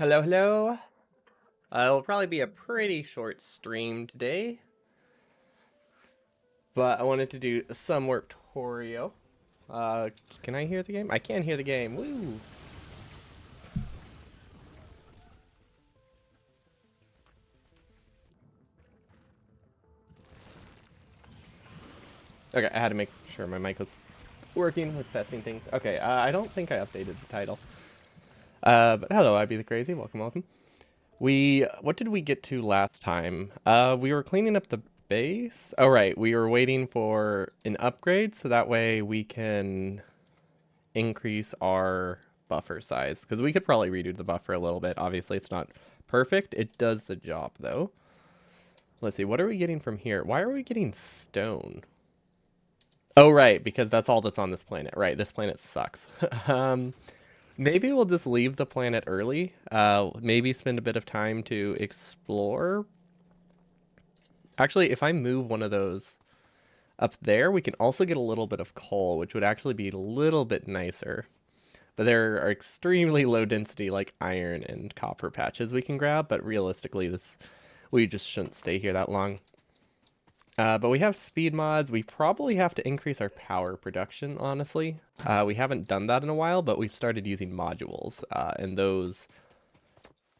Hello, hello. It'll probably be a pretty short stream today, but I wanted to do some work tutorial. Can I hear the game? I can hear the game. Woo! Okay, I had to make sure my mic was working, was testing things. Okay, I don't think I updated the title. But hello, I be the crazy. Welcome, welcome. What did we get to last time? We were cleaning up the base. Oh, right, we were waiting for an upgrade, so that way we can increase our buffer size, because we could probably redo the buffer a little bit. Obviously, it's not perfect. It does the job, though. Let's see. What are we getting from here? Why are we getting stone? Oh, right, because that's all that's on this planet. Right, this planet sucks. um, Maybe we'll just leave the planet early. Maybe spend a bit of time to explore. Actually, if I move one of those up there, we can also get a little bit of coal, which would actually be a little bit nicer. But there are extremely low density like iron and copper patches we can grab, but realistically we just shouldn't stay here that long. But we have speed mods. We probably have to increase our power production, honestly. We haven't done that in a while, but we've started using modules, and those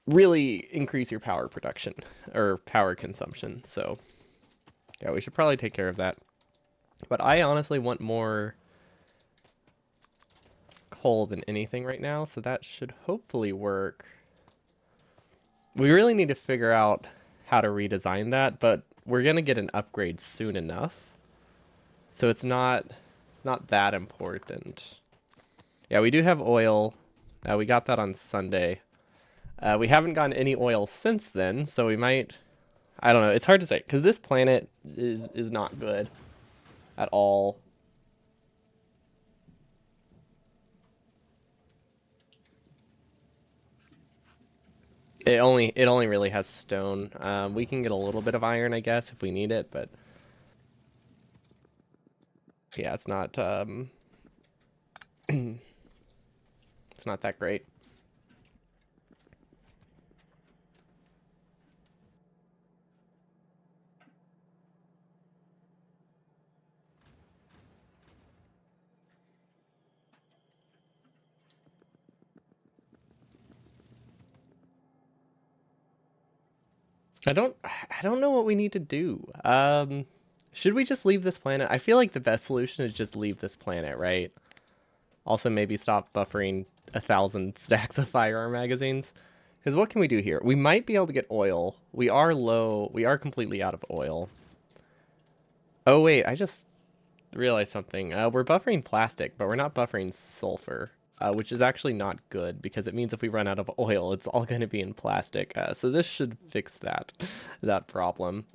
really increase your power production, or power consumption. So yeah, we should probably take care of that. But I honestly want more coal than anything right now, so that should hopefully work. We really need to figure out how to redesign that, but we're gonna get an upgrade soon enough, so it's not that important. Yeah, we do have oil. We got that on Sunday. We haven't gotten any oil since then, so we might. I don't know. It's hard to say because this planet is not good at all. It only really has stone. We can get a little bit of iron, I guess, if we need it, but yeah, it's not it's not that great. I don't know what we need to do. Should we just leave this planet? I feel like the best solution is just leave this planet, right? Also, maybe stop buffering 1,000 stacks of firearm magazines. Because what can we do here? We might be able to get oil. We are low. We are completely out of oil. Oh, wait. I just realized something. We're buffering plastic, but we're not buffering sulfur, which is actually not good because it means if we run out of oil, it's all going to be in plastic. So this should fix that problem.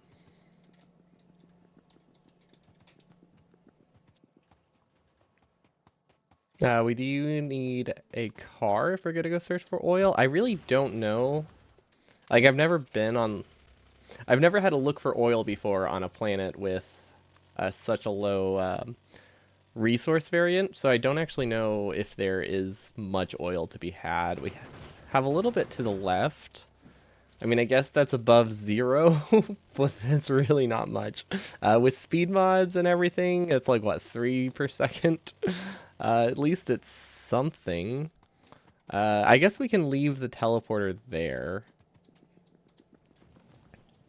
We do need a car if we're gonna go search for oil. I really don't know. Like I've never had to look for oil before on a planet with such a low resource variant, so I don't actually know if there is much oil to be had. We have a little bit to the left. I mean, I guess that's above zero, but that's really not much. With speed mods and everything, it's like, what, 3 per second? At least it's something. I guess we can leave the teleporter there.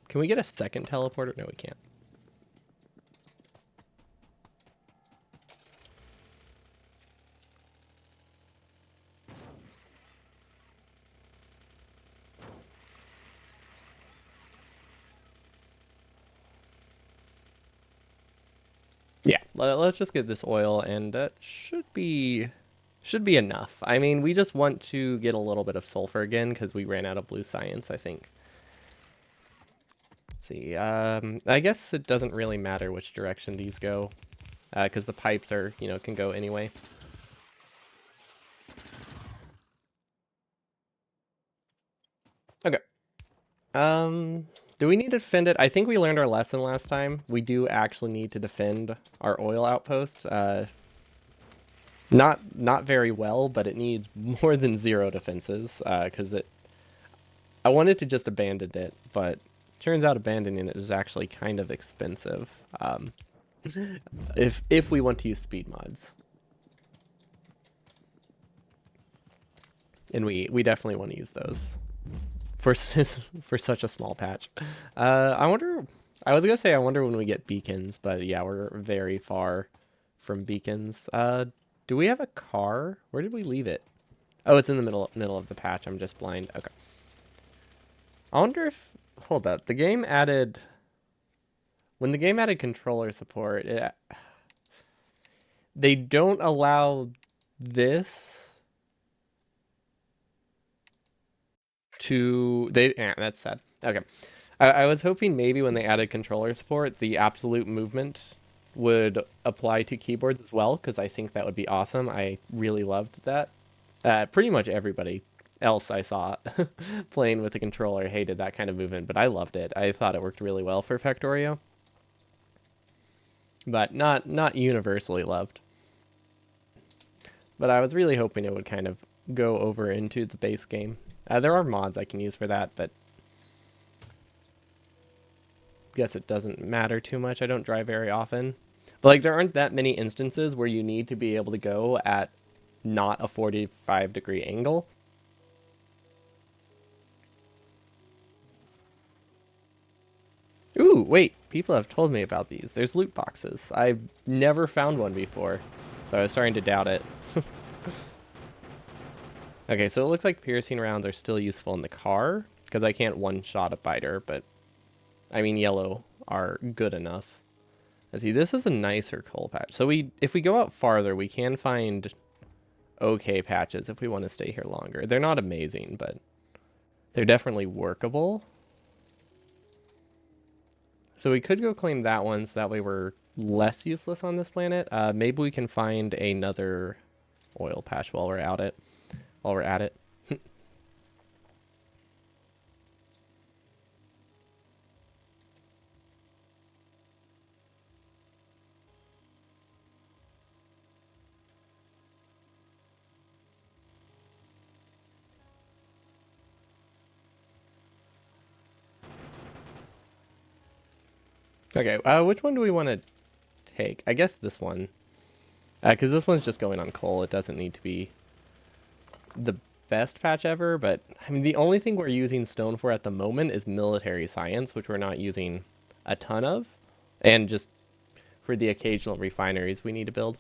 Can we get a second teleporter? No, we can't. Yeah, let's just get this oil, and that should be enough. I mean, we just want to get a little bit of sulfur again because we ran out of blue science, I think. Let's see, I guess it doesn't really matter which direction these go, because the pipes are, can go anyway. Okay. Do we need to defend it? I think we learned our lesson last time. We do actually need to defend our oil outpost. Not very well, but it needs more than 0 defenses, because I wanted to just abandon it, but turns out abandoning it is actually kind of expensive. If we want to use speed mods. And we definitely want to use those for for such a small patch. I wonder. I was gonna say I wonder when we get beacons, but yeah, we're very far from beacons. Do we have a car? Where did we leave it? Oh, it's in the middle of the patch. I'm just blind. Okay. I wonder if hold up. The game added when the game added controller support. They don't allow this to they. That's sad. Okay. I was hoping maybe when they added controller support, the absolute movement would apply to keyboards as well, because I think that would be awesome. I really loved that. Pretty much everybody else I saw playing with the controller hated that kind of movement, but I loved it. I thought it worked really well for Factorio, but not universally loved. But I was really hoping it would kind of go over into the base game. There are mods I can use for that, but guess it doesn't matter too much. I don't drive very often. But like there aren't that many instances where you need to be able to go at not a 45-degree angle. Ooh, wait, people have told me about these. There's loot boxes. I've never found one before, so I was starting to doubt it. Okay, so it looks like piercing rounds are still useful in the car, because I can't one-shot a biter, but I mean yellow are good enough. Let's see, this is a nicer coal patch. So if we go out farther, we can find okay patches if we want to stay here longer. They're not amazing, but they're definitely workable. So we could go claim that one, so that way we're less useless on this planet. Maybe we can find another oil patch while we're at it. Okay, which one do we want to take? I guess this one. Because this one's just going on coal. It doesn't need to be the best patch ever, but I mean, the only thing we're using stone for at the moment is military science, which we're not using a ton of, and just for the occasional refineries we need to build.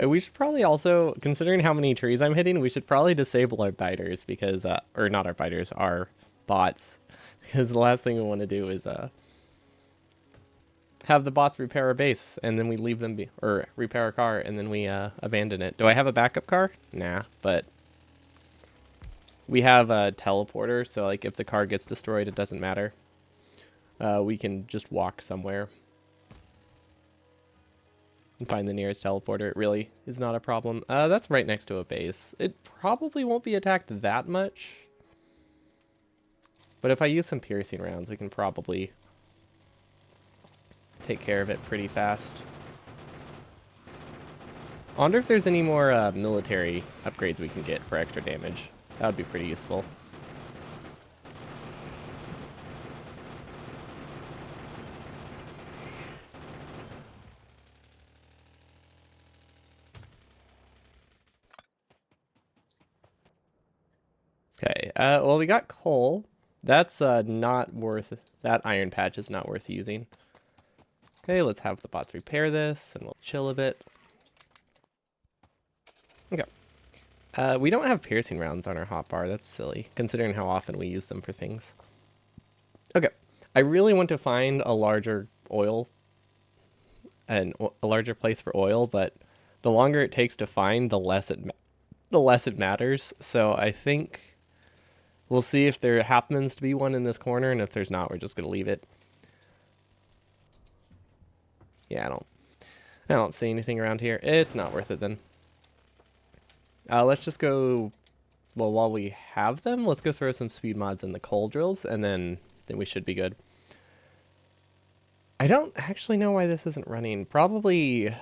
We should probably also, considering how many trees I'm hitting, we should probably disable our biters because, or not our biters, our bots, because the last thing we want to do is have the bots repair our base and then we leave them or repair our car and then we abandon it. Do I have a backup car? Nah, but we have a teleporter, so like if the car gets destroyed, it doesn't matter. We can just walk somewhere and find the nearest teleporter. It really is not a problem. That's right next to a base. It probably won't be attacked that much, but if I use some piercing rounds, we can probably take care of it pretty fast. I wonder if there's any more military upgrades we can get for extra damage. That would be pretty useful. Okay, well, we got coal. That's not worth... That iron patch is not worth using. Okay, let's have the bots repair this, and we'll chill a bit. Okay. We don't have piercing rounds on our hotbar. That's silly, considering how often we use them for things. Okay. I really want to find a larger oil... and a larger place for oil, but the longer it takes to find, the less it matters. So I think... We'll see if there happens to be one in this corner, and if there's not, we're just going to leave it. Yeah, I don't see anything around here. It's not worth it then. Let's just go, well, while we have them, let's go throw some speed mods in the coal drills, and then we should be good. I don't actually know why this isn't running. Probably...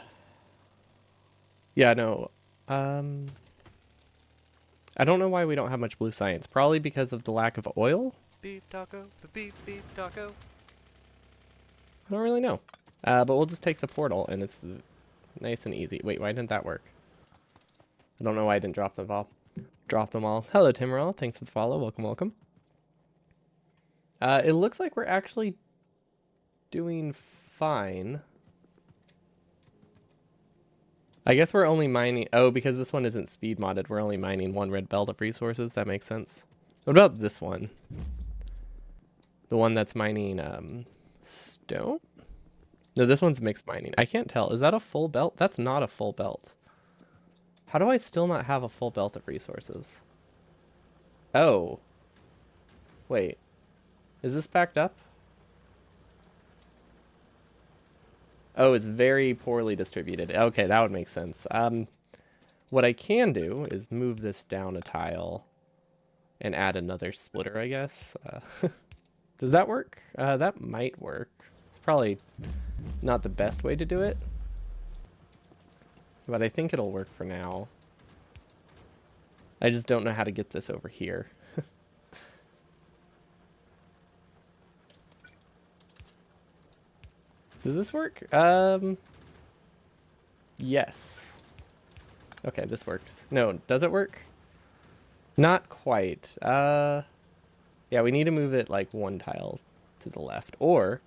Yeah, no. Um, I don't know why we don't have much blue science. Probably because of the lack of oil? Beef taco, beef taco. I don't really know. But we'll just take the portal, and it's nice and easy. Wait, why didn't that work? I don't know why I didn't drop them all. Drop them all. Hello, Timorel. Thanks for the follow. Welcome, welcome. It looks like we're actually doing fine. I guess we're only mining... Oh, because this one isn't speed modded, we're only mining one red belt of resources. That makes sense. What about this one? The one that's mining stone? No, this one's mixed mining. I can't tell. Is that a full belt? That's not a full belt. How do I still not have a full belt of resources? Oh. Wait. Is this backed up? Oh, it's very poorly distributed. Okay, that would make sense. What I can do is move this down a tile and add another splitter, I guess. Does that work? That might work. It's probably not the best way to do it, but I think it'll work for now. I just don't know how to get this over here. Does this work? Yes. Okay, this works. No, does it work? Not quite. Yeah, we need to move it like one tile to the left. Or,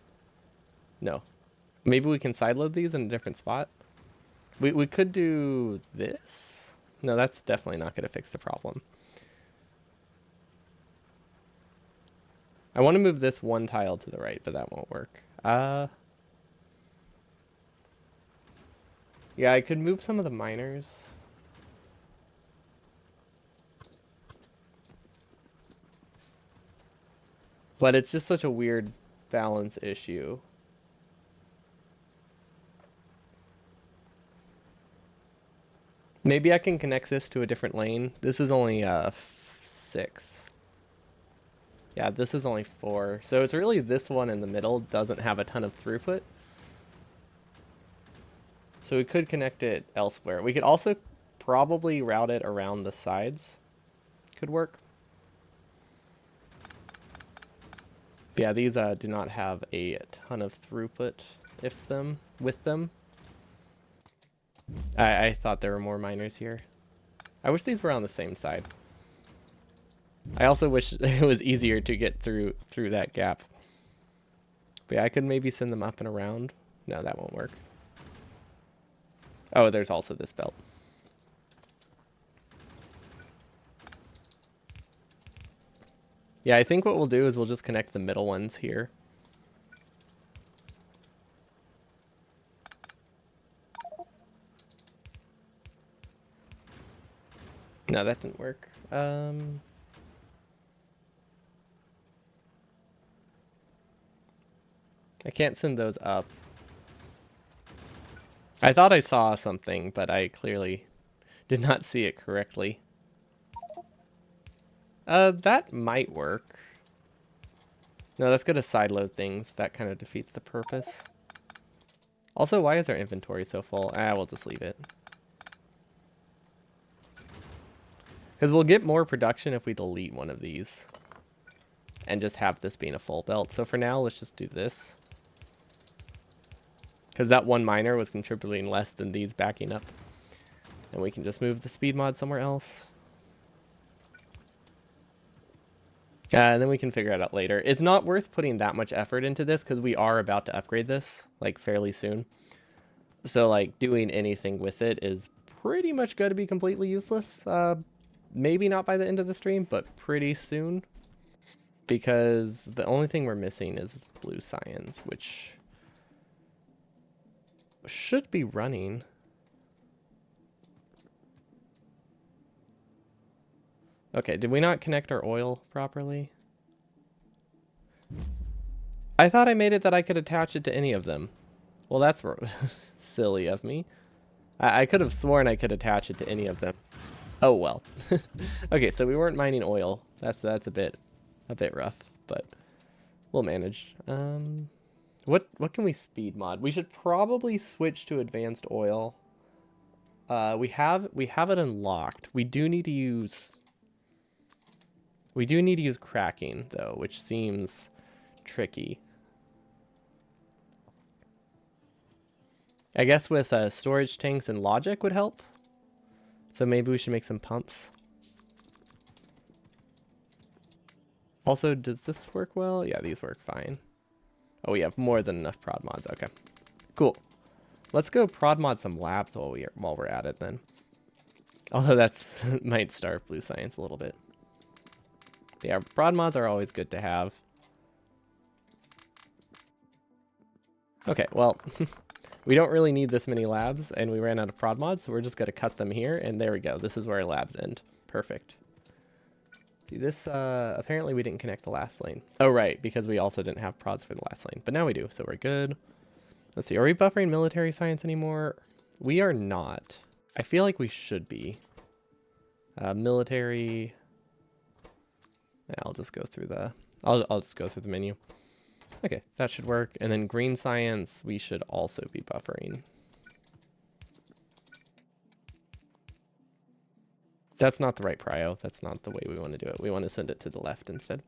no. Maybe we can sideload these in a different spot. We could do this. No, that's definitely not going to fix the problem. I want to move this one tile to the right, but that won't work. Yeah, I could move some of the miners. But it's just such a weird balance issue. Maybe I can connect this to a different lane. This is only 6. Yeah, this is only 4. So it's really this one in the middle doesn't have a ton of throughput. So we could connect it elsewhere. We could also probably route it around the sides. Could work. Yeah, these do not have a ton of throughput with them. I thought there were more miners here. I wish these were on the same side. I also wish it was easier to get through that gap. But yeah, I could maybe send them up and around. No, that won't work. Oh, there's also this belt. Yeah, I think what we'll do is we'll just connect the middle ones here. No, that didn't work. I can't send those up. I thought I saw something, but I clearly did not see it correctly. That might work. No, that's gonna sideload things. That kind of defeats the purpose. Also, why is our inventory so full? We'll just leave it. Because we'll get more production if we delete one of these. And just have this being a full belt. So for now, let's just do this. Because that one miner was contributing less than these backing up. And we can just move the speed mod somewhere else. And then we can figure it out later. It's not worth putting that much effort into this because we are about to upgrade this, like, fairly soon. So, like, doing anything with it is pretty much going to be completely useless. Maybe not by the end of the stream, but pretty soon. Because the only thing we're missing is blue science, which should be running. Okay, did we not connect our oil properly? I thought I made it that I could attach it to any of them. Well, that's silly of me. I could have sworn I could attach it to any of them. Oh, well. Okay, so we weren't mining oil. That's a bit rough, but we'll manage. What can we speed mod? We should probably switch to advanced oil. We have it unlocked. We do need to use cracking though, which seems tricky. I guess with storage tanks and logic would help. So maybe we should make some pumps. Also, does this work well? Yeah, these work fine. Oh, we have more than enough prod mods. Okay, cool. Let's go prod mod some labs while we're at it then. Although that's might starve blue science a little bit. Yeah, prod mods are always good to have. Okay, well, we don't really need this many labs, and we ran out of prod mods, so we're just going to cut them here, and there we go. This is where our labs end. Perfect. See, this, apparently we didn't connect the last lane. Oh, right, because we also didn't have prods for the last lane, but now we do, so we're good. Let's see, are we buffering military science anymore? We are not. I feel like we should be. Military. Yeah, I'll just go through the, I'll just go through the menu. Okay, that should work. And then green science, we should also be buffering. That's not the right prio. That's not the way we want to do it. We want to send it to the left instead.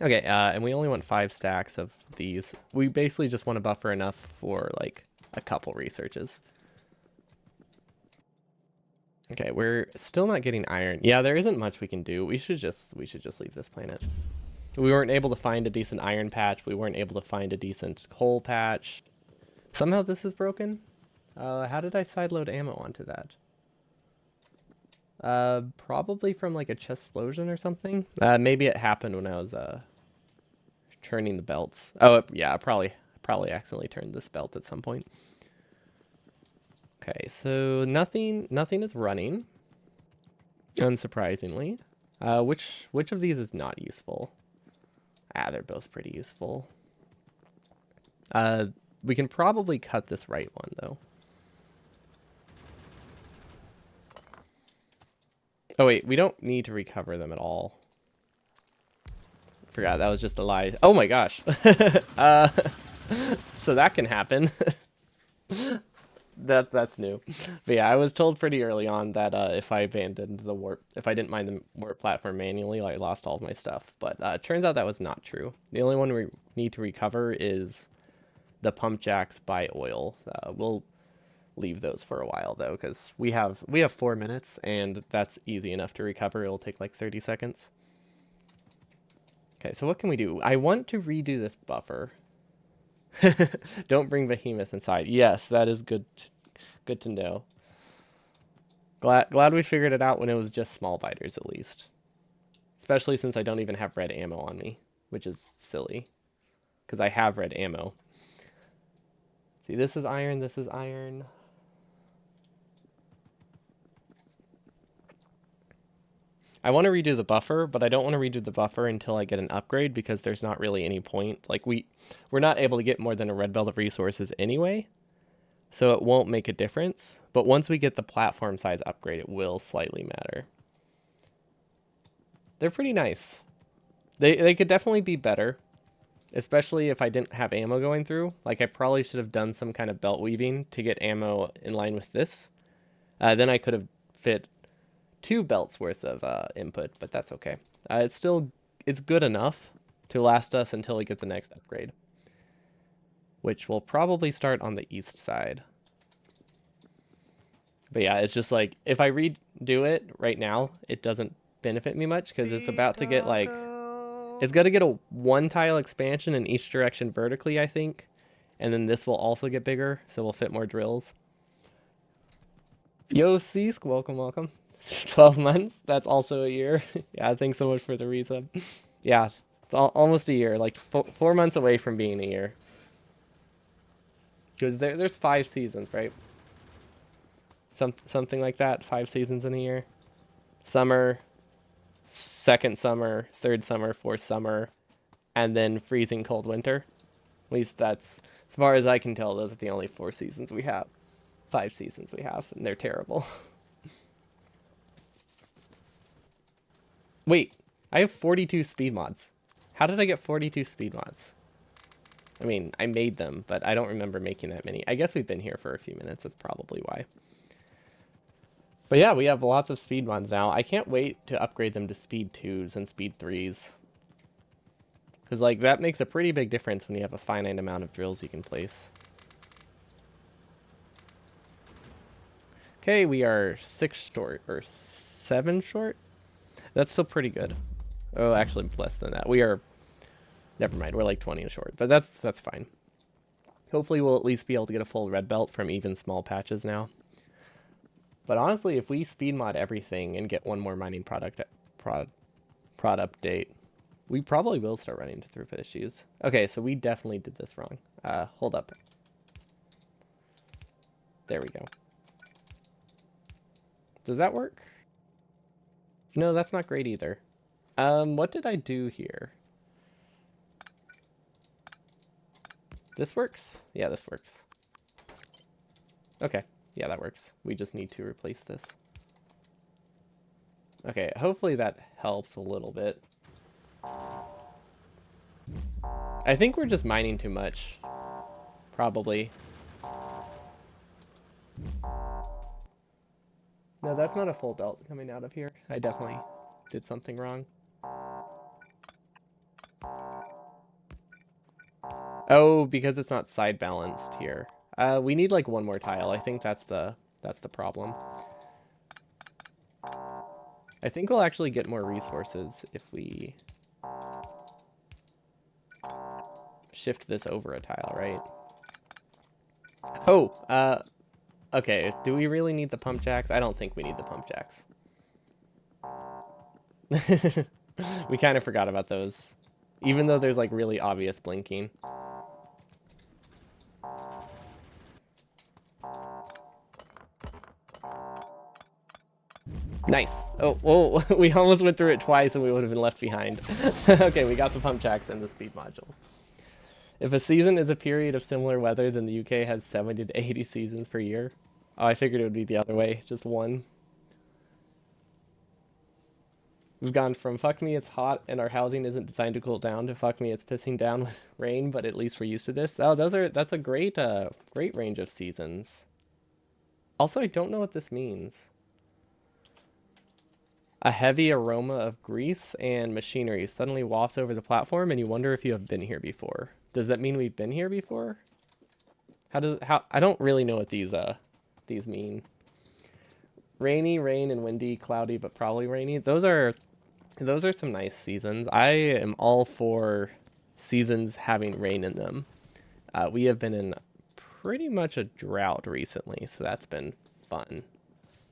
Okay, and we only want 5 stacks of these. We basically just want to buffer enough for like a couple researches. Okay, we're still not getting iron. Yeah, there isn't much we can do. We should just leave this planet. We weren't able to find a decent iron patch. We weren't able to find a decent coal patch. Somehow this is broken. How did I sideload ammo onto that? Probably from like a chest explosion or something. Maybe it happened when I was turning the belts. Oh, yeah, probably accidentally turned this belt at some point. Okay, so nothing is running, unsurprisingly. Which of these is not useful? They're both pretty useful. We can probably cut this right one though. Oh wait, we don't need to recover them at all. Forgot that was just a lie. Oh my gosh. So that can happen. That's new. But yeah, I was told pretty early on that if I abandoned the warp, if I didn't mine the warp platform manually, I lost all of my stuff. But turns out that was not true. The only one we need to recover is the pump jacks by oil. We'll leave those for a while though, because we have 4 minutes, and that's easy enough to recover. It'll take like 30 seconds. Okay, so what can we do? I want to redo this buffer. Don't bring behemoth inside. Yes, that is good to know. Glad we figured it out when it was just small biters at least. Especially since I don't even have red ammo on me, which is silly. Because I have red ammo. See, this is iron, this is iron. I want to redo the buffer, but I don't want to redo the buffer until I get an upgrade, because there's not really any point. Like, we're not able to get more than a red belt of resources anyway, so it won't make a difference. But once we get the platform size upgrade, it will slightly matter. They're pretty nice. They could definitely be better, especially if I didn't have ammo going through. Like, I probably should have done some kind of belt weaving to get ammo in line with this. Then I could have fit 2 belts worth of input, but that's okay. It's good enough to last us until we get the next upgrade, which will probably start on the east side. But yeah, it's just like, if I redo it right now, it doesn't benefit me much, because it's about to get like, it's got to get a 1 tile expansion in each direction vertically, I think, and then this will also get bigger, so we'll fit more drills. Yo, Ceask, welcome. 12 months, that's also a year. Yeah, thanks so much for the resub. Yeah, it's almost a year, like 4 months away from being a year. Because there's 5 seasons, right? Something like that, 5 seasons in a year. Summer, second summer, third summer, fourth summer, and then freezing cold winter. At least that's, as far as I can tell, those are the only 4 seasons we have. 5 seasons we have, and they're terrible. Wait, I have 42 speed mods. How did I get 42 speed mods? I mean, I made them, but I don't remember making that many. I guess we've been here for a few minutes. That's probably why. But yeah, we have lots of speed mods now. I can't wait to upgrade them to speed 2s and speed 3s. Because, like, that makes a pretty big difference when you have a finite amount of drills you can place. Okay, we are 6 short, or 7 short? That's still pretty good. Oh, actually, less than that. We are... Never mind, we're like 20 short, but that's fine. Hopefully we'll at least be able to get a full red belt from even small patches now. But honestly, if we speed mod everything and get one more mining prod update, we probably will start running into throughput issues. Okay, so we definitely did this wrong. Hold up. There we go. Does that work? No, that's not great either. What did I do here? This works? Yeah, this works. Okay. Yeah, that works. We just need to replace this. Okay, hopefully that helps a little bit. I think we're just mining too much. Probably. No, that's not a full belt coming out of here. I definitely did something wrong. Oh, because it's not side balanced here. We need like one more tile. I think that's the problem. I think we'll actually get more resources if we shift this over a tile, right? Oh, okay. Do we really need the pump jacks? I don't think we need the pump jacks. We kind of forgot about those. Even though there's like really obvious blinking. Nice. Oh, we almost went through it twice and we would have been left behind. Okay, we got the pump jacks and the speed modules. If a season is a period of similar weather, then the UK has 70 to 80 seasons per year. Oh, I figured it would be the other way, just one. We've gone from fuck me, it's hot and our housing isn't designed to cool down to fuck me, it's pissing down with rain, but at least we're used to this. Oh, that's a great range of seasons. Also, I don't know what this means. A heavy aroma of grease and machinery suddenly wafts over the platform and you wonder if you have been here before. Does that mean we've been here before? How I don't really know what these mean. Rainy, rain, and windy, cloudy, but probably rainy. Those are some nice seasons. I am all for seasons having rain in them. We have been in pretty much a drought recently, so that's been fun.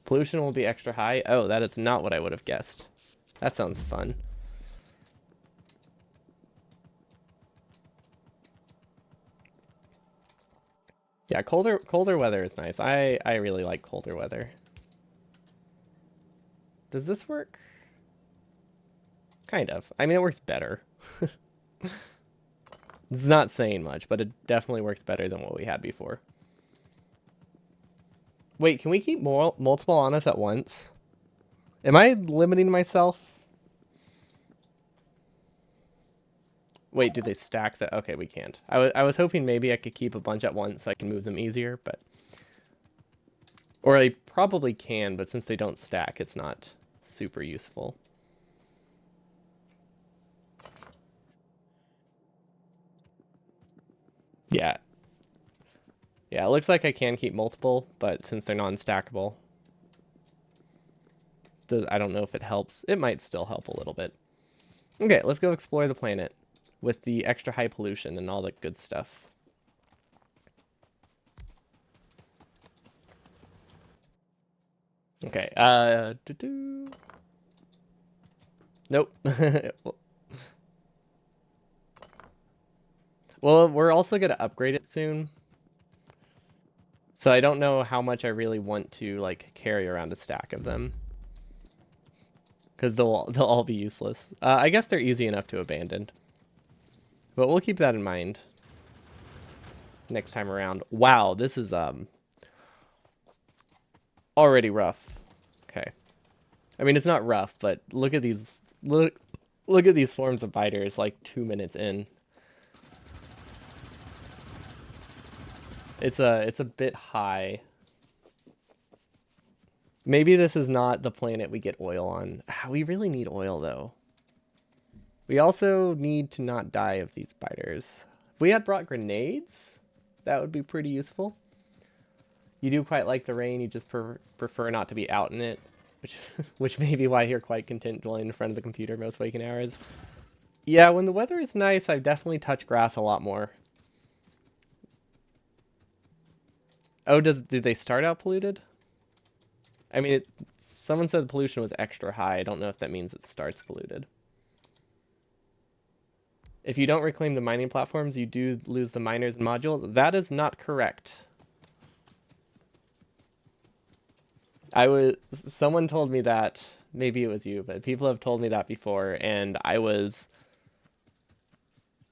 Pollution will be extra high. Oh, that is not what I would have guessed. That sounds fun. Yeah, colder weather is nice. I really like colder weather. Does this work? Kind of. I mean, it works better. It's not saying much, but it definitely works better than what we had before. Wait, can we keep multiple on us at once? Am I limiting myself? Wait, do they stack that? Okay, we can't. I was hoping maybe I could keep a bunch at once so I can move them easier, but... Or I probably can, but since they don't stack, it's not super useful. Yeah. Yeah, it looks like I can keep multiple, but since they're non-stackable, I don't know if it helps. It might still help a little bit. Okay, let's go explore the planet with the extra high pollution and all that good stuff. Okay, Nope. Well, we're also going to upgrade it soon. So I don't know how much I really want to like carry around a stack of them. Because they'll all be useless. I guess they're easy enough to abandon. But we'll keep that in mind next time around. Wow, this is already rough. Okay. I mean, it's not rough, but look at these look at these swarms of biters like 2 minutes in. It's a bit high. Maybe this is not the planet we get oil on. We really need oil though. We also need to not die of these spiders. If we had brought grenades, that would be pretty useful. You do quite like the rain, you just prefer not to be out in it, which may be why you're quite content dwelling in front of the computer most waking hours. Yeah, when the weather is nice, I definitely touch grass a lot more. Oh, do they start out polluted? I mean, someone said the pollution was extra high. I don't know if that means it starts polluted. If you don't reclaim the mining platforms, you do lose the miners and modules. That is not correct. Someone told me that, maybe it was you, but people have told me that before, and I was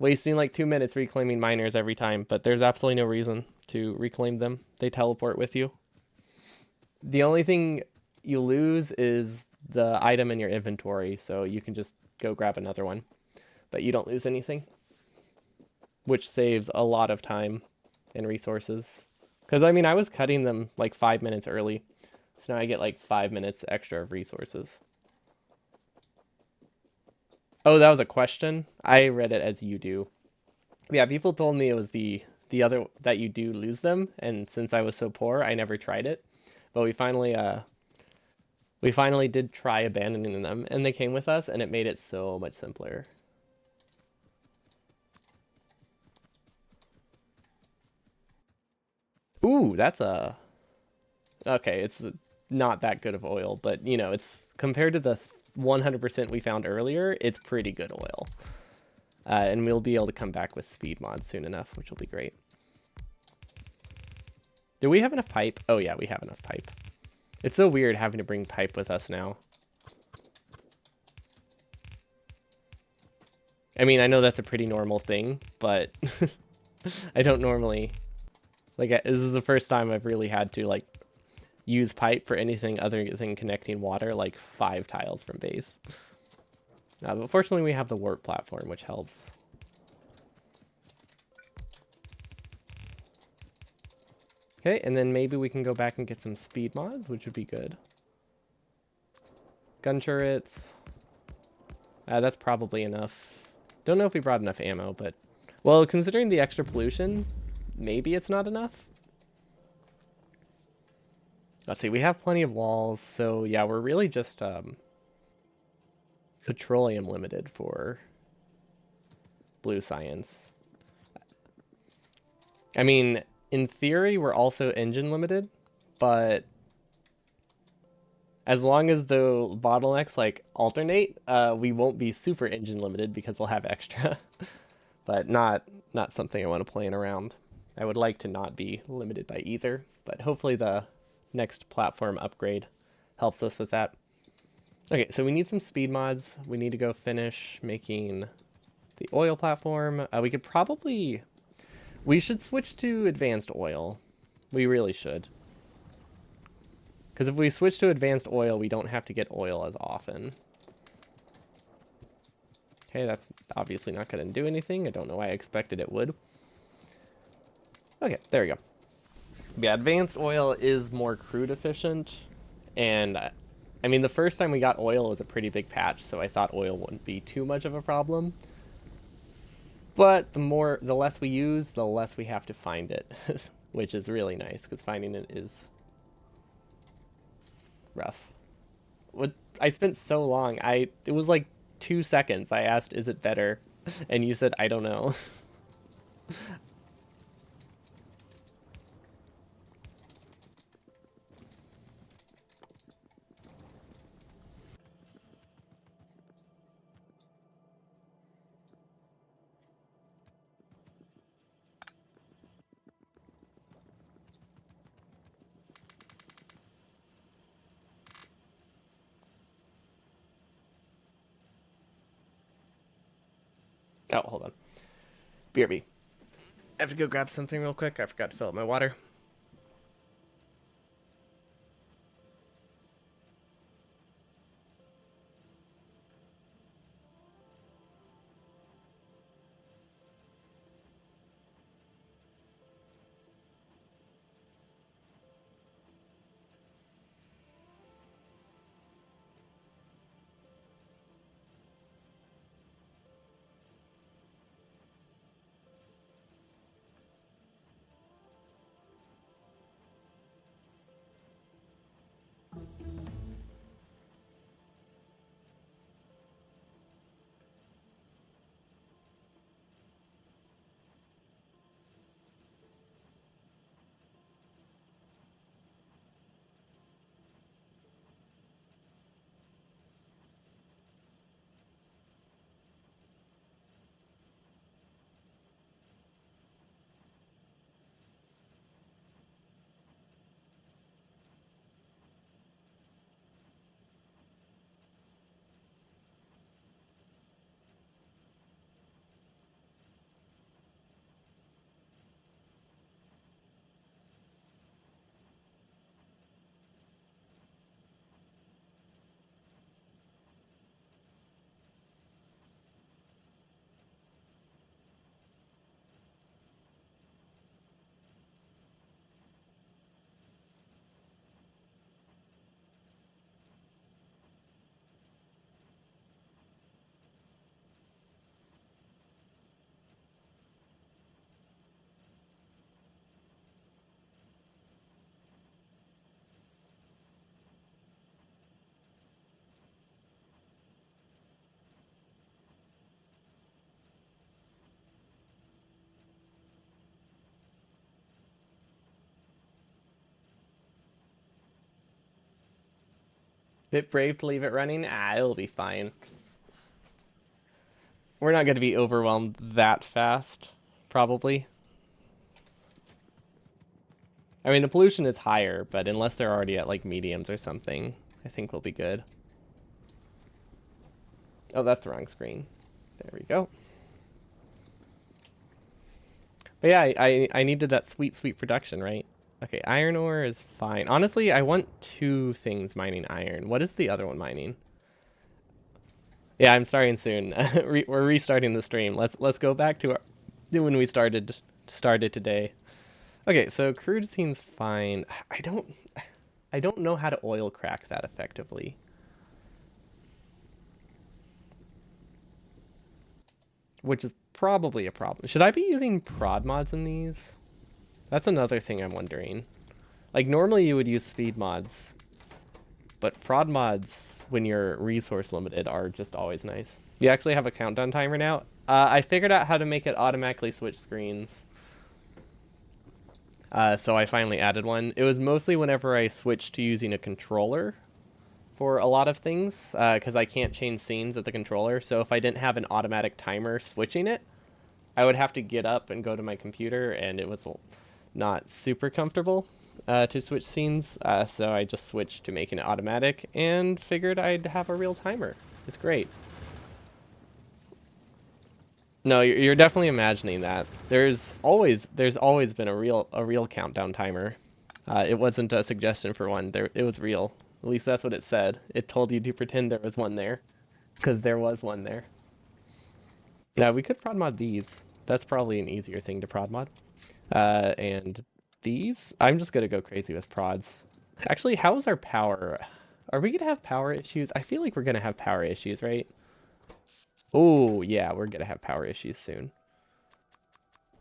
wasting like 2 minutes reclaiming miners every time, but there's absolutely no reason to reclaim them. They teleport with you. The only thing you lose is the item in your inventory, so you can just go grab another one, but you don't lose anything, which saves a lot of time and resources. Because, I mean, I was cutting them like 5 minutes early, so now I get like 5 minutes extra of resources. Oh, that was a question? I read it as you do. Yeah, people told me it was the other that you do lose them, and since I was so poor, I never tried it. But we finally did try abandoning them, and they came with us, and it made it so much simpler. Ooh, that's a okay. It's not that good of oil, but you know, it's compared to the 100% we found earlier, it's pretty good oil. And we'll be able to come back with speed mods soon enough, which will be great. Do we have enough pipe? Oh yeah, we have enough pipe. It's so weird having to bring pipe with us now. I mean, I know that's a pretty normal thing, but I don't normally... Like, this is the first time I've really had to, like, use pipe for anything other than connecting water, like 5 tiles from base. But fortunately, we have the warp platform, which helps. Okay, and then maybe we can go back and get some speed mods, which would be good. Gun turrets. That's probably enough. Don't know if we brought enough ammo, but... Well, considering the extra pollution, maybe it's not enough. Let's see, we have plenty of walls, so yeah, we're really just petroleum limited for blue science. I mean, in theory, we're also engine limited, but as long as the bottlenecks like alternate, we won't be super engine limited because we'll have extra. But not something I want to plan around. I would like to not be limited by either, but hopefully the next platform upgrade helps us with that. Okay, so we need some speed mods. We need to go finish making the oil platform. We should switch to advanced oil. We really should. Because if we switch to advanced oil, we don't have to get oil as often. Okay, that's obviously not going to do anything. I don't know why I expected it would. Okay, there we go. Yeah, advanced oil is more crude efficient. And, I mean, the first time we got oil was a pretty big patch, so I thought oil wouldn't be too much of a problem. But the less we use, the less we have to find it, which is really nice, because finding it is rough. I spent so long. It was like 2 seconds. I asked, "Is it better?" And you said, "I don't know." Oh, hold on. BRB. I have to go grab something real quick. I forgot to fill up my water. Bit brave to leave it running? Ah, it'll be fine. We're not going to be overwhelmed that fast, probably. I mean, the pollution is higher, but unless they're already at like mediums or something, I think we'll be good. Oh, that's the wrong screen. There we go. But yeah, I needed that sweet, sweet production, right? Okay, iron ore is fine. Honestly, I want two things mining iron. What is the other one mining? Yeah, I'm starting soon. We're restarting the stream. Let's go back to when we started today. Okay, so crude seems fine. I don't know how to oil crack that effectively. Which is probably a problem. Should I be using prod mods in these? That's another thing I'm wondering. Like normally you would use speed mods, but prod mods when you're resource limited are just always nice. You actually have a countdown timer now? I figured out how to make it automatically switch screens. So I finally added one. It was mostly whenever I switched to using a controller for a lot of things, because I can't change scenes at the controller. So if I didn't have an automatic timer switching it, I would have to get up and go to my computer, and it was not super comfortable to switch scenes. So I just switched to making it automatic and figured I'd have a real timer. It's great. No, you're definitely imagining that. There's always been a real countdown timer. It wasn't a suggestion for one. It was real. At least that's what it said. It told you to pretend there was one there, because there was one there. Now we could prod mod these. That's probably an easier thing to prod mod. And these, I'm just gonna go crazy with prods. Actually, how is our power? Are we gonna have power issues? I feel like we're gonna have power issues, right? Oh yeah, we're gonna have power issues soon.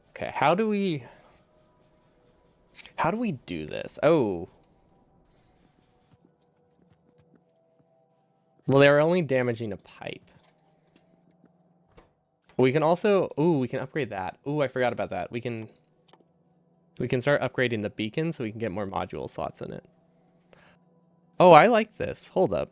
Okay, how do we do this? Oh, well, they're only damaging a pipe. We can also, ooh, we can upgrade that. Ooh, I forgot about that. We can start upgrading the beacon so we can get more module slots in it. Oh, I like this. Hold up.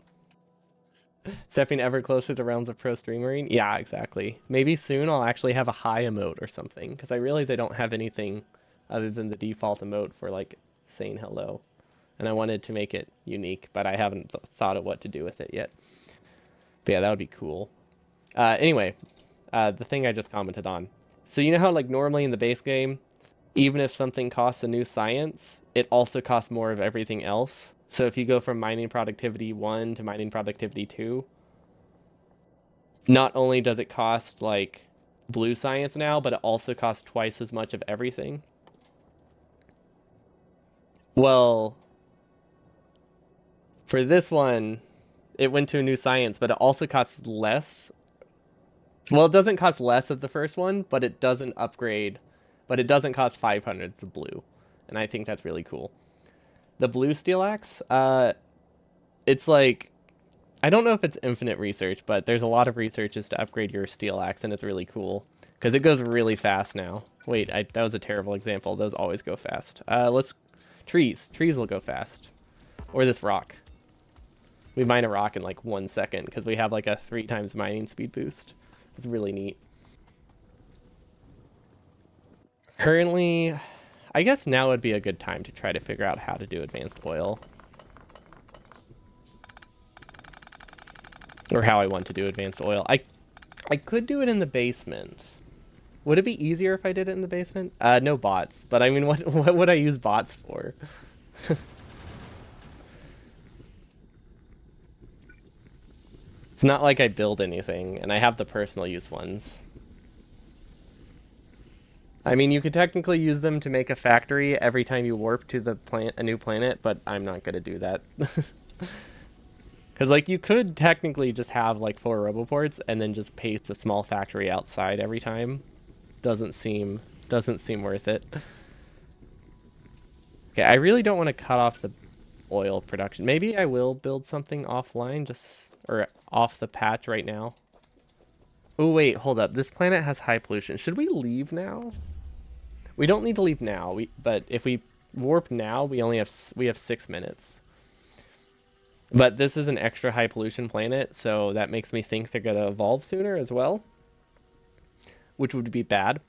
Stepping ever closer to the realms of pro streamering? Yeah, exactly. Maybe soon I'll actually have a high emote or something, because I realize I don't have anything other than the default emote for like saying hello. And I wanted to make it unique, but I haven't thought of what to do with it yet. But yeah, that would be cool. Anyway, the thing I just commented on. So you know how like normally in the base game, even if something costs a new science, it also costs more of everything else. So if you go from mining productivity 1 to mining productivity 2, not only does it cost like blue science now, but it also costs twice as much of everything. Well, for this one, it went to a new science, but it also costs less. Well, it doesn't cost less of the first one, but it doesn't upgrade, but it doesn't cost 500 for blue. And I think that's really cool. The blue steel axe, it's like, I don't know if it's infinite research, but there's a lot of researches to upgrade your steel axe, and it's really cool because it goes really fast now. Wait, that was a terrible example. Those always go fast. Trees will go fast, or this rock. We mine a rock in like 1 second because we have like a 3 times mining speed boost. It's really neat. Currently, I guess now would be a good time to try to figure out how to do advanced oil. Or how I want to do advanced oil. I could do it in the basement. Would it be easier if I did it in the basement? No bots. But I mean, what would I use bots for? It's not like I build anything, and I have the personal use ones. I mean, you could technically use them to make a factory every time you warp to a new planet, but I'm not gonna do that. Because like you could technically just have like 4 roboports and then just paste a small factory outside every time. Doesn't seem worth it. Okay, I really don't want to cut off the oil production. Maybe I will build something offline, or off the patch right now. Oh wait, hold up. This planet has high pollution. Should we leave now? We don't need to leave now. But if we warp now, we have 6 minutes. But this is an extra high pollution planet, so that makes me think they're going to evolve sooner as well, which would be bad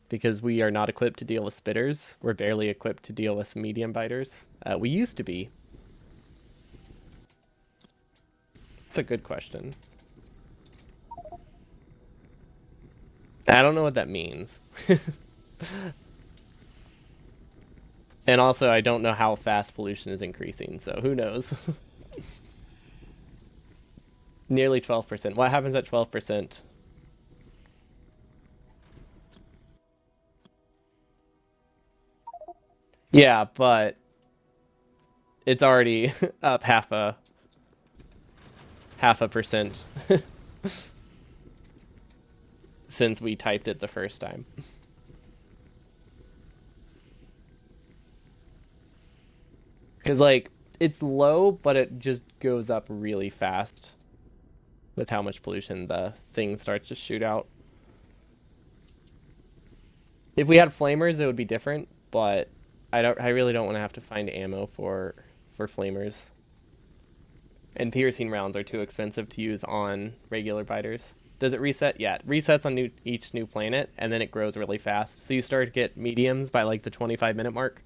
because we are not equipped to deal with spitters. We're barely equipped to deal with medium biters. We used to be. It's a good question. I don't know what that means. And also, I don't know how fast pollution is increasing, so who knows? Nearly 12%. What happens at 12%? Yeah, but it's already up half a percent since we typed it the first time. Because, like, it's low, but it just goes up really fast with how much pollution the thing starts to shoot out. If we had flamers, it would be different, but I really don't want to have to find ammo for flamers. And piercing rounds are too expensive to use on regular biters. Does it reset? Yeah, it resets on each new planet, and then it grows really fast. So you start to get mediums by like the 25-minute mark.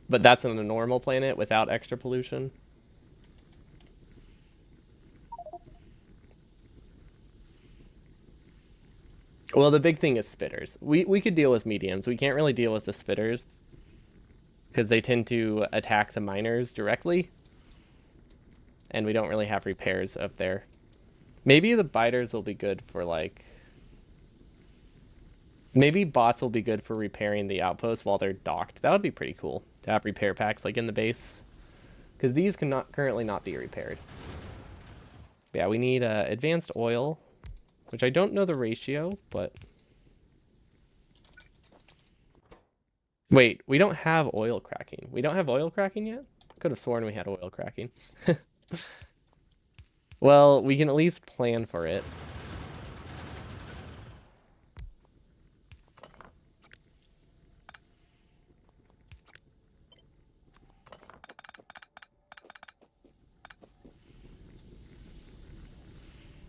But that's on a normal planet without extra pollution. Well, the big thing is spitters. We could deal with mediums. We can't really deal with the spitters because they tend to attack the miners directly, and we don't really have repairs up there. Maybe the biters will be good for like. Maybe bots will be good for repairing the outposts while they're docked. That would be pretty cool to have repair packs like in the base, because these cannot currently not be repaired. But yeah, we need advanced oil, which I don't know the ratio, but wait, we don't have oil cracking. We don't have oil cracking yet? Could have sworn we had oil cracking. Well, we can at least plan for it.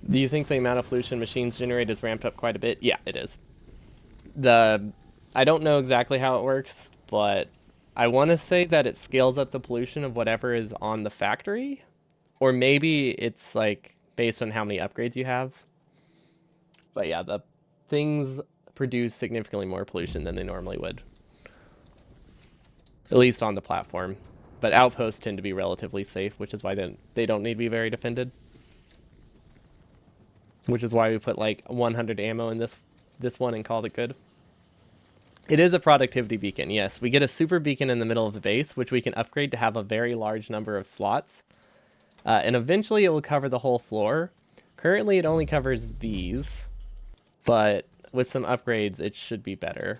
Do you think the amount of pollution machines generate is ramped up quite a bit? Yeah, it is. I don't know exactly how it works, but I want to say that it scales up the pollution of whatever is on the factory, or maybe it's like based on how many upgrades you have. But yeah, the things produce significantly more pollution than they normally would, at least on the platform. But outposts tend to be relatively safe, which is why they don't need to be very defended. Which is why we put like 100 ammo in this one and called it good. It is a productivity beacon, yes. We get a super beacon in the middle of the base, which we can upgrade to have a very large number of slots. And eventually it will cover the whole floor. Currently it only covers these, but with some upgrades it should be better.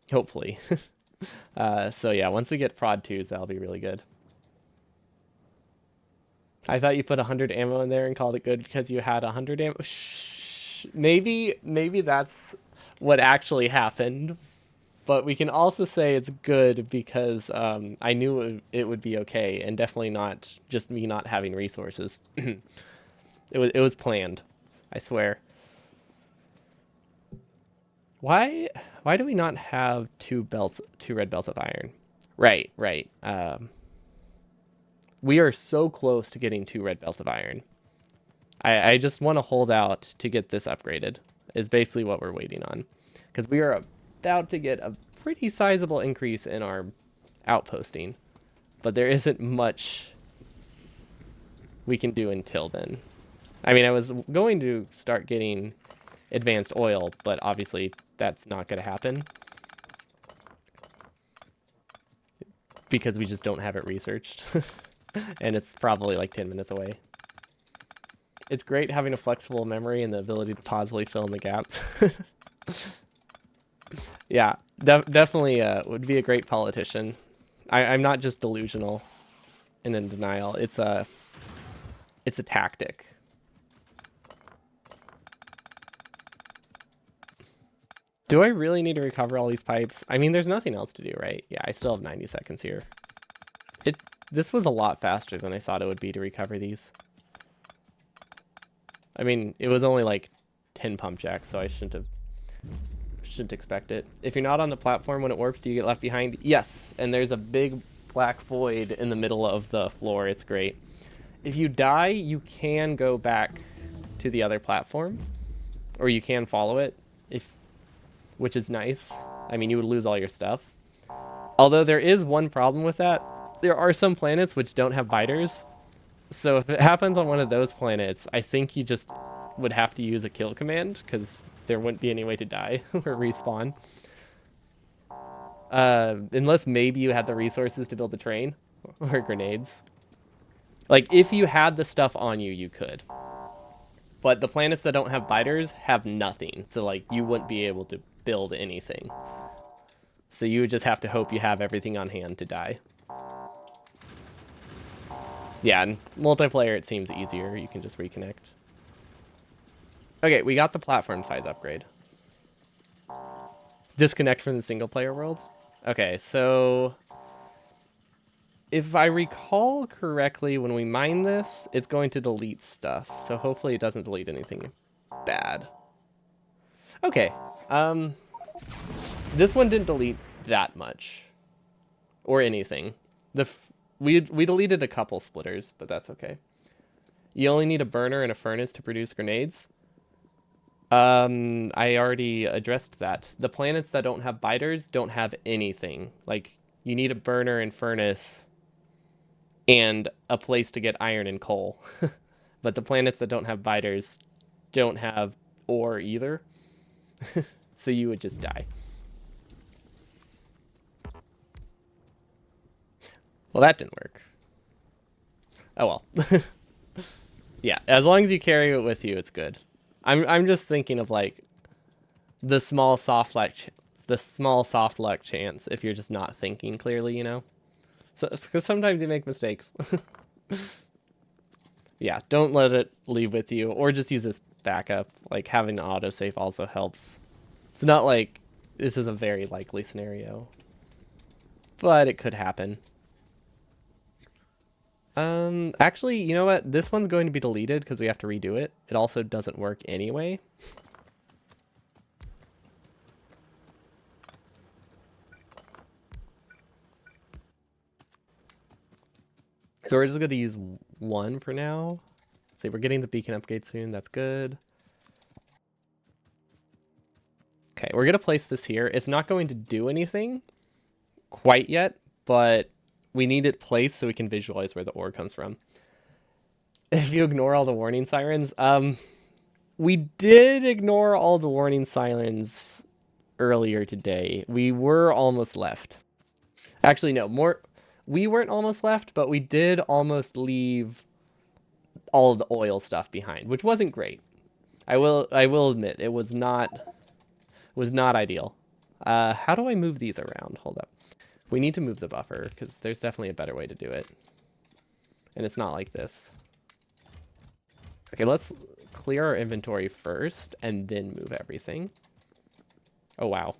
Hopefully. So yeah, once we get prod 2s, that'll be really good. I thought you put 100 ammo in there and called it good because you had 100 ammo. Maybe that's what actually happened, but we can also say it's good because I knew it would be okay, and definitely not just me not having resources. It was planned, I swear. Why do we not have two red belts of iron? Right. We are so close to getting 2 red belts of iron. I just want to hold out to get this upgraded, is basically what we're waiting on. Because we are about to get a pretty sizable increase in our outposting. But there isn't much we can do until then. I mean, I was going to start getting advanced oil, but obviously that's not going to happen. Because we just don't have it researched. And it's probably like 10 minutes away. It's great having a flexible memory and the ability to positively fill in the gaps. Yeah, definitely would be a great politician. I'm not just delusional and in denial. It's a tactic. Do I really need to recover all these pipes? I mean, there's nothing else to do, right? Yeah, I still have 90 seconds here. this was a lot faster than I thought it would be to recover these. I mean, it was only like 10 pump jacks, so I shouldn't expect it. If you're not on the platform when it warps, do you get left behind? Yes, and there's a big black void in the middle of the floor. It's great. If you die, you can go back to the other platform, or you can follow it, which is nice. I mean, you would lose all your stuff. Although there is one problem with that. There are some planets which don't have biters. So if it happens on one of those planets, I think you just would have to use a kill command, because there wouldn't be any way to die or respawn. Unless maybe you had the resources to build a train or grenades. Like, if you had the stuff on you, you could. But the planets that don't have biters have nothing. So, like, you wouldn't be able to build anything. So you would just have to hope you have everything on hand to die. Yeah, in multiplayer it seems easier. You can just reconnect. Okay, we got the platform size upgrade. Disconnect from the single player world? Okay, so if I recall correctly, when we mine this, it's going to delete stuff. So hopefully it doesn't delete anything bad. Okay, this one didn't delete that much. Or anything. We deleted a couple splitters, but that's okay. You only need a burner and a furnace to produce grenades. I already addressed that. The planets that don't have biters don't have anything. Like, you need a burner and furnace and a place to get iron and coal. But the planets that don't have biters don't have ore either. So you would just die. Well, that didn't work. Oh well. Yeah, as long as you carry it with you, it's good. I'm just thinking of like the small soft luck chance if you're just not thinking clearly, you know. So because sometimes you make mistakes. Yeah, don't let it leave with you, or just use this backup. Like, having an autosave also helps. It's not like this is a very likely scenario, but it could happen. Actually, you know what? This one's going to be deleted because we have to redo it. It also doesn't work anyway. So we're just going to use one for now. Let's see, we're getting the beacon upgrade soon. That's good. Okay, we're going to place this here. It's not going to do anything quite yet, but we need it placed so we can visualize where the ore comes from. If you ignore all the warning sirens, we did ignore all the warning sirens earlier today. We were almost left. Actually, no, we weren't almost left, but we did almost leave all of the oil stuff behind, which wasn't great. I will admit it was not ideal. How do I move these around? Hold up. We need to move the buffer, because there's definitely a better way to do it. And it's not like this. Okay, let's clear our inventory first, and then move everything. Oh, wow.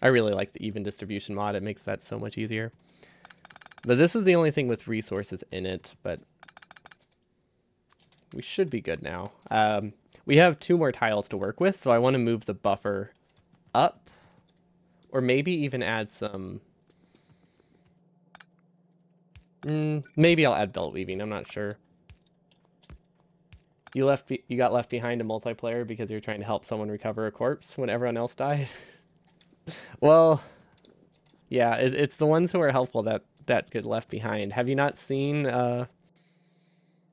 I really like the even distribution mod. It makes that so much easier. But this is the only thing with resources in it, but we should be good now. We have 2 more tiles to work with, so I want to move the buffer up. Or maybe even add some... maybe I'll add belt weaving. I'm not sure. You got left behind in multiplayer because you're trying to help someone recover a corpse when everyone else died. Well, yeah, it's the ones who are helpful that get left behind. Have you not seen a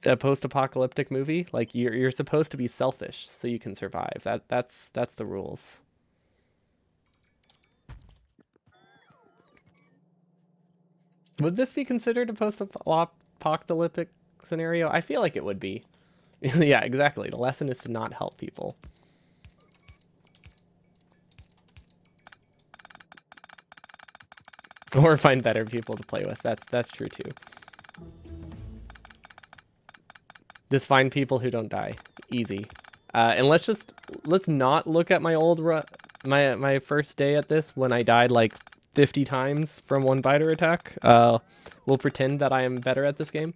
post-apocalyptic movie? Like, you're supposed to be selfish so you can survive. That's the rules. Would this be considered a post-apocalyptic scenario? I feel like it would be. Yeah, exactly. The lesson is to not help people. Or find better people to play with. That's true too. Just find people who don't die. Easy. And let's not look at my old my first day at this when I died like 50 times from one biter attack. We'll pretend that I am better at this game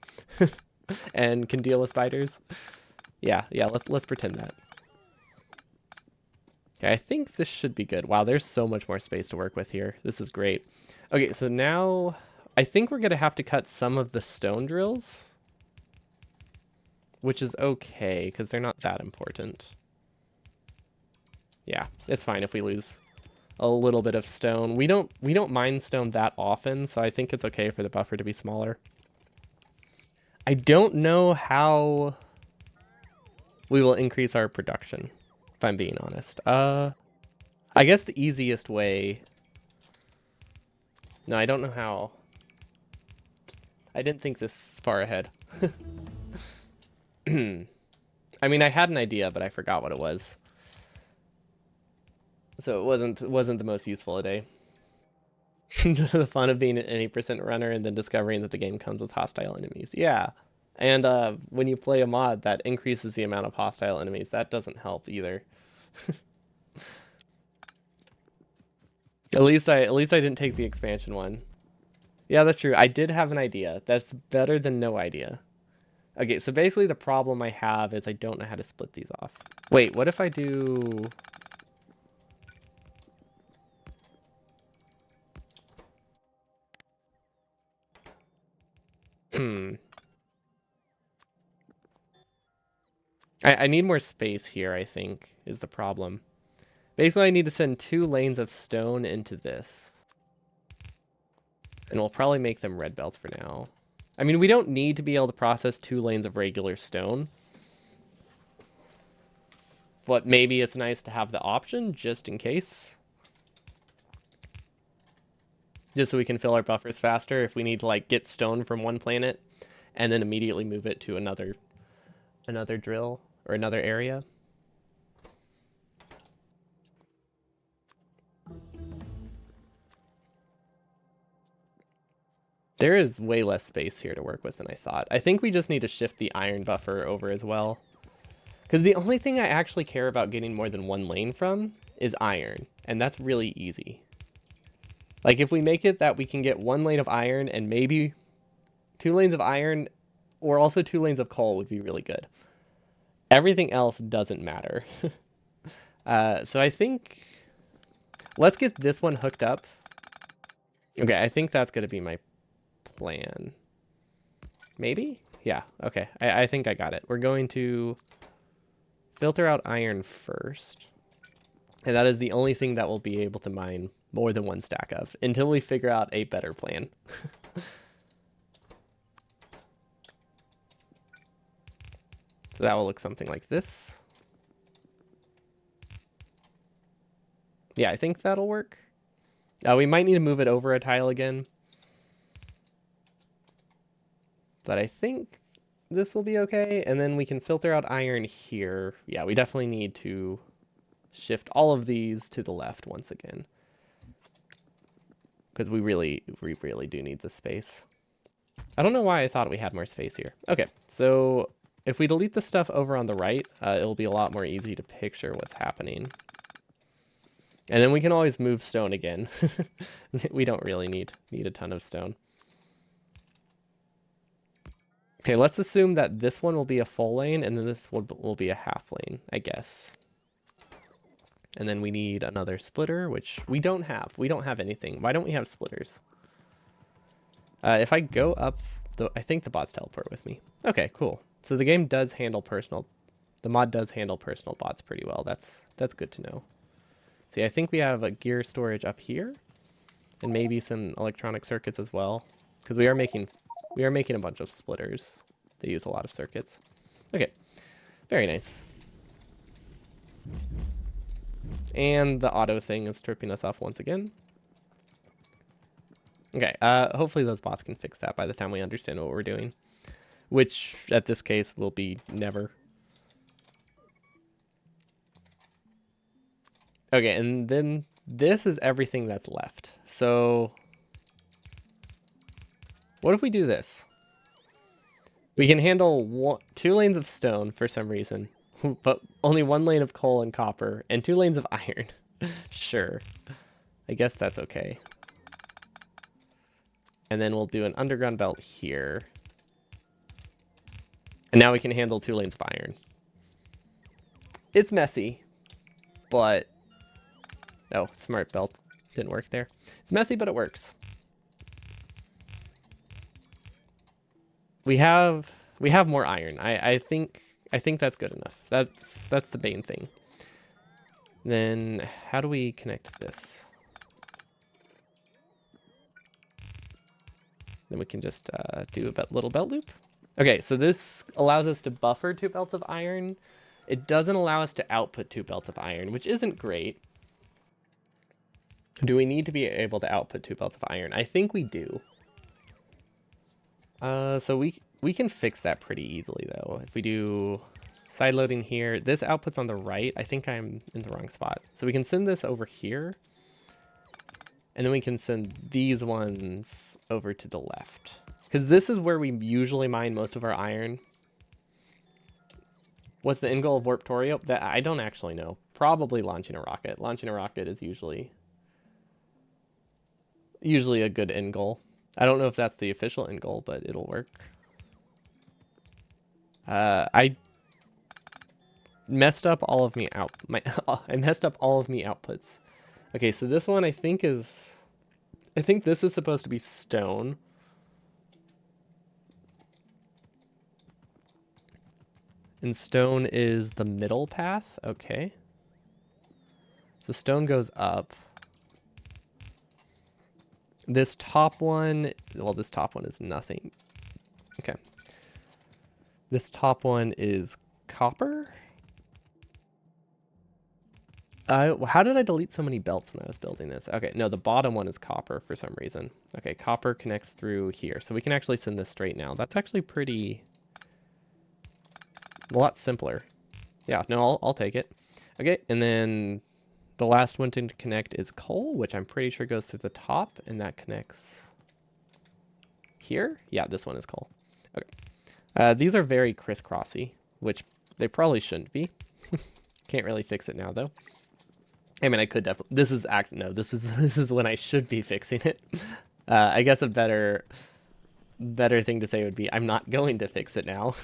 and can deal with biters. Yeah, let's pretend that. Okay, I think this should be good. Wow, there's so much more space to work with here. This is great. Okay, so now I think we're gonna have to cut some of the stone drills, which is okay because they're not that important. Yeah, it's fine if we lose a little bit of stone. We don't mine stone that often, so I think it's okay for the buffer to be smaller. I don't know how we will increase our production, if I'm being honest. I guess the easiest way... No, I don't know how. I didn't think this far ahead. I mean, I had an idea, but I forgot what it was. So it wasn't the most useful a day. The fun of being an 80% runner and then discovering that the game comes with hostile enemies. Yeah. And when you play a mod that increases the amount of hostile enemies, that doesn't help either. At least I didn't take the expansion one. Yeah, that's true. I did have an idea. That's better than no idea. Okay, so basically the problem I have is I don't know how to split these off. Wait, what if I do... I need more space here, I think, is the problem. Basically, I need to send 2 lanes of stone into this. And we'll probably make them red belts for now. I mean, we don't need to be able to process 2 lanes of regular stone. But maybe it's nice to have the option, just in case. Just so we can fill our buffers faster if we need to, like, get stone from one planet and then immediately move it to another drill or another area. There is way less space here to work with than I thought. I think we just need to shift the iron buffer over as well. Because the only thing I actually care about getting more than 1 lane from is iron. And that's really easy. Like, if we make it that we can get 1 lane of iron and maybe 2 lanes of iron, or also 2 lanes of coal would be really good. Everything else doesn't matter. So I think... Let's get this one hooked up. Okay, I think that's going to be my plan. Maybe? Yeah, okay. I think I got it. We're going to filter out iron first. And that is the only thing that we'll be able to mine more than 1 stack of until we figure out a better plan. So that will look something like this. Yeah, I think that'll work. We might need to move it over a tile again. But I think this will be okay. And then we can filter out iron here. Yeah, we definitely need to shift all of these to the left once again. Because we really do need this space. I don't know why I thought we had more space here. Okay, so if we delete the stuff over on the right, it'll be a lot more easy to picture what's happening. And then we can always move stone again. We don't really need a ton of stone. Okay, let's assume that this one will be a full lane, and then this will be a half lane, I guess. And then we need another splitter, which we don't have. We don't have anything. Why don't we have splitters? If I go up, I think the bots teleport with me. Okay, cool. So the game does handle the mod does handle personal bots pretty well. That's good to know. See, I think we have a gear storage up here, and maybe some electronic circuits as well, because we are making a bunch of splitters. They use a lot of circuits. Okay, very nice. And the auto thing is tripping us up once again. Okay, hopefully those bots can fix that by the time we understand what we're doing. Which, at this case, will be never. Okay, and then this is everything that's left. So, what if we do this? We can handle 2 lanes of stone for some reason, but only 1 lane of coal and copper, and 2 lanes of iron. Sure. I guess that's okay. And then we'll do an underground belt here. And now we can handle 2 lanes of iron. It's messy, but... Oh, smart belt didn't work there. It's messy, but it works. We have more iron. I think that's good enough. That's the main thing. Then how do we connect this? Then we can just do a little belt loop. Okay, so this allows us to buffer 2 belts of iron. It doesn't allow us to output 2 belts of iron, which isn't great. Do we need to be able to output 2 belts of iron? I think we do. So we can fix that pretty easily, though. If we do side loading here, this output's on the right. I think I'm in the wrong spot. So we can send this over here. And then we can send these ones over to the left. Because this is where we usually mine most of our iron. What's the end goal of Warptorio? That I don't actually know. Probably launching a rocket. Launching a rocket is usually a good end goal. I don't know if that's the official end goal, but it'll work. I messed up all of me out. I messed up all of me outputs. Okay, so this one I think this is supposed to be stone. And stone is the middle path. Okay. So stone goes up. This top one, well, this top one is nothing. Okay. This top one is copper. How did I delete so many belts when I was building this? Okay, no, the bottom one is copper for some reason. Okay, copper connects through here. So we can actually send this straight now. That's actually a lot simpler. Yeah, no, I'll take it. Okay, and then the last one to connect is coal, which I'm pretty sure goes through the top, and that connects here. Yeah, this one is coal. Okay. These are very crisscrossy, which they probably shouldn't be. Can't really fix it now, though. I mean, I could definitely. This is when I should be fixing it. I guess a better thing to say would be I'm not going to fix it now.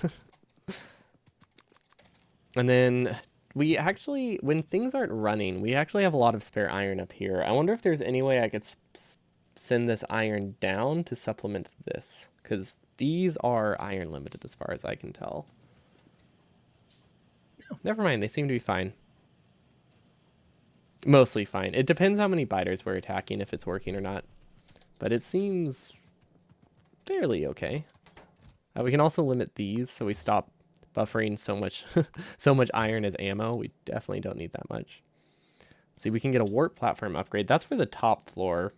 And then we actually, when things aren't running, we actually have a lot of spare iron up here. I wonder if there's any way I could send this iron down to supplement this, because these are iron limited as far as I can tell. No, never mind. They seem to be fine. Mostly fine. It depends how many biters we're attacking, if it's working or not. But it seems fairly okay. We can also limit these so we stop buffering so much iron as ammo. We definitely don't need that much. See, we can get a warp platform upgrade. That's for the top floor.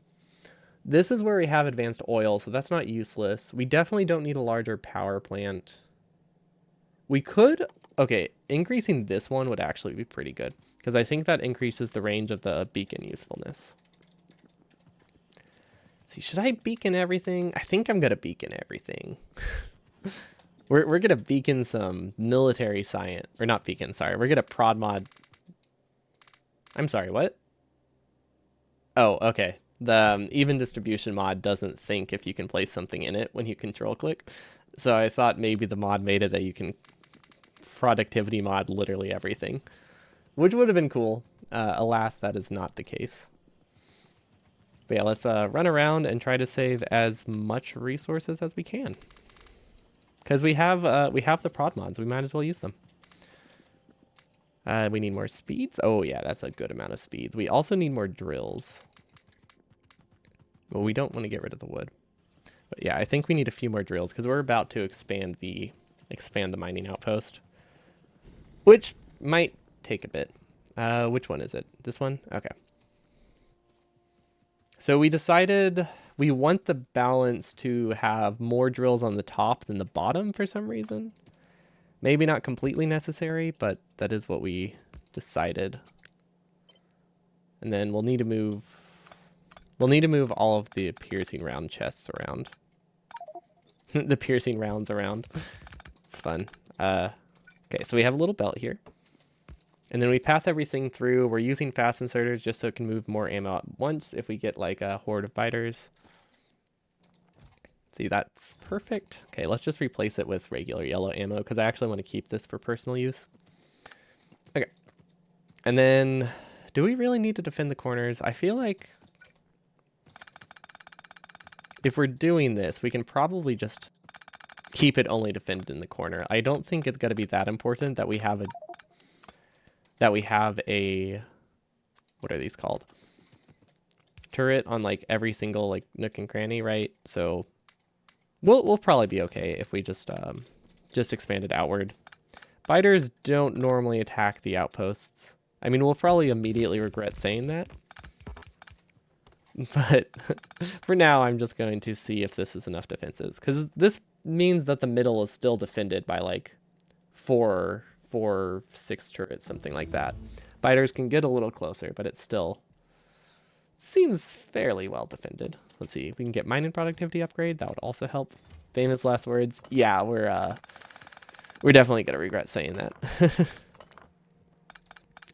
This is where we have advanced oil, so that's not useless. We definitely don't need a larger power plant. We could... Okay, increasing this one would actually be pretty good, because I think that increases the range of the beacon usefulness. See, should I beacon everything? I think I'm going to beacon everything. We're going to beacon some military science. Or not beacon, sorry. We're going to prod mod. I'm sorry, what? Oh, okay. The even distribution mod doesn't think if you can place something in it when you control click. So I thought maybe the mod made it that you can productivity mod literally everything, which would have been cool. Alas, that is not the case. But yeah, let's run around and try to save as much resources as we can. Because we have the prod mods, we might as well use them. We need more speeds. Oh yeah, that's a good amount of speeds. We also need more drills. Well, we don't want to get rid of the wood. But yeah, I think we need a few more drills because we're about to expand the mining outpost, which might take a bit. Which one is it? This one? Okay. So we decided we want the balance to have more drills on the top than the bottom for some reason. Maybe not completely necessary, but that is what we decided. And then we'll need to move all of the piercing round chests around. The piercing rounds around. It's fun. Okay, so we have a little belt here. And then we pass everything through. We're using fast inserters just so it can move more ammo at once if we get like a horde of biters. See, that's perfect. Okay, let's just replace it with regular yellow ammo because I actually want to keep this for personal use. Okay. And then, do we really need to defend the corners? I feel like if we're doing this, we can probably just keep it only defended in the corner. I don't think it's going to be that important that we have a what are these called? Turret on like every single like nook and cranny, right? So we'll probably be okay if we just expand it outward. Biters don't normally attack the outposts. I mean, we'll probably immediately regret saying that. But for now, I'm just going to see if this is enough defenses. Because this means that the middle is still defended by like 6 turrets, something like that. Biters can get a little closer, but it still seems fairly well defended. Let's see if we can get mining productivity upgrade. That would also help. Famous last words. Yeah, we're definitely gonna regret saying that.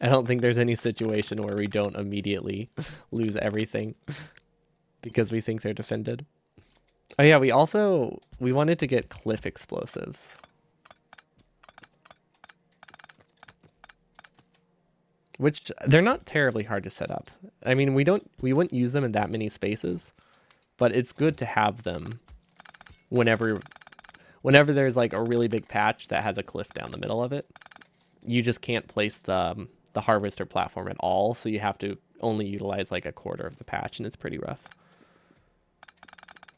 I don't think there's any situation where we don't immediately lose everything because we think they're defended. Oh yeah, we wanted to get cliff explosives. Which they're not terribly hard to set up. I mean, we wouldn't use them in that many spaces, but it's good to have them whenever there's like a really big patch that has a cliff down the middle of it. You just can't place the harvester platform at all, so you have to only utilize like a quarter of the patch, and it's pretty rough.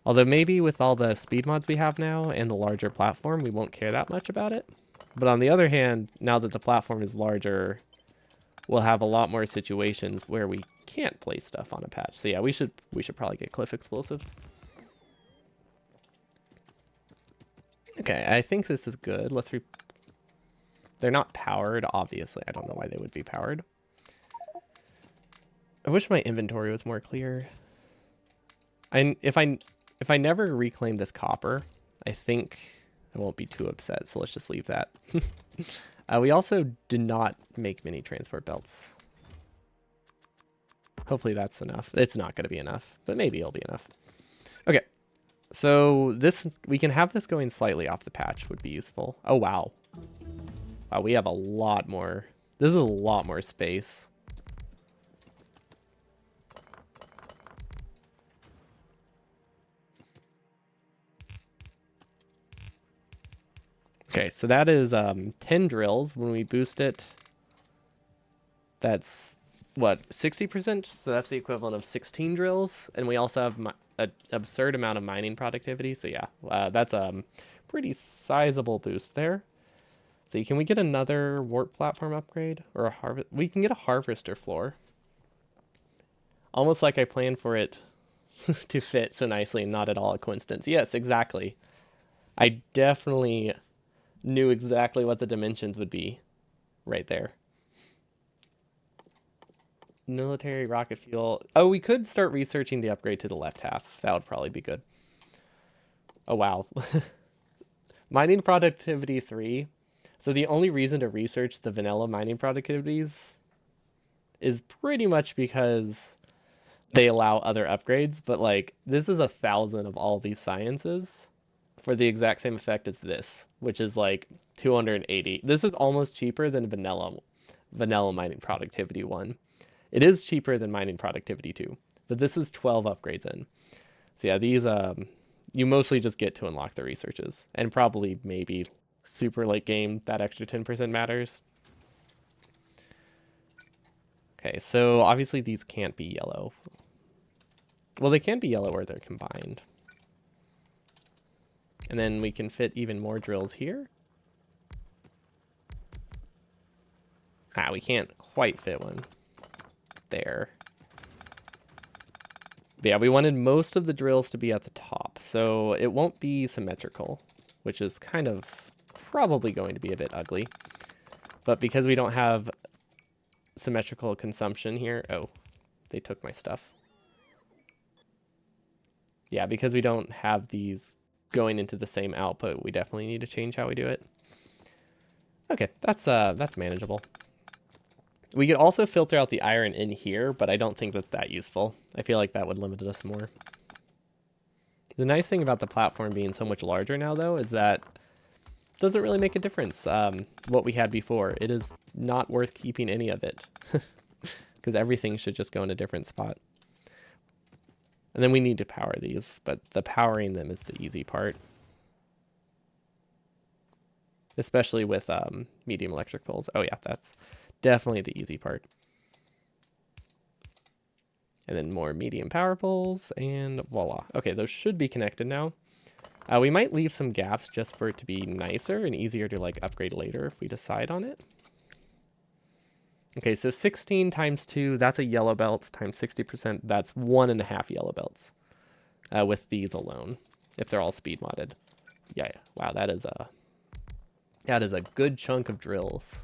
Although maybe with all the speed mods we have now and the larger platform, we won't care that much about it. But on the other hand, now that the platform is larger, we'll have a lot more situations where we can't place stuff on a patch. So yeah, we should probably get cliff explosives. Okay, I think this is good. They're not powered, obviously. I don't know why they would be powered. I wish my inventory was more clear. If I never reclaim this copper, I think I won't be too upset, so let's just leave that. We also did not make mini transport belts. Hopefully that's enough. It's not going to be enough, but maybe it'll be enough. Okay, so we can have this going slightly off the patch would be useful. Oh, wow. Wow, we have a lot more. This is a lot more space. Okay, so that is 10 drills. When we boost it, that's, what, 60%? So that's the equivalent of 16 drills. And we also have an absurd amount of mining productivity. So yeah, that's a pretty sizable boost there. So can we get another warp platform upgrade? Or a harvest? We can get a harvester floor. Almost like I planned for it to fit so nicely and not at all a coincidence. Yes, exactly. I definitely knew exactly what the dimensions would be right there. Military rocket fuel. Oh, we could start researching the upgrade to the left half. That would probably be good. Oh, wow. Mining productivity 3. So the only reason to research the vanilla mining productivities is pretty much because they allow other upgrades, but like this is 1,000 of all these sciences for the exact same effect as this, which is like 280. This is almost cheaper than vanilla mining productivity 1. It is cheaper than mining productivity 2, but this is 12 upgrades in. So yeah, these you mostly just get to unlock the researches, and probably maybe super late game that extra 10% matters. Okay, so obviously these can't be yellow. Well, they can be yellow or they're combined. And then we can fit even more drills here. We can't quite fit one there. But yeah, we wanted most of the drills to be at the top, so it won't be symmetrical, which is kind of probably going to be a bit ugly. But because we don't have symmetrical consumption here... Oh, they took my stuff. Yeah, because we don't have these going into the same output, we definitely need to change how we do it. Okay, that's manageable. We could also filter out the iron in here, but I don't think that's that useful. I feel like that would limit us more. The nice thing about the platform being so much larger now, though, is that it doesn't really make a difference what we had before. It is not worth keeping any of it because everything should just go in a different spot. And then we need to power these, but the powering them is the easy part. Especially with medium electric poles. Oh yeah, that's definitely the easy part. And then more medium power poles, and voila. Okay, those should be connected now. We might leave some gaps just for it to be nicer and easier to like upgrade later if we decide on it. Okay, so 16 times 2, that's a yellow belt, times 60%, that's 1.5 yellow belts with these alone, if they're all speed modded. Yeah, wow, that is a good chunk of drills.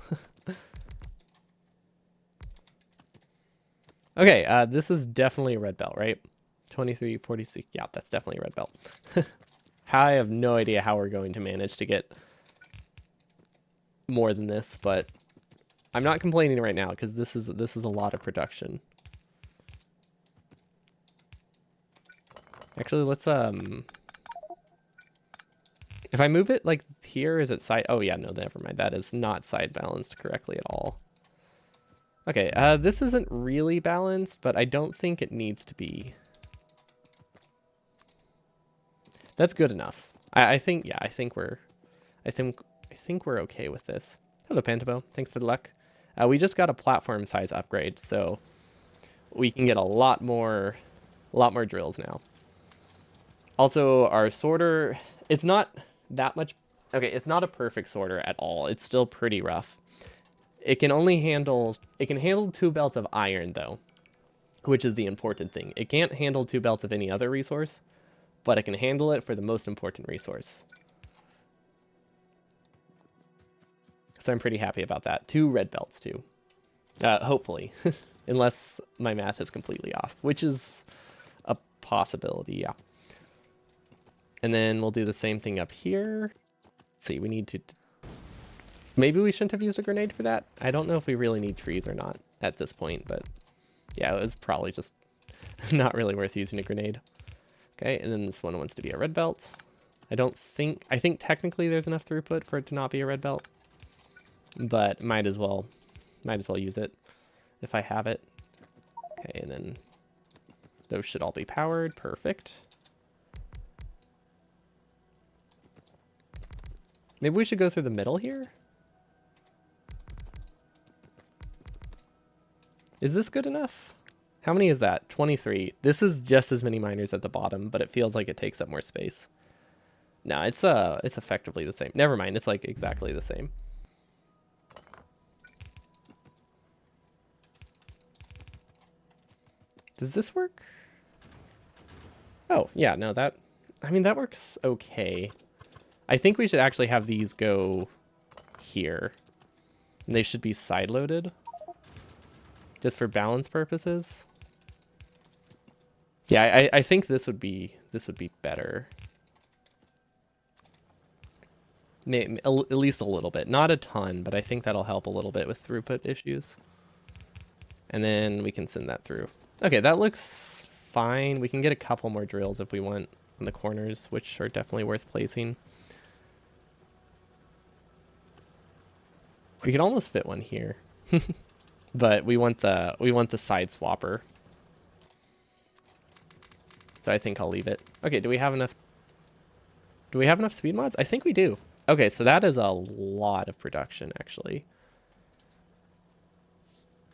Okay, this is definitely a red belt, right? 23, 46, yeah, that's definitely a red belt. I have no idea how we're going to manage to get more than this, but I'm not complaining right now because this is a lot of production. Actually, let's if I move it like here, is it side? Oh yeah, no, never mind. That is not side balanced correctly at all. Okay, this isn't really balanced, but I don't think it needs to be. That's good enough. I think, yeah, I think we're okay with this. Hello, Pantabo. Thanks for the luck. We just got a platform size upgrade, so we can get a lot more drills now. Also, our sorter, it's not that much. Okay, it's not a perfect sorter at all. It's still pretty rough. It can handle 2 belts of iron though, which is the important thing. It can't handle 2 belts of any other resource, but it can handle it for the most important resource. So I'm pretty happy about that. 2 red belts too. Hopefully, unless my math is completely off, which is a possibility, yeah. And then we'll do the same thing up here. Let's see, we need to... Maybe we shouldn't have used a grenade for that. I don't know if we really need trees or not at this point, but yeah, it was probably just not really worth using a grenade. Okay, and then this one wants to be a red belt. I think technically there's enough throughput for it to not be a red belt, but might as well use it if I have it. Okay, and then those should all be powered. Perfect. Maybe we should go through the middle here. Is this good enough? How many is that? 23. This is just as many miners at the bottom, but it feels like it takes up more space. No, it's effectively the same. Never mind, it's like exactly the same. Does this work? Oh, yeah, no, that works okay. I think we should actually have these go here. And they should be side-loaded. Just for balance purposes. Yeah, I think this would be better. Maybe, at least a little bit. Not a ton, but I think that'll help a little bit with throughput issues. And then we can send that through. Okay, that looks fine. We can get a couple more drills if we want on the corners, which are definitely worth placing. We could almost fit one here. But we want the side swapper. So I think I'll leave it. Okay, do we have enough speed mods? I think we do. Okay, so that is a lot of production actually.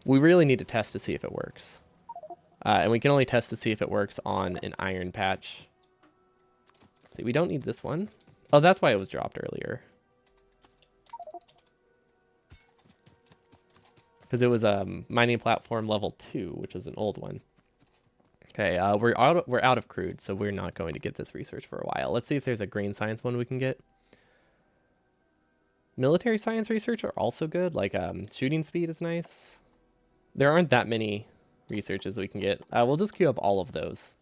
We really need to test to see if it works. And we can only test to see if it works on an iron patch. See, we don't need this one. Oh, that's why it was dropped earlier. Because it was a mining platform level 2, which is an old one. Okay, we're out of crude, so we're not going to get this research for a while. Let's see if there's a grain science one we can get. Military science research are also good. Like shooting speed is nice. There aren't that many researches we can get. We'll just queue up all of those.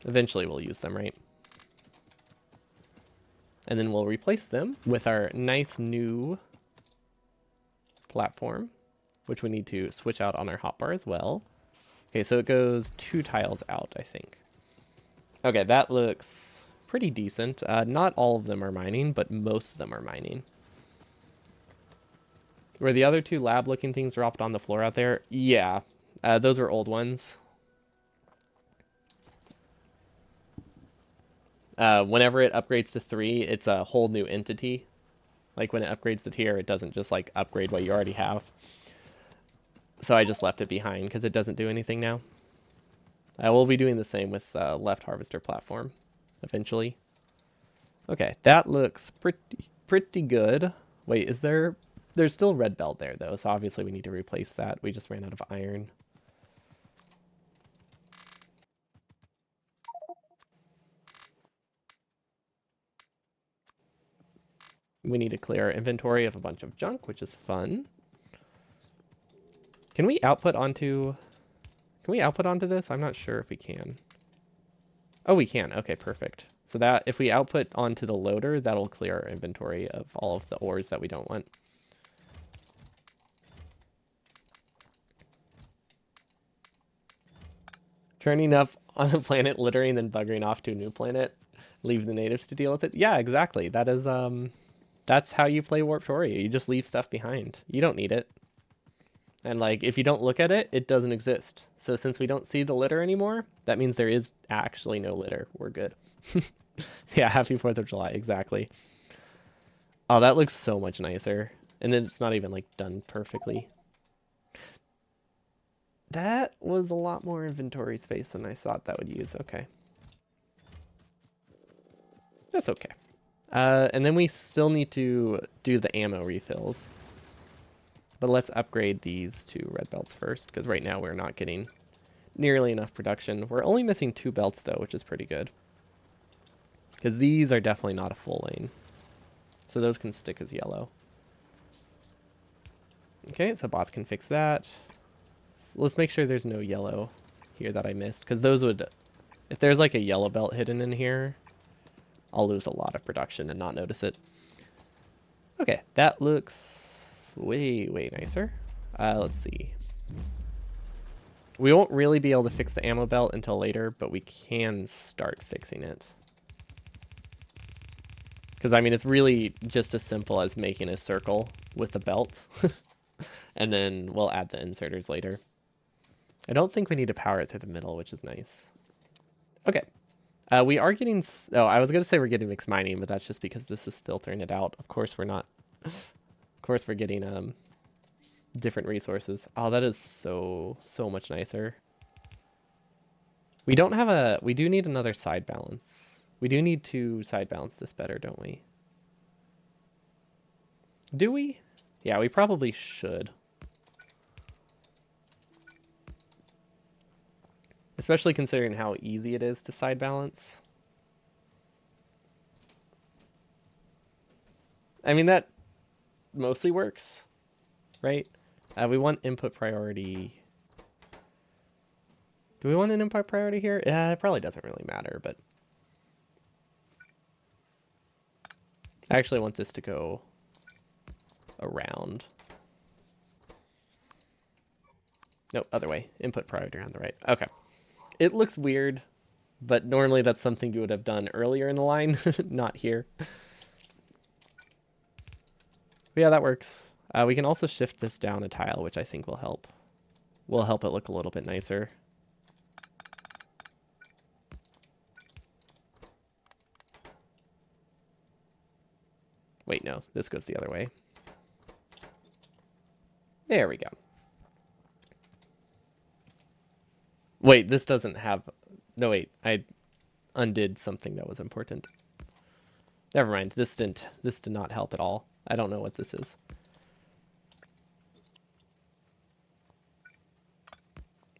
Eventually we'll use them, right? And then we'll replace them with our nice new platform, which we need to switch out on our hotbar as well. Okay, so it goes 2 tiles out, I think. Okay, that looks pretty decent. Not all of them are mining, but most of them are mining. Were the other two lab-looking things dropped on the floor out there? Yeah, those are old ones. Whenever it upgrades to 3, it's a whole new entity. Like when it upgrades the tier, it doesn't just like upgrade what you already have. So I just left it behind because it doesn't do anything now. We'll be doing the same with left harvester platform eventually. Okay, that looks pretty good. Wait, is there... There's still red belt there, though, so obviously we need to replace that. We just ran out of iron. We need to clear our inventory of a bunch of junk, which is fun. Can we output onto... Can we output onto this? I'm not sure if we can. Oh, we can. Okay, perfect. So that if we output onto the loader, that'll clear our inventory of all of the ores that we don't want. Turning up on a planet, littering, then buggering off to a new planet. Leave the natives to deal with it. Yeah, exactly. That is, that's how you play Warptoria. You just leave stuff behind. You don't need it. And like, if you don't look at it, it doesn't exist. So since we don't see the litter anymore, that means there is actually no litter. We're good. Yeah, happy 4th of July. Exactly. Oh, that looks so much nicer. And then it's not even like done perfectly. That was a lot more inventory space than I thought that would use. Okay. That's okay. And then we still need to do the ammo refills. But let's upgrade these to red belts first, because right now we're not getting nearly enough production. We're only missing 2 belts, though, which is pretty good. Because these are definitely not a full lane. So those can stick as yellow. Okay, so bots can fix that. Let's make sure there's no yellow here that I missed, because those would... If there's like a yellow belt hidden in here, I'll lose a lot of production and not notice it. Okay, that looks way nicer. Let's see. We won't really be able to fix the ammo belt until later, but we can start fixing it. Because, I mean, it's really just as simple as making a circle with the belt. And then we'll add the inserters later. I don't think we need to power it through the middle, which is nice. Okay. We are getting... Oh, I was going to say we're getting mixed mining, but that's just because this is filtering it out. Of course we're not. Of course we're getting different resources. Oh, that is so much nicer. We don't have a... We do need another side balance. We do need to side balance this better, don't we? Do we? Yeah, we probably should. Especially considering how easy it is to side balance. I mean, that mostly works, right? We want input priority. Do we want an input priority here? Yeah, it probably doesn't really matter, but... I actually want this to go around. No, other way. Input priority on the right. Okay. It looks weird, but normally that's something you would have done earlier in the line, not here. But yeah, that works. We can also shift this down a tile, which I think will help. Will help it look a little bit nicer. Wait, no, this goes the other way. There we go. Wait, this doesn't have... No, wait, I undid something that was important. Never mind, this did not help at all. I don't know what this is.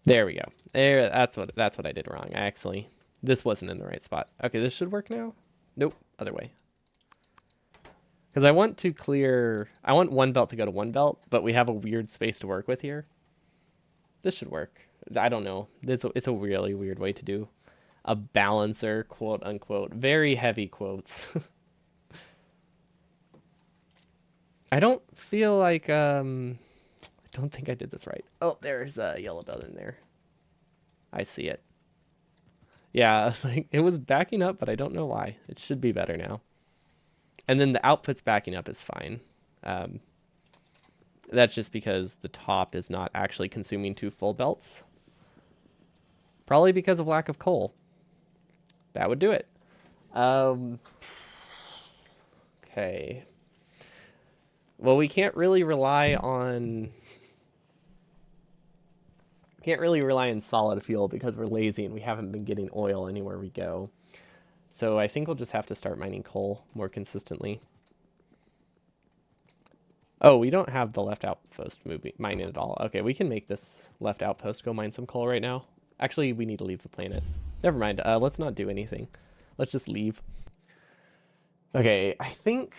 There we go. There, that's what I did wrong. This wasn't in the right spot. Okay, this should work now. Nope, other way. Because I want to clear... I want one belt to go to one belt, but we have a weird space to work with here. This should work. I don't know. It's a really weird way to do a balancer, quote unquote. Very heavy quotes. I don't feel like... I don't think I did this right. Oh, there's a yellow belt in there. I see it. Yeah, it's like it was backing up, but I don't know why. It should be better now. And then the output's backing up is fine. Um, that's just because the top is not actually consuming 2 full belts. Probably because of lack of coal. That would do it. Okay. Well, we can't really rely on solid fuel because we're lazy and we haven't been getting oil anywhere we go. So I think we'll just have to start mining coal more consistently. Oh, we don't have the left outpost mining at all. Okay, we can make this left outpost go mine some coal right now. Actually, we need to leave the planet. Never mind. Let's not do anything. Let's just leave. Okay, I think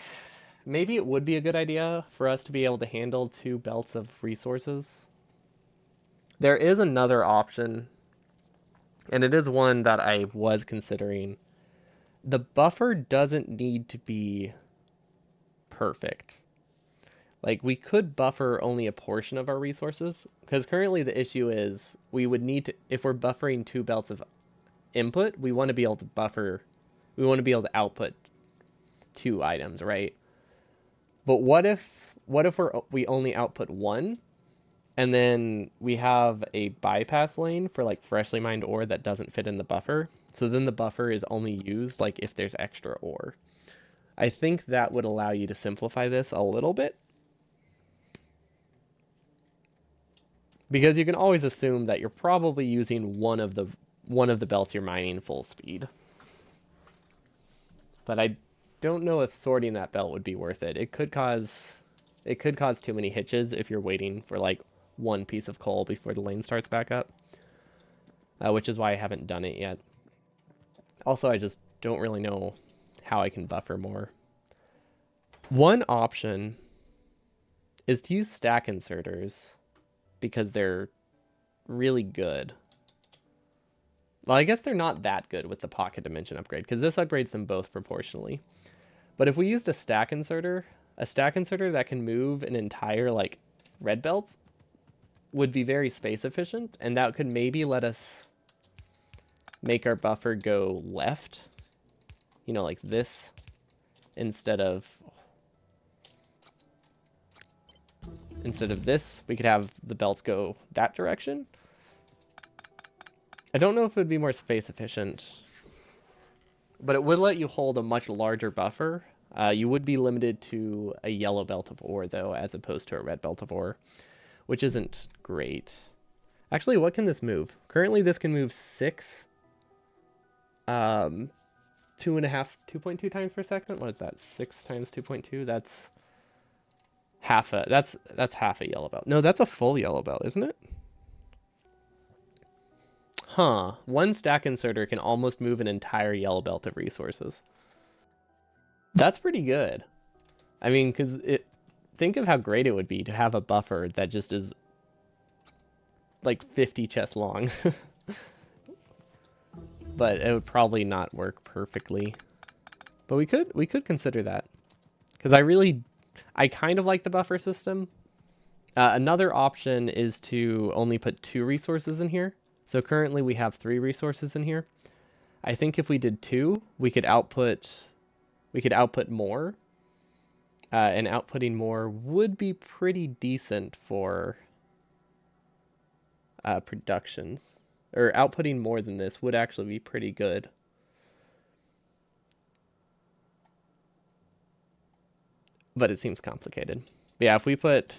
maybe it would be a good idea for us to be able to handle 2 belts of resources. There is another option, and it is one that I was considering. The buffer doesn't need to be perfect. Like, we could buffer only a portion of our resources, because currently the issue is we would need to, if we're buffering 2 belts of input, we want to be able to output 2 items, right? But what if we only output 1, and then we have a bypass lane for like freshly mined ore that doesn't fit in the buffer? So then the buffer is only used like if there's extra ore. I think that would allow you to simplify this a little bit. Because you can always assume that you're probably using one of the belts you're mining full speed. But I don't know if sorting that belt would be worth it. It could cause too many hitches if you're waiting for like 1 piece of coal before the lane starts back up. Which is why I haven't done it yet. Also, I just don't really know how I can buffer more. One option is to use stack inserters because they're really good. Well, I guess they're not that good with the pocket dimension upgrade because this upgrades them both proportionally. But if we used a stack inserter that can move an entire like red belt would be very space efficient, and that could maybe let us make our buffer go left, you know, like this, instead of this. We could have the belts go that direction. I don't know if it would be more space efficient, but it would let you hold a much larger buffer. You would be limited to a yellow belt of ore, though, as opposed to a red belt of ore, which isn't great. Actually, what can this move? Currently, this can move 6. 2.2 times per second. What is that? 6 times 2.2. That's half a. That's half a yellow belt. No, that's a full yellow belt, isn't it? Huh. 1 stack inserter can almost move an entire yellow belt of resources. That's pretty good. I mean, because think of how great it would be to have a buffer that just is like 50 chests long. But it would probably not work perfectly. But we could consider that. Because I kind of like the buffer system. Another option is to only put 2 resources in here. So currently we have 3 resources in here. I think if we did 2, we could output more. And outputting more would be pretty decent for productions. Or outputting more than this would actually be pretty good. But it seems complicated. But yeah, if we put...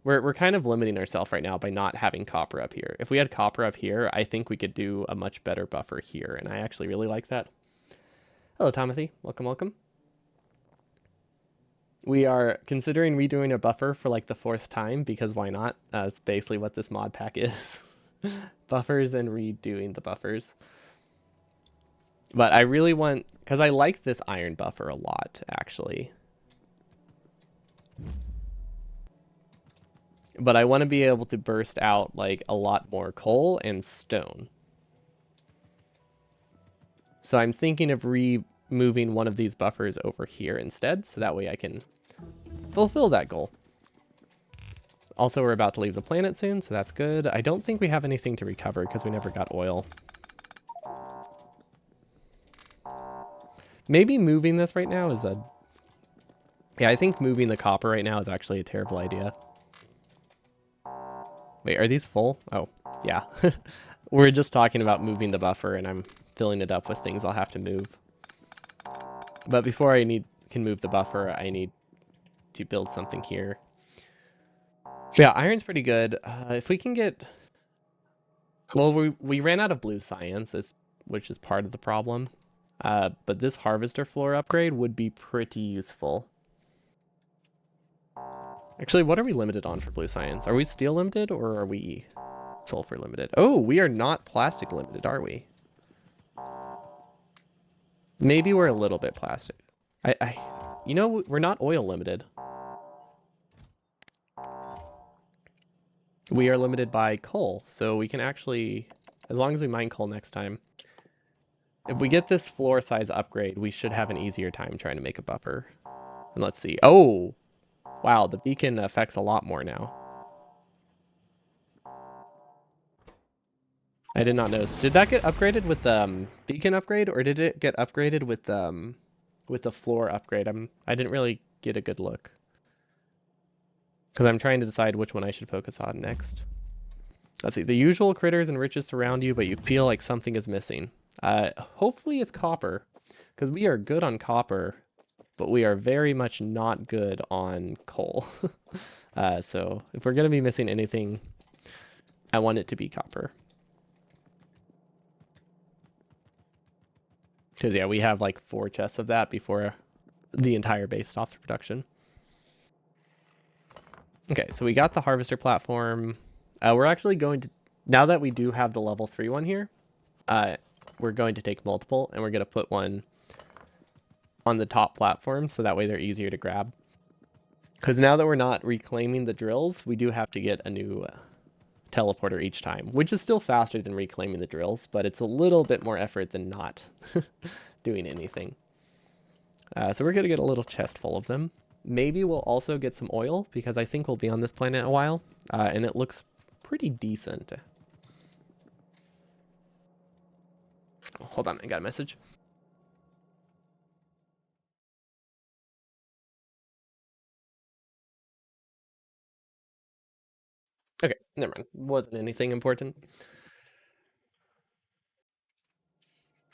We're kind of limiting ourselves right now by not having copper up here. If we had copper up here, I think we could do a much better buffer here, and I actually really like that. Hello, Timothy. Welcome, welcome. We are considering redoing a buffer for like the 4th time, because why not? It's basically what this mod pack is. Buffers and redoing the buffers. But I really want... Because I like this iron buffer a lot, actually. But I want to be able to burst out like a lot more coal and stone. So I'm thinking of removing one of these buffers over here instead, so that way I can fulfill that goal. Also, we're about to leave the planet soon, so that's good. I don't think we have anything to recover because we never got oil. Maybe moving this right now is a... Yeah, I think moving the copper right now is actually a terrible idea. Wait, are these full? Oh, yeah. We're just talking about moving the buffer, and I'm filling it up with things I'll have to move. But before can move the buffer, I need to build something here. Yeah, iron's pretty good. If we can get... Well, we ran out of blue science, which is part of the problem. But this harvester floor upgrade would be pretty useful. Actually, what are we limited on for blue science? Are we steel limited or are we sulfur limited? Oh, we are not plastic limited, are we? Maybe we're a little bit plastic. You know, we're not oil limited. We are limited by coal, so we can actually, as long as we mine coal next time, if we get this floor size upgrade, we should have an easier time trying to make a buffer. And let's see. Oh, wow, the beacon affects a lot more now. I did not notice. Did that get upgraded with the beacon upgrade, or did it get upgraded with the floor upgrade? I didn't really get a good look because I'm trying to decide which one I should focus on next. Let's see. The usual critters and riches surround you, but you feel like something is missing. Hopefully it's copper, because we are good on copper, but we are very much not good on coal. So if we're gonna be missing anything, I want it to be copper. Because, yeah, we have like 4 chests of that before the entire base stops production. Okay, so we got the harvester platform. We're actually going to, now that we do have the level 3 one here, we're going to take multiple, and we're going to put one on the top platform, so that way they're easier to grab. Because now that we're not reclaiming the drills, we do have to get a new teleporter each time, which is still faster than reclaiming the drills, but it's a little bit more effort than not doing anything. So we're going to get a little chest full of them. Maybe we'll also get some oil, because I think we'll be on this planet a while, and it looks pretty decent. Hold on, I got a message. Okay, never mind. Wasn't anything important.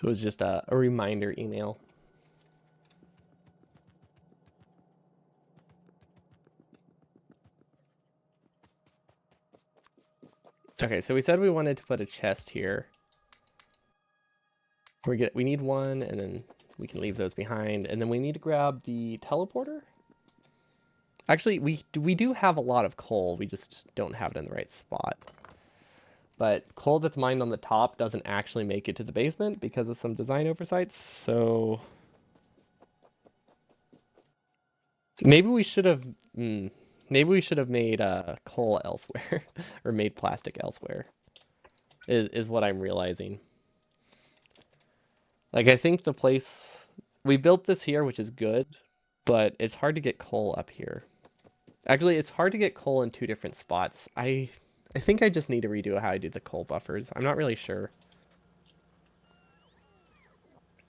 It was just a reminder email. Okay, so we said we wanted to put a chest here. We need one, and then we can leave those behind, and then we need to grab the teleporter. Actually, we do have a lot of coal. We just don't have it in the right spot. But coal that's mined on the top doesn't actually make it to the basement because of some design oversights. So maybe we should have made coal elsewhere or made plastic elsewhere. Is what I'm realizing. Like, I think the place we built this here, which is good, but it's hard to get coal up here. Actually, it's hard to get coal in 2 different spots. I think I just need to redo how I do the coal buffers. I'm not really sure.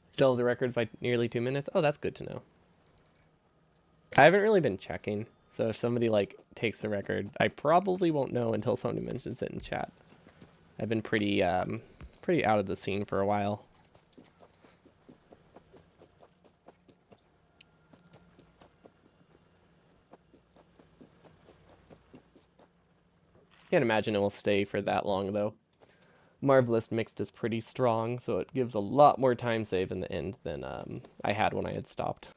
Still have the record by nearly 2 minutes. Oh, that's good to know. I haven't really been checking, so if somebody like takes the record, I probably won't know until somebody mentions it in chat. I've been pretty out of the scene for a while. Can't imagine it will stay for that long, though. Marvelous Mixed is pretty strong, so it gives a lot more time save in the end than I had when I had stopped.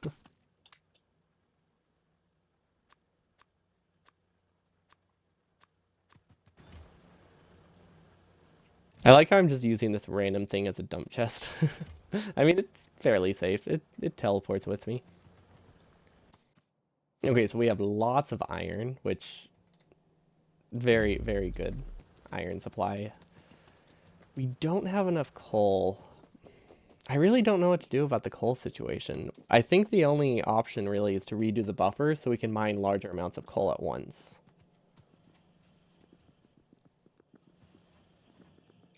I like how I'm just using this random thing as a dump chest. I mean, it's fairly safe. It teleports with me. Okay, so we have lots of iron, which... Very, very good iron supply. We don't have enough coal. I really don't know what to do about the coal situation. I think the only option really is to redo the buffer so we can mine larger amounts of coal at once.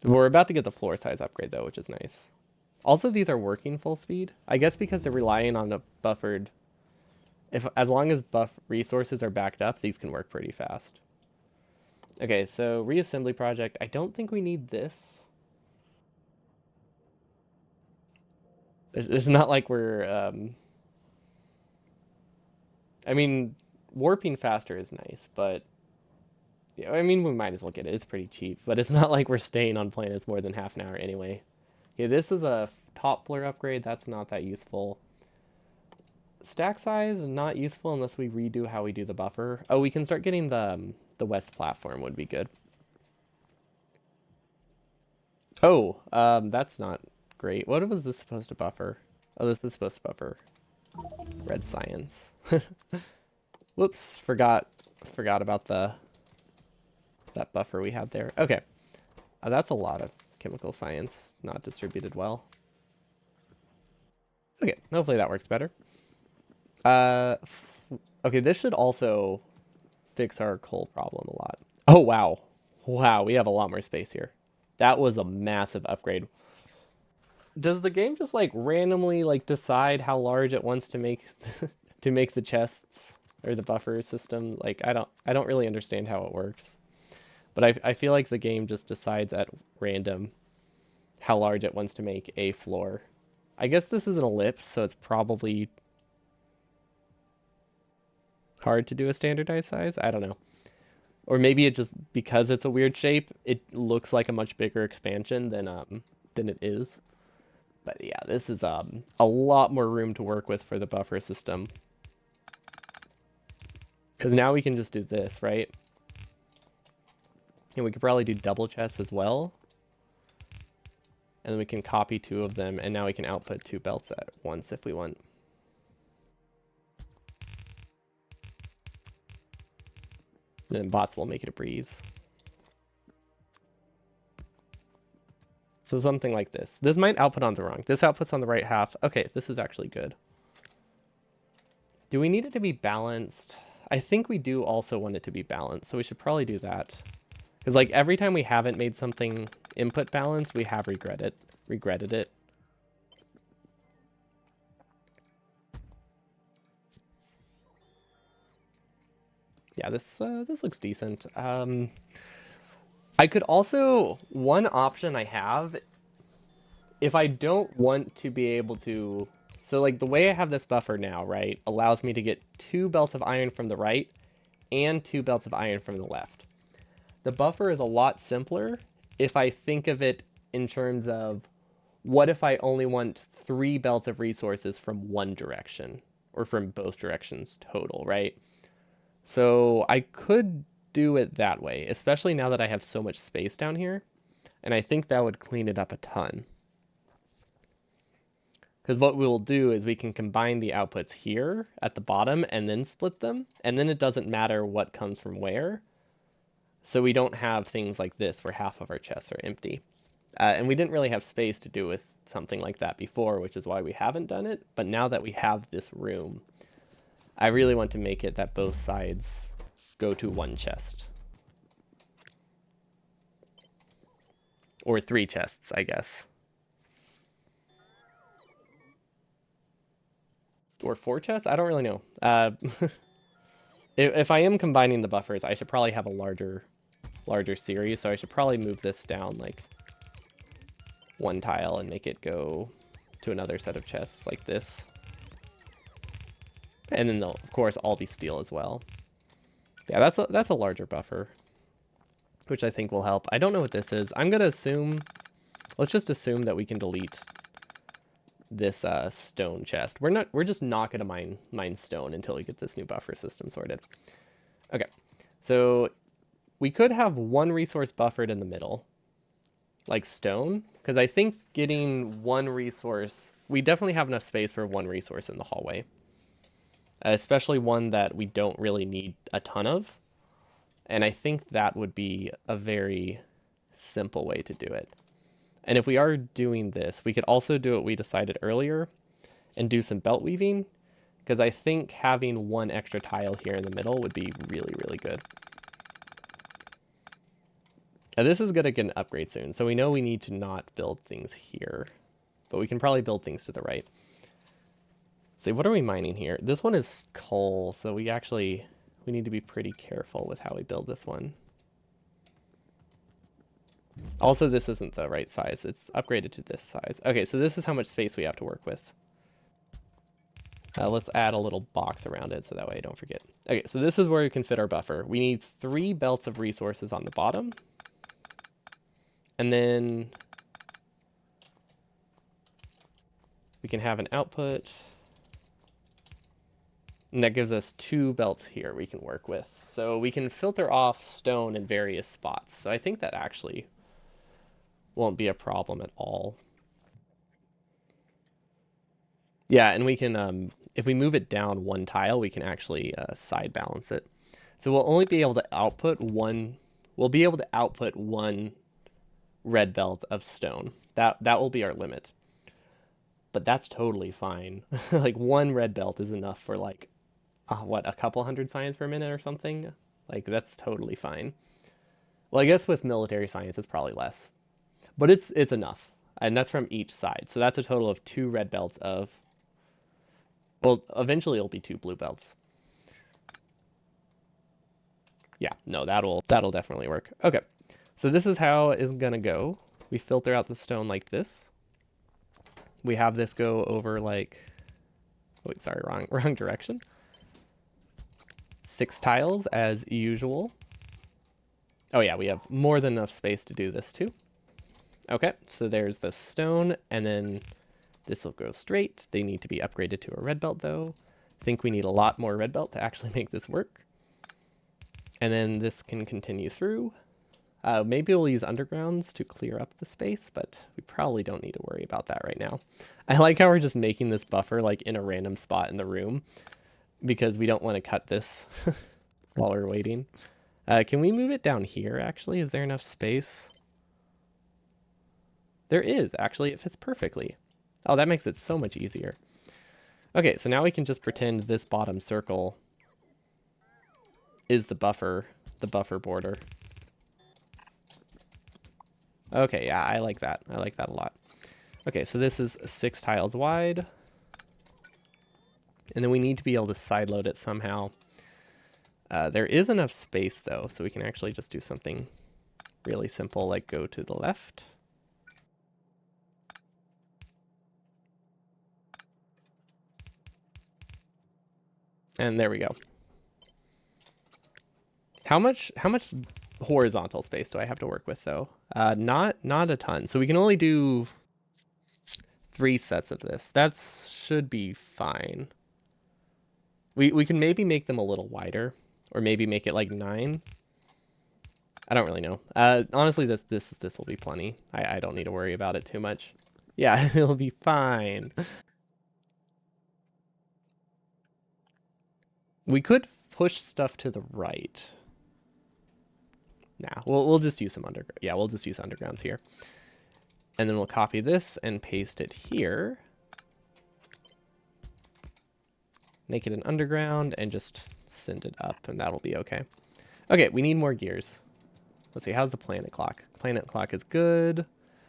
We're about to get the floor size upgrade though, which is nice. Also, these are working full speed. I guess because they're relying on a buffered. As long as buff resources are backed up, these can work pretty fast. Okay, so reassembly project. I don't think we need this. It's not like we're. I mean, warping faster is nice, but yeah, I mean, we might as well get it. It's pretty cheap, but it's not like we're staying on planets more than half an hour anyway. Okay, this is a top floor upgrade. That's not that useful. Stack size not useful unless we redo how we do the buffer. Oh, we can start getting the west platform would be good. Oh, that's not great. What was this supposed to buffer? Oh, this is supposed to buffer red science. Whoops, forgot about that buffer we had there. Okay, that's a lot of chemical science not distributed well. Okay, hopefully that works better. Okay, this should also fix our coal problem a lot. Oh, wow. Wow, we have a lot more space here. That was a massive upgrade. Does the game just like randomly like decide how large it wants to make to make the chests or the buffer system? Like I don't really understand how it works. But I feel like the game just decides at random how large it wants to make a floor. I guess this is an ellipse, so it's probably hard to do a standardized size. I don't know. Or maybe it just, because it's a weird shape, it looks like a much bigger expansion than it is. But yeah, this is a lot more room to work with for the buffer system. Because now we can just do this, right? And we could probably do double chests as well. And then we can copy 2 of them, and now we can output 2 belts at once if we want. Then bots will make it a breeze. So something like this. This might output on the wrong. This outputs on the right half. Okay, this is actually good. Do we need it to be balanced? I think we do also want it to be balanced, so we should probably do that. Because like every time we haven't made something input balanced, we have regretted it. Yeah, this looks decent. I could also, one option I have, if I don't want to be able to, so like the way I have this buffer now, right, allows me to get 2 belts of iron from the right and 2 belts of iron from the left. The buffer is a lot simpler if I think of it in terms of what if I only want 3 belts of resources from one direction or from both directions total, right? So I could do it that way, especially now that I have so much space down here. And I think that would clean it up a ton. Because what we'll do is we can combine the outputs here at the bottom and then split them. And then it doesn't matter what comes from where. So we don't have things like this where half of our chests are empty. And we didn't really have space to do with something like that before, which is why we haven't done it. But now that we have this room, I really want to make it that both sides go to one chest. Or 3 chests, I guess. Or 4 chests? I don't really know. If I am combining the buffers, I should probably have a larger series. So I should probably move this down like 1 tile and make it go to another set of chests like this. And then they'll, of course, all be steel as well. Yeah, that's a larger buffer, which I think will help. I don't know what this is. I'm gonna assume, let's just assume that we can delete this stone chest. We're just not gonna mine stone until we get this new buffer system sorted. Okay, so we could have 1 resource buffered in the middle, like stone, because I think getting 1 resource, we definitely have enough space for 1 resource in the hallway. Especially one that we don't really need a ton of. And I think that would be a very simple way to do it. And if we are doing this, we could also do what we decided earlier and do some belt weaving, because I think having 1 extra tile here in the middle would be really, really good. And this is going to get an upgrade soon, so we know we need to not build things here. but we can probably build things to the right. So what are we mining here? This one is coal, so we need to be pretty careful with how we build this one. Also, this isn't the right size. It's upgraded to this size. Okay, so this is how much space we have to work with. Let's add a little box around it so that way I don't forget. Okay, so this is where we can fit our buffer. We need 3 belts of resources on the bottom. And then we can have an output. And that gives us 2 belts here we can work with. So we can filter off stone in various spots. So I think that actually won't be a problem at all. Yeah, and we can, if we move it down 1 tile, we can actually side balance it. So we'll only be able to output one red belt of stone. That will be our limit. But that's totally fine. Like 1 red belt is enough for like, what, a couple hundred science per minute or something? Like that's totally fine. Well, I guess with military science, it's probably less. But it's enough. And that's from each side. So that's a total of 2 red belts of, well, eventually it'll be 2 blue belts. Yeah, no, that'll definitely work. Okay, so this is how it's gonna go. We filter out the stone like this. We have this go over like, wait, sorry, wrong direction. 6 tiles as usual. Oh yeah, we have more than enough space to do this too. Okay, so there's the stone, and then this will go straight. They need to be upgraded to a red belt though. I think we need a lot more red belt to actually make this work. And then this can continue through. Maybe we'll use undergrounds to clear up the space, but we probably don't need to worry about that right now. I like how we're just making this buffer like in a random spot in the room because we don't want to cut this while we're waiting. Can we move it down here actually? Is there enough space? There is, actually. It fits perfectly. Oh, that makes it so much easier. Okay, so now we can just pretend this bottom circle is the buffer border. Okay, yeah, I like that. I like that a lot. Okay, so this is 6 tiles wide. And then we need to be able to side load it somehow. There is enough space though, so we can actually just do something really simple, like go to the left. And there we go. How much horizontal space do I have to work with though? Not a ton. So we can only do 3 sets of this. That should be fine. We can maybe make them a little wider, or maybe make it like 9. I don't really know. Honestly, this will be plenty. I don't need to worry about it too much. Yeah, it'll be fine. We could push stuff to the right. Nah, we'll just use some underground. Yeah, we'll just use undergrounds here. And then we'll copy this and paste it here. Make it an underground and just send it up, and that'll be okay. Okay, we need more gears. Let's see, how's the planet clock? Planet clock is good.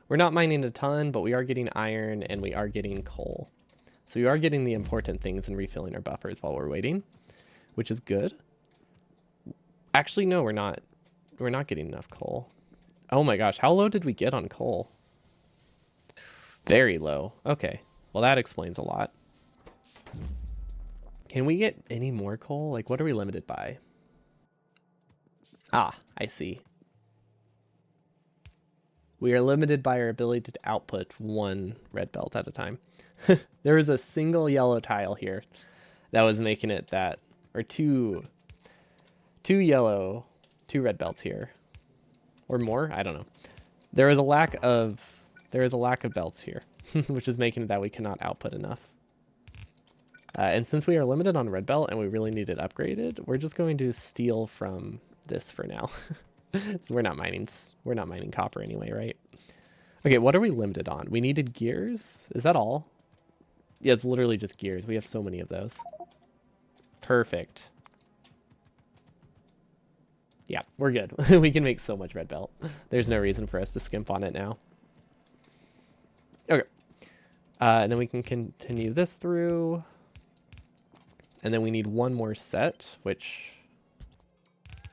We're not mining a ton, but we are getting iron and we are getting coal. So we are getting the important things and refilling our buffers while we're waiting, which is good. Actually, no, we're not. We're not getting enough coal. Oh my gosh, how low did we get on coal? Very low. Okay, well that explains a lot. Can we get any more coal? Like, what are we limited by? Ah, I see. We are limited by our ability to output 1 red belt at a time. There was a single yellow tile here that was making it that, or two red belts here, or more. I don't know. There is a lack of belts here, which is making it that we cannot output enough. And since we are limited on red belt and we really need it upgraded, we're just going to steal from this for now. So we're not mining copper anyway, right? Okay, what are we limited on? We needed gears. Is that all? Yeah, it's literally just gears. We have so many of those. Perfect. Yeah, we're good. We can make so much red belt. There's no reason for us to skimp on it now. Okay. And then we can continue this through. And then we need one more set, which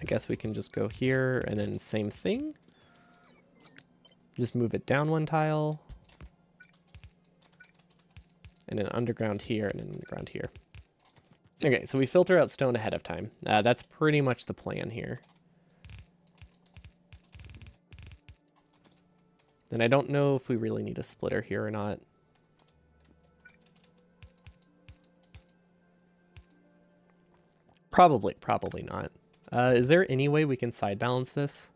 I guess we can just go here and then same thing. Just move it down one tile. And then underground here and then underground here. Okay, so we filter out stone ahead of time. That's pretty much the plan here. And I don't know if we really need a splitter here or not. Probably not. Is there any way we can side balance this?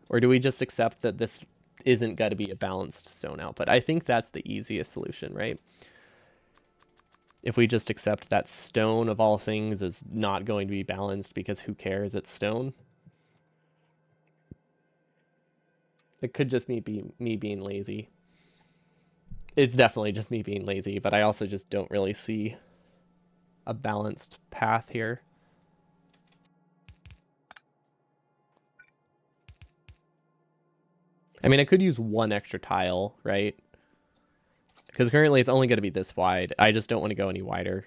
Or do we just accept that this isn't going to be a balanced stone output? I think that's the easiest solution, right? If we just accept that stone of all things is not going to be balanced because who cares, it's stone. It could just be me being lazy. It's definitely just me being lazy, but I also just don't really see a balanced path here. I mean, I could use one extra tile, right? Because currently it's only going to be this wide. I just don't want to go any wider.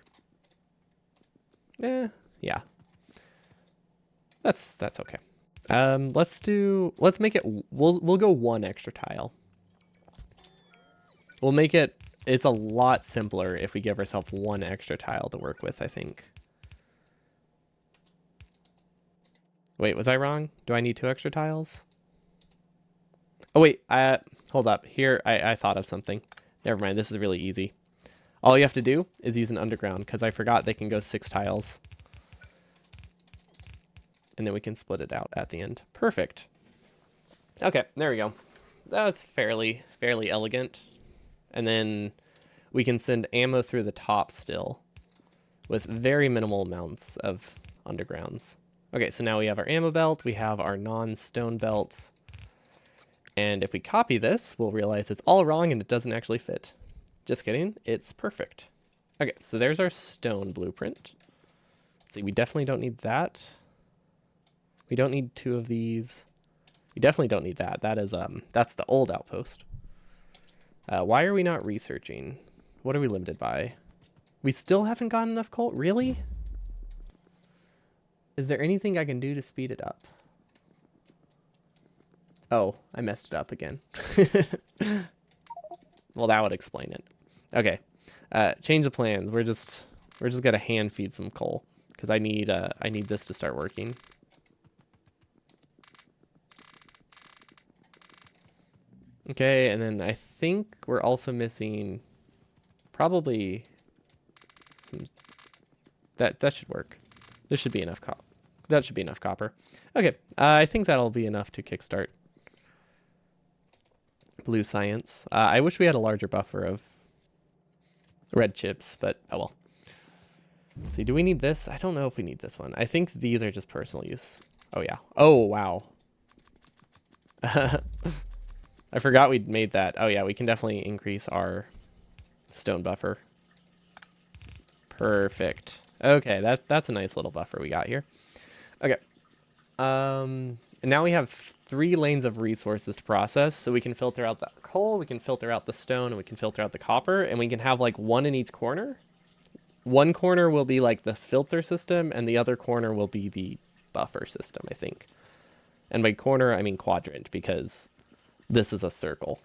Yeah. That's okay. Let's make it, we'll go one extra tile. We'll make it, it's a lot simpler if we give ourselves one extra tile to work with, I think. Wait, was I wrong? Do I need two extra tiles? Oh wait, hold up. Here, I thought of something. Never mind, this is really easy. All you have to do is use an underground, because I forgot they can go 6 tiles. And then we can split it out at the end. Perfect. Okay, there we go. That's fairly elegant. And then we can send ammo through the top still with very minimal amounts of undergrounds. Okay, so now we have our ammo belt, we have our non-stone belt. And if we copy this, we'll realize it's all wrong and it doesn't actually fit. Just kidding, it's perfect. Okay, so there's our stone blueprint. Let's see, we definitely don't need that. We don't need 2 of these. We definitely don't need that. That is that's the old outpost. Why are we not researching? What are we limited by? We still haven't gotten enough coal? Really? Is there anything I can do to speed it up? Oh, I messed it up again. Well, that would explain it. Okay. Change the plans. We're just gonna hand feed some coal because I need this to start working. Okay, and then I think we're also missing probably some that should work. There should be enough that should be enough copper. Okay, I think that'll be enough to kickstart blue science. I wish we had a larger buffer of red chips, but oh well. Let's see, do we need this? I don't know if we need this one. I think these are just personal use. Oh yeah. Oh wow. I forgot we'd made that. Oh yeah, we can definitely increase our stone buffer. Perfect. Okay, that's a nice little buffer we got here. Okay. And now we have 3 lanes of resources to process, so we can filter out the coal, we can filter out the stone, and we can filter out the copper, and we can have like 1 in each corner. One corner will be like the filter system, and the other corner will be the buffer system, I think. And by corner, I mean quadrant, because this is a circle.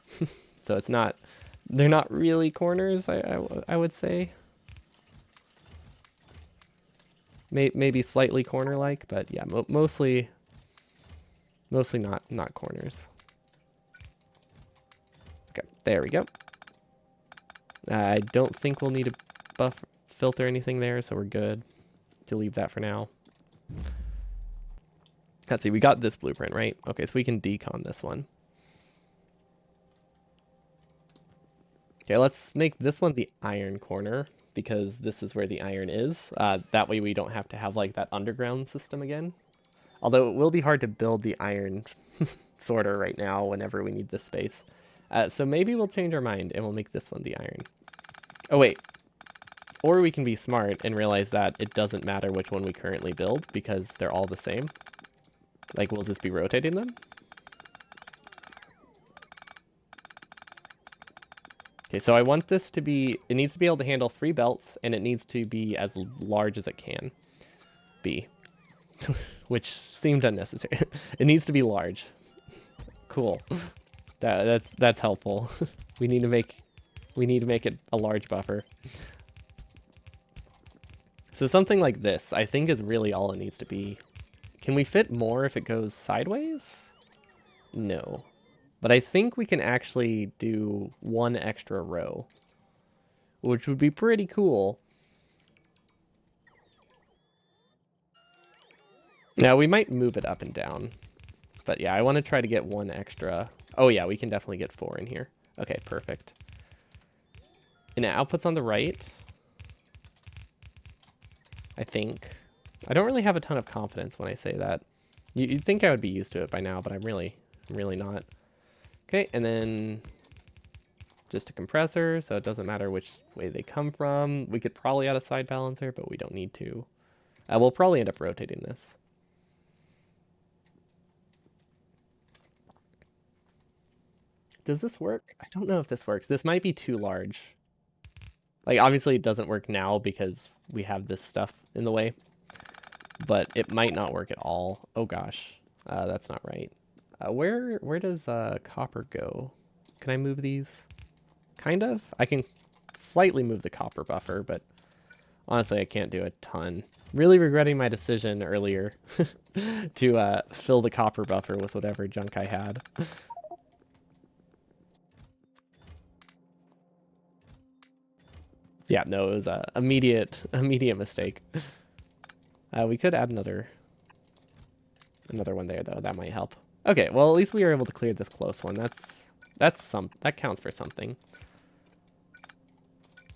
So it's not, they're not really corners, I would say. Maybe slightly corner-like, but yeah, mostly not corners. Okay, there we go. I don't think we'll need to filter anything there, so we're good to leave that for now. Let's see, we got this blueprint, right? Okay, so we can decon this one. Okay, let's make this one the iron corner, because this is where the iron is. That way we don't have to have like that underground system again. Although it will be hard to build the iron sorter right now whenever we need this space. So maybe we'll change our mind and we'll make this one the iron. Oh wait. Or we can be smart and realize that it doesn't matter which one we currently build because they're all the same. Like we'll just be rotating them. Okay, so I want this to be, it needs to be able to handle 3 belts, and it needs to be as large as it can be, which seemed unnecessary. It needs to be large. Cool. That's helpful. we need to make it a large buffer. So something like this, I think, is really all it needs to be. Can we fit more if it goes sideways? No. But I think we can actually do 1 extra row, which would be pretty cool. Now, we might move it up and down. But yeah, I want to try to get 1 extra. Oh yeah, we can definitely get 4 in here. Okay, perfect. And outputs on the right, I think. I don't really have a ton of confidence when I say that. You'd think I would be used to it by now, but I'm really not. Okay, and then just a compressor, so it doesn't matter which way they come from. We could probably add a side balancer, but we don't need to. We'll probably end up rotating this. Does this work? I don't know if this works. This might be too large. Like, obviously it doesn't work now because we have this stuff in the way, but it might not work at all. Oh gosh, that's not right. Where does copper go? Can I move these? Kind of. I can slightly move the copper buffer, but honestly I can't do a ton. Really regretting my decision earlier to fill the copper buffer with whatever junk I had. Yeah, no, it was a immediate mistake. We could add another one there though. That might help. Okay, well at least we were able to clear this close one. That counts for something.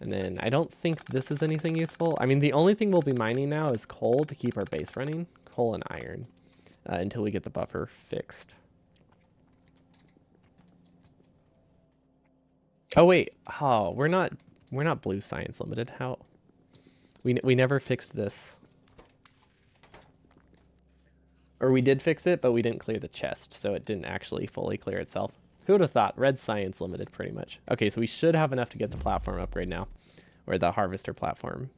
And then I don't think this is anything useful. I mean, the only thing we'll be mining now is coal to keep our base running, coal and iron, until we get the buffer fixed. Oh wait, oh we're not Blue Science Limited. How? We never fixed this. Or we did fix it, but we didn't clear the chest, so it didn't actually fully clear itself. Who would have thought? Red Science Limited, pretty much. Okay, so we should have enough to get the platform upgrade now. Or the harvester platform.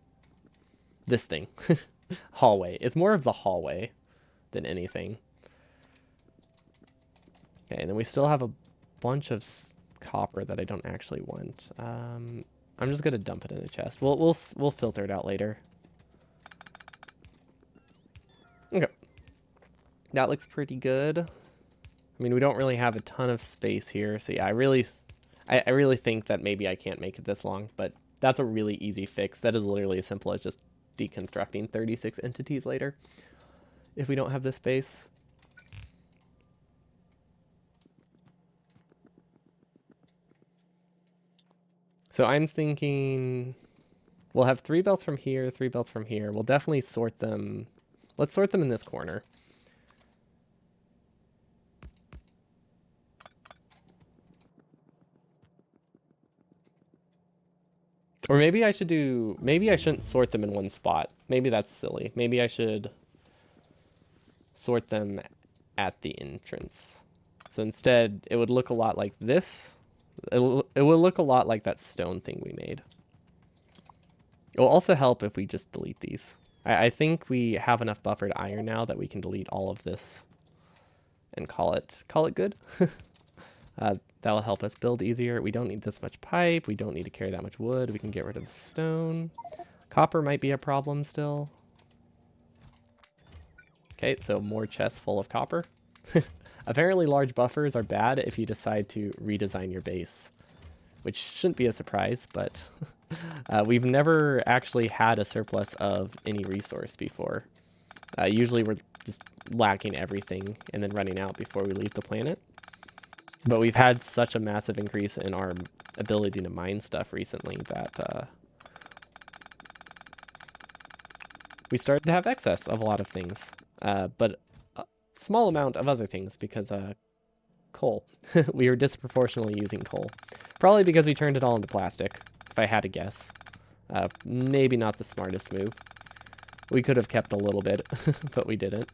This thing. Hallway. It's more of the hallway than anything. Okay, and then we still have a bunch of copper that I don't actually want. I'm just gonna dump it in a chest. We'll filter it out later. Okay. That looks pretty good. I mean, we don't really have a ton of space here, so yeah, I really think that maybe I can't make it this long, but that's a really easy fix. That is literally as simple as just deconstructing 36 entities later if we don't have this space. So I'm thinking we'll have 3 belts from here, 3 belts from here. We'll definitely sort them. Let's sort them in this corner. Or maybe I shouldn't sort them in one spot. Maybe that's silly. Maybe I should sort them at the entrance. So instead, it would look a lot like this. It will look a lot like that stone thing we made. It will also help if we just delete these. I think we have enough buffered iron now that we can delete all of this and call it good. That will help us build easier. We don't need this much pipe. We don't need to carry that much wood. We can get rid of the stone. Copper might be a problem still. Okay, so more chests full of copper. Apparently large buffers are bad if you decide to redesign your base, which shouldn't be a surprise, but we've never actually had a surplus of any resource before. Usually we're just lacking everything and then running out before we leave the planet. But we've had such a massive increase in our ability to mine stuff recently that we started to have excess of a lot of things, but a small amount of other things because coal. We were disproportionately using coal. Probably because we turned it all into plastic, if I had to guess. Maybe not the smartest move. We could have kept a little bit, but we didn't.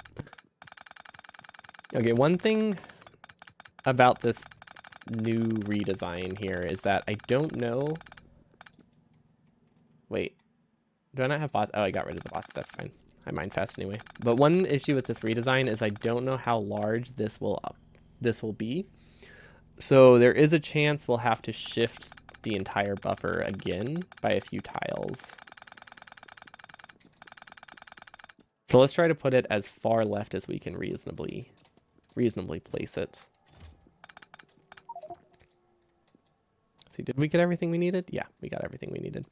Okay, one thing about this new redesign here is that I don't know. Wait, do I not have bots? Oh, I got rid of the bots. That's fine. I mind fast anyway. But one issue with this redesign is I don't know how large this will be. So there is a chance we'll have to shift the entire buffer again by a few tiles. So let's try to put it as far left as we can reasonably place it. See, did we get everything we needed? Yeah, we got everything we needed.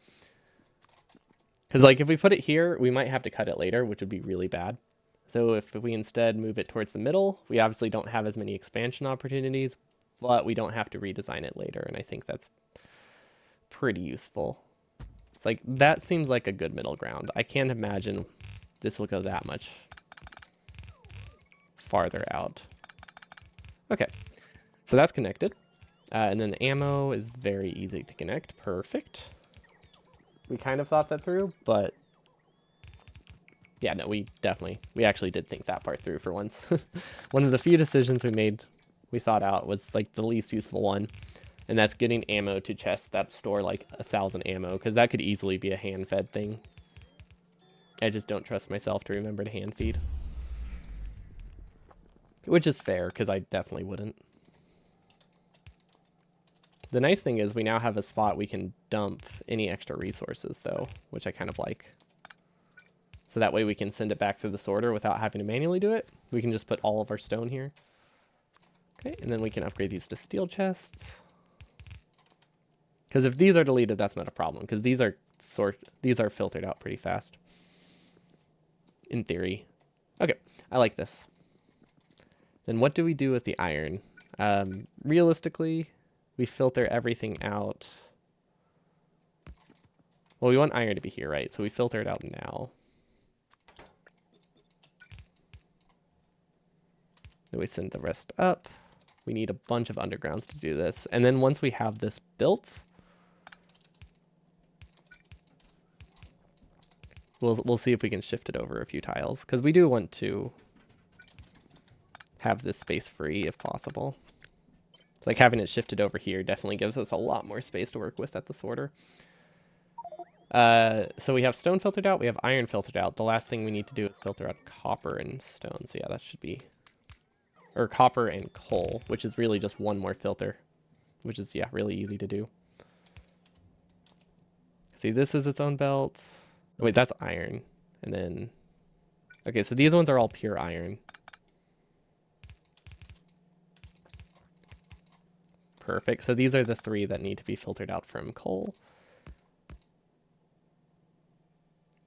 Because like if we put it here, we might have to cut it later, which would be really bad. So if we instead move it towards the middle, we obviously don't have as many expansion opportunities, but we don't have to redesign it later. And I think that's pretty useful. It's like, that seems like a good middle ground. I can't imagine this will go that much farther out. Okay, so that's connected. And then the ammo is very easy to connect. Perfect. We kind of thought that through, but yeah, no, we actually did think that part through for once. One of the few decisions we thought out was like the least useful one. And that's getting ammo to chests that store like 1,000 ammo, because that could easily be a hand-fed thing. I just don't trust myself to remember to hand feed. Which is fair, because I definitely wouldn't. The nice thing is we now have a spot we can dump any extra resources, though, which I kind of like. So that way we can send it back through the sorter without having to manually do it. We can just put all of our stone here. Okay, and then we can upgrade these to steel chests. Because if these are deleted, that's not a problem, because these are filtered out pretty fast. In theory. Okay, I like this. Then what do we do with the iron? Realistically, we filter everything out. Well, we want iron to be here, right? So we filter it out now. Then we send the rest up. We need a bunch of undergrounds to do this. And then once we have this built, we'll see if we can shift it over a few tiles, because we do want to have this space free if possible. It's like having it shifted over here definitely gives us a lot more space to work with at the sorter. So we have stone filtered out, we have iron filtered out. The last thing we need to do is filter out copper and stone. So yeah, that should be, or copper and coal, which is really just one more filter, which is, yeah, really easy to do. See, this is its own belt. Oh, wait, that's iron. And then, okay, so these ones are all pure iron. Perfect. So these are the 3 that need to be filtered out from coal.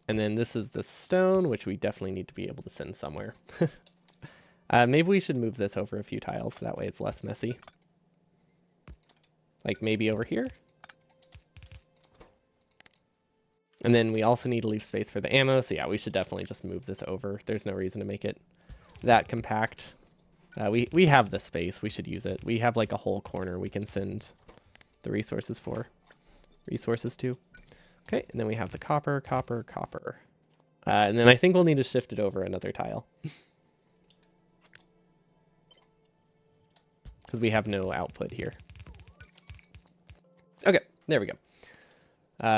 And then this is the stone, which we definitely need to be able to send somewhere. Maybe we should move this over a few tiles, so that way it's less messy. Like maybe over here. And then we also need to leave space for the ammo, so yeah, we should definitely just move this over. There's no reason to make it that compact. We have the space, we should use it. We have like a whole corner we can send the resources to. Okay, and then we have the copper. And then I think we'll need to shift it over another tile. Because we have no output here. Okay, there we go.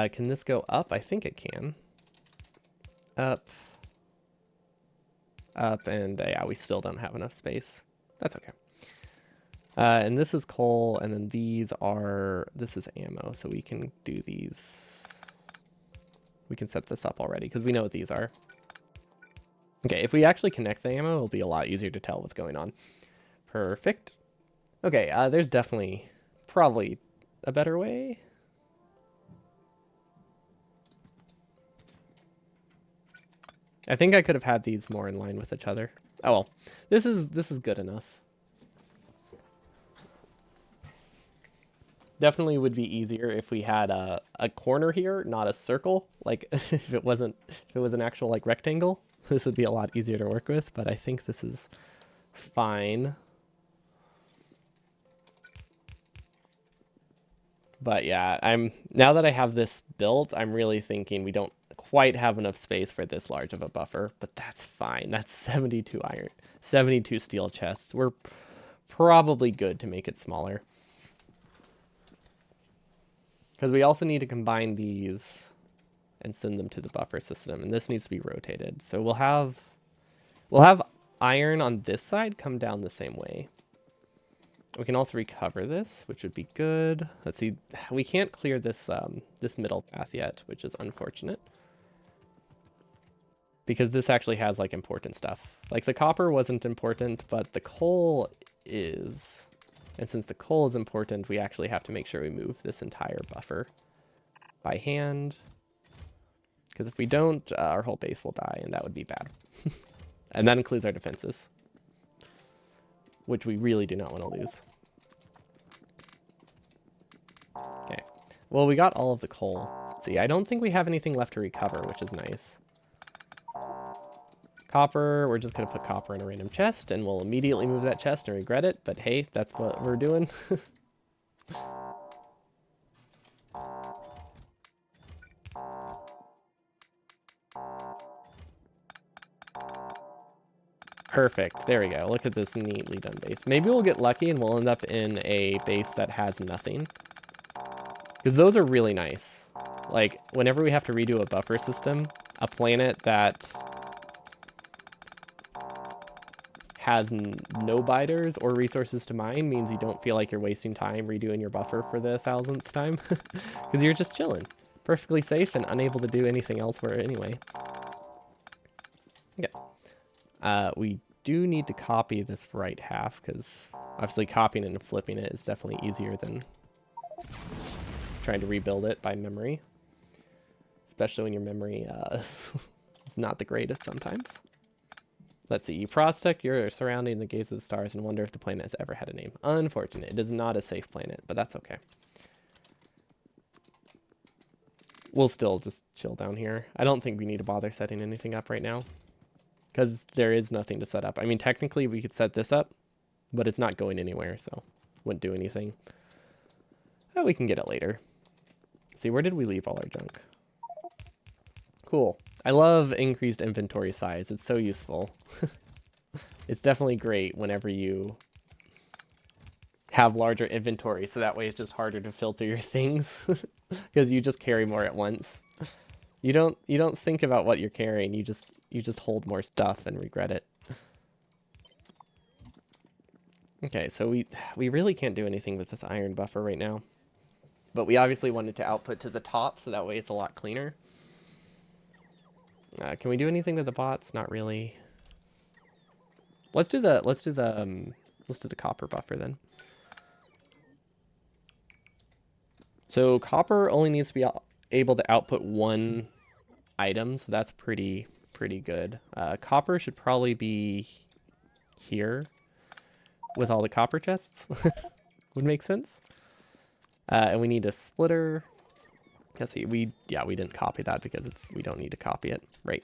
Can this go up? I think it can. Up, and yeah, we still don't have enough space. That's okay. And this is coal, and then this is ammo, so we can do these. We can set this up already, because we know what these are. Okay, if we actually connect the ammo, it'll be a lot easier to tell what's going on. Perfect. Okay, there's definitely, probably a better way. I think I could have had these more in line with each other. Oh well, this is good enough. Definitely would be easier if we had a corner here, not a circle. Like if it was an actual like rectangle, this would be a lot easier to work with, but I think this is fine. But yeah, now that I have this built, I'm really thinking we don't quite have enough space for this large of a buffer, but that's fine. That's 72 iron, 72 steel chests. We're probably good to make it smaller. Because we also need to combine these and send them to the buffer system, and this needs to be rotated. So we'll have iron on this side come down the same way. We can also recover this, which would be good. Let's see, we can't clear this this middle path yet, which is unfortunate. Because this actually has like important stuff. Like the copper wasn't important, but the coal is. And since the coal is important, we actually have to make sure we move this entire buffer by hand. Because if we don't, our whole base will die, and that would be bad. And that includes our defenses, which we really do not want to lose. Okay. Well, we got all of the coal. Let's see, I don't think we have anything left to recover, which is nice. Copper, we're just going to put copper in a random chest, and we'll immediately move that chest and regret it, but hey, that's what we're doing. Perfect. There we go. Look at this neatly done base. Maybe we'll get lucky and we'll end up in a base that has nothing. Because those are really nice. Like, whenever we have to redo a buffer system, a planet that has no biters or resources to mine means you don't feel like you're wasting time redoing your buffer for the 1000th time. Because you're just chilling. Perfectly safe and unable to do anything elsewhere anyway. Yeah. We do need to copy this right half, because obviously copying and flipping it is definitely easier than trying to rebuild it by memory. Especially when your memory is not the greatest sometimes. Let's see. You prospect your surrounding the gaze of the stars and wonder if the planet has ever had a name. Unfortunate. It is not a safe planet, but that's okay. We'll still just chill down here. I don't think we need to bother setting anything up right now, because there is nothing to set up. I mean, technically we could set this up, but it's not going anywhere, so wouldn't do anything. Oh, we can get it later. See, where did we leave all our junk? Cool. I love increased inventory size. It's so useful. It's definitely great whenever you have larger inventory, so that way it's just harder to filter your things because you just carry more at once. You don't think about what you're carrying. You just hold more stuff and regret it. Okay, so we really can't do anything with this iron buffer right now. But we obviously wanted to output to the top, so that way it's a lot cleaner. Can we do anything with the bots? Not really. Let's do the copper buffer then. So copper only needs to be able to output one item, so that's pretty good. Copper should probably be here with all the copper chests. Would make sense. And we need a splitter. Let's see, we didn't copy that because we don't need to copy it. Right.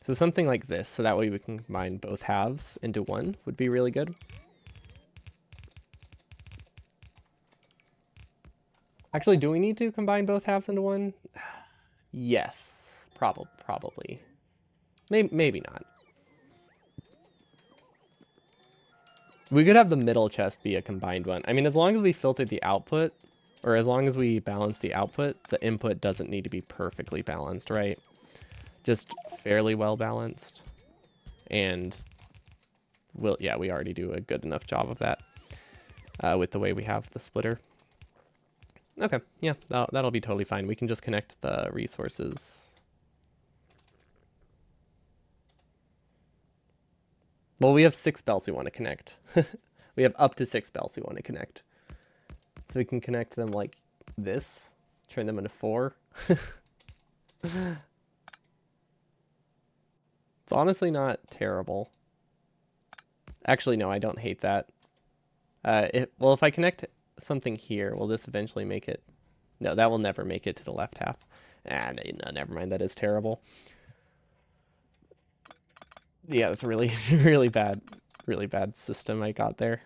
So something like this, so that way we can combine both halves into one would be really good. Actually, do we need to combine both halves into one? Yes, probably. Maybe not. We could have the middle chest be a combined one. I mean, as long as we filtered the output, or as long as we balance the output, the input doesn't need to be perfectly balanced, right? Just fairly well balanced. And we already do a good enough job of that with the way we have the splitter. Okay, yeah, that'll be totally fine. We can just connect the resources. Well, we have 6 belts we want to connect. We have up to 6 belts we want to connect. So we can connect them like this, turn them into 4. It's honestly not terrible. Actually, no, I don't hate that. Well, if I connect something here, will this eventually make it? No, that will never make it to the left half. No, never mind. That is terrible. Yeah, that's a really, really bad system I got there.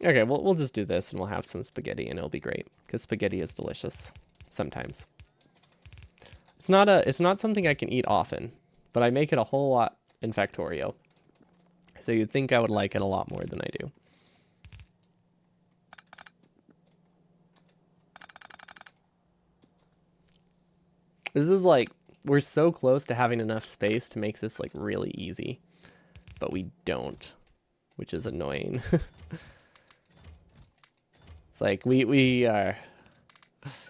Okay, we'll just do this and we'll have some spaghetti and it'll be great because spaghetti is delicious sometimes. It's not something I can eat often, but I make it a whole lot in Factorio. So you'd think I would like it a lot more than I do. This is like, we're so close to having enough space to make this like really easy, but we don't, which is annoying. It's like we are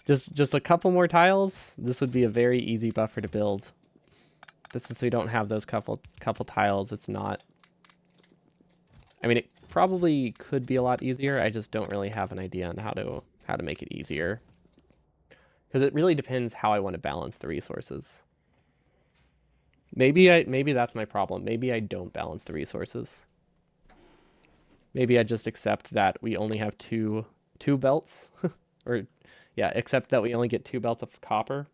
just a couple more tiles. This would be a very easy buffer to build. But since we don't have those couple tiles, it's not. I mean, it probably could be a lot easier. I just don't really have an idea on how to make it easier. Because it really depends how I want to balance the resources. Maybe that's my problem. Maybe I don't balance the resources. Maybe I just accept that we only have two belts, or yeah, accept that we only get 2 belts of copper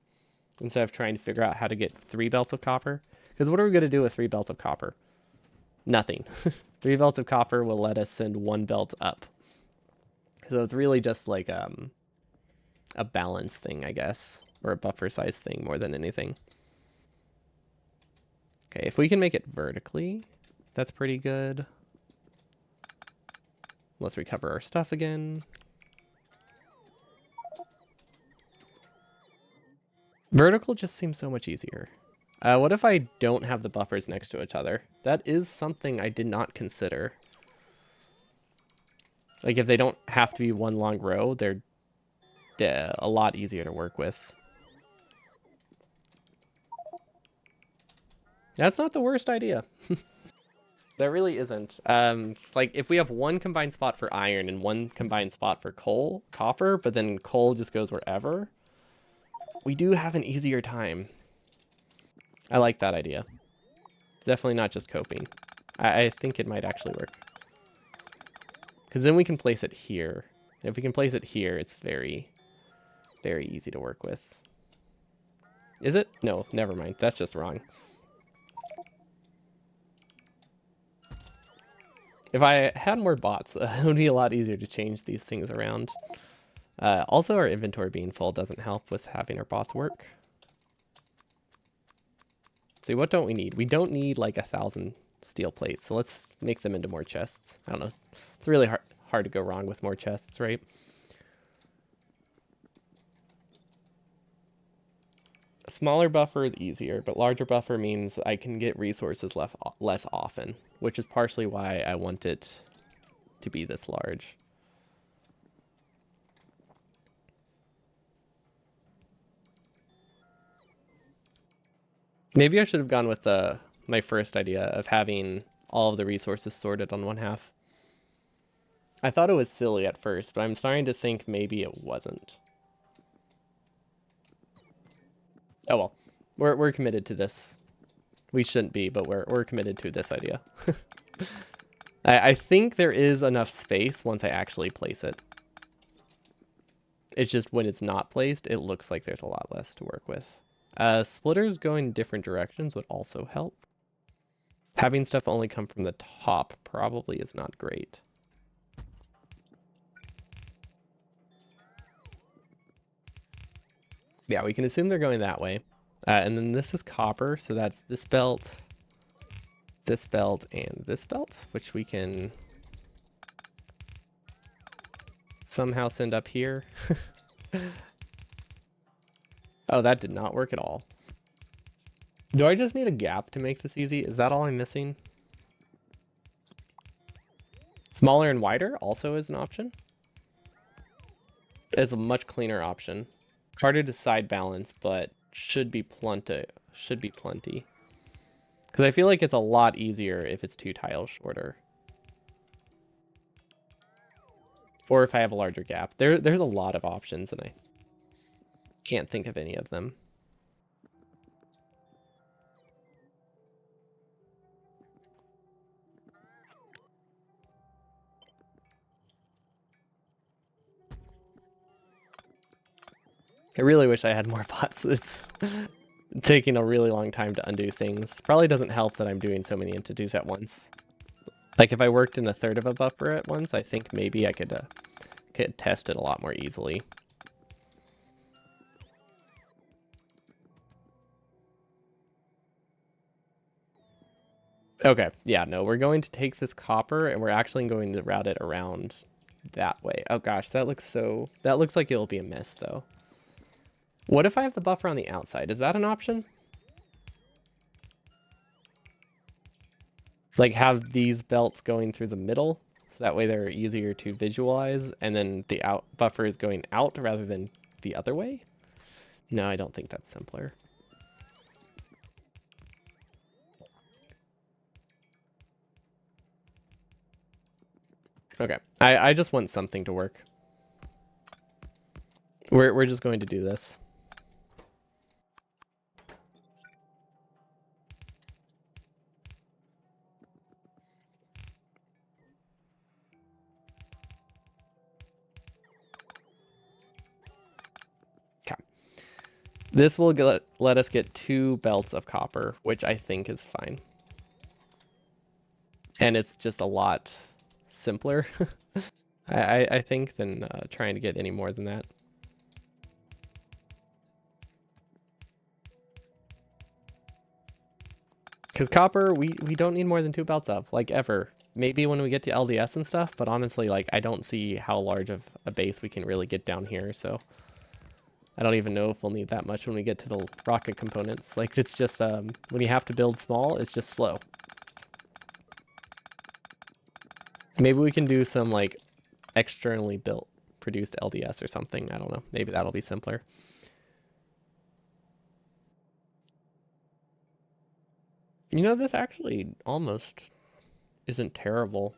instead of trying to figure out how to get 3 belts of copper. Because what are we going to do with 3 belts of copper? Nothing. 3 belts of copper will let us send 1 belt up. So it's really just like a balance thing, I guess, or a buffer size thing more than anything. Okay, if we can make it vertically, that's pretty good. Let's recover our stuff again. Vertical just seems so much easier. What if I don't have the buffers next to each other? That is something I did not consider. Like, if they don't have to be one long row, they're a lot easier to work with. That's not the worst idea. That really isn't. It's like, if we have one combined spot for iron and one combined spot for copper, but then coal just goes wherever, we do have an easier time. I like that idea. Definitely not just coping. I think it might actually work. Because then we can place it here. If we can place it here, it's very, very easy to work with. Is it? No, never mind. That's just wrong. If I had more bots, it would be a lot easier to change these things around. Also, our inventory being full doesn't help with having our bots work. See, what don't we need? We don't need like 1,000 steel plates, so let's make them into more chests. I don't know. It's really hard to go wrong with more chests, right? A smaller buffer is easier, but larger buffer means I can get resources less often, which is partially why I want it to be this large. Maybe I should have gone with my first idea of having all of the resources sorted on one half. I thought it was silly at first, but I'm starting to think maybe it wasn't. Oh well, we're committed to this. We shouldn't be, but we're committed to this idea. I think there is enough space once I actually place it. It's just when it's not placed, it looks like there's a lot less to work with. Splitters going different directions would also help. Having stuff only come from the top probably is not great. Yeah, we can assume they're going that way. And then this is copper, so that's this belt, and this belt, which we can somehow send up here. Oh, that did not work at all. Do I just need a gap to make this easy? Is that all I'm missing? Smaller and wider also is an option. It's a much cleaner option. Harder to side balance, but should be plenty. Because I feel like it's a lot easier if it's 2 tiles shorter. Or if I have a larger gap. There's a lot of options and I can't think of any of them. I really wish I had more bots. It's taking a really long time to undo things. Probably doesn't help that I'm doing so many entities at once. Like if I worked in a third of a buffer at once, I think maybe I could test it a lot more easily. Okay, yeah, no, we're going to take this copper and we're actually going to route it around that way. Oh gosh, that looks like it'll be a mess though. What if I have the buffer on the outside? Is that an option? Like have these belts going through the middle, so that way they're easier to visualize, and then the out buffer is going out rather than the other way? No, I don't think that's simpler. Okay, I just want something to work. We're just going to do this. Okay. This will let us get 2 belts of copper, which I think is fine. And it's just a lot simpler, I think, than trying to get any more than that. Because copper, we don't need more than 2 belts of, like, ever. Maybe when we get to LDS and stuff, but honestly, like, I don't see how large of a base we can really get down here, so... I don't even know if we'll need that much when we get to the rocket components. Like, it's just, when you have to build small, it's just slow. Maybe we can do some, like, externally built, produced LDS or something. I don't know. Maybe that'll be simpler. You know, this actually almost isn't terrible.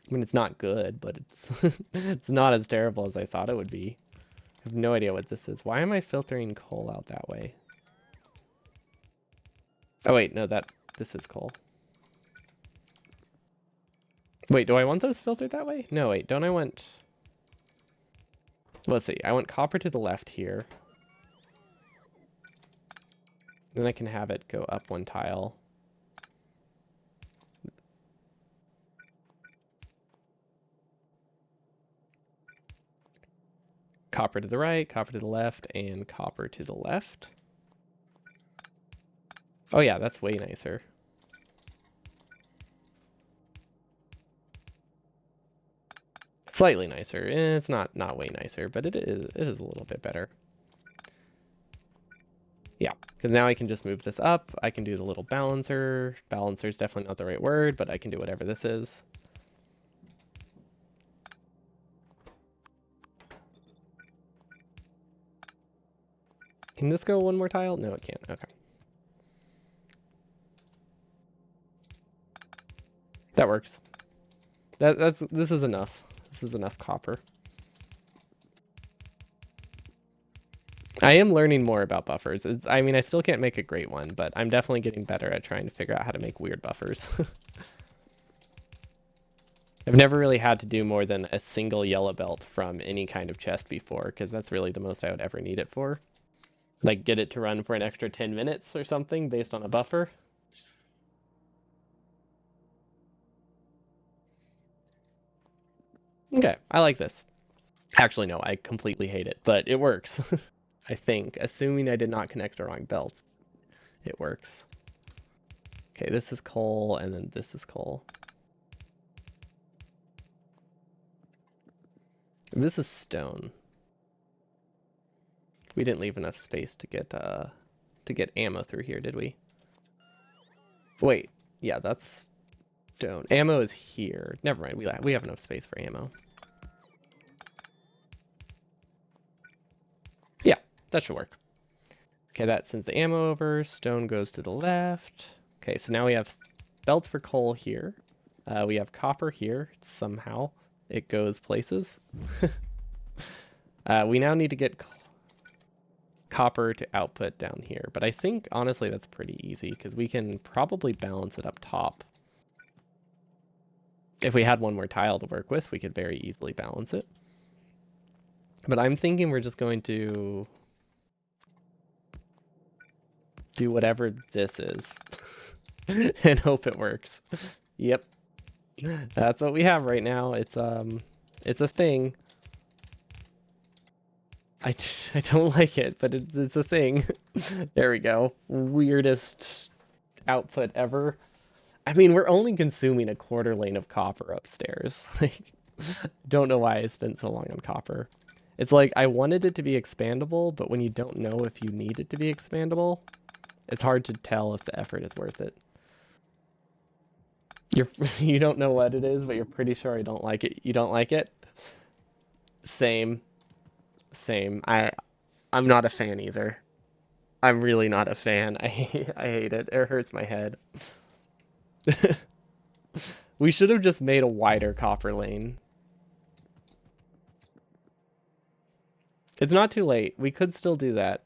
I mean, it's not good, but it's it's not as terrible as I thought it would be. I have no idea what this is. Why am I filtering coal out that way? Oh, wait, no, this is coal. Wait, do I want those filtered that way? No, wait, don't I want... Let's see, I want copper to the left here. Then I can have it go up 1 tile. Copper to the right, copper to the left, and copper to the left. Oh yeah, that's way nicer. Slightly nicer. It's not way nicer, but it is a little bit better. Yeah, because now I can just move this up. I can do the little balancer. Balancer is definitely not the right word, but I can do whatever this is. Can this go 1 more tile? No, it can't. Okay. That works. This is enough. This is enough copper. I am learning more about buffers. I mean, I still can't make a great one, but I'm definitely getting better at trying to figure out how to make weird buffers. I've never really had to do more than a single yellow belt from any kind of chest before, because that's really the most I would ever need it for. Like, get it to run for an extra 10 minutes or something based on a buffer. Okay, I like this. Actually, no, I completely hate it, but it works. I think, assuming I did not connect the wrong belts, it works. Okay, this is coal, and then this is coal. This is stone. We didn't leave enough space to get ammo through here, did we? Wait, yeah, that's stone. Ammo is here. Never mind, we have enough space for ammo. Yeah, that should work. Okay, that sends the ammo over. Stone goes to the left. Okay, so now we have belts for coal here. We have copper here. Somehow it goes places. We now need to get copper to output down here. But I think, honestly, that's pretty easy because we can probably balance it up top. If we had 1 more tile to work with, we could very easily balance it. But I'm thinking we're just going to do whatever this is and hope it works. Yep. That's what we have right now. It's a thing. I don't like it, but it's a thing. There we go. Weirdest output ever. I mean, we're only consuming a 1/4 lane of copper upstairs. Like, don't know why I spent so long on copper. It's like I wanted it to be expandable, but when you don't know if you need it to be expandable, it's hard to tell if the effort is worth it. You're you don't know what it is, but you're pretty sure you don't like it. You don't like it? Same. Same. I'm not a fan either. I'm really not a fan. I hate it. It hurts my head. We should have just made a wider copper lane. It's not too late. We could still do that.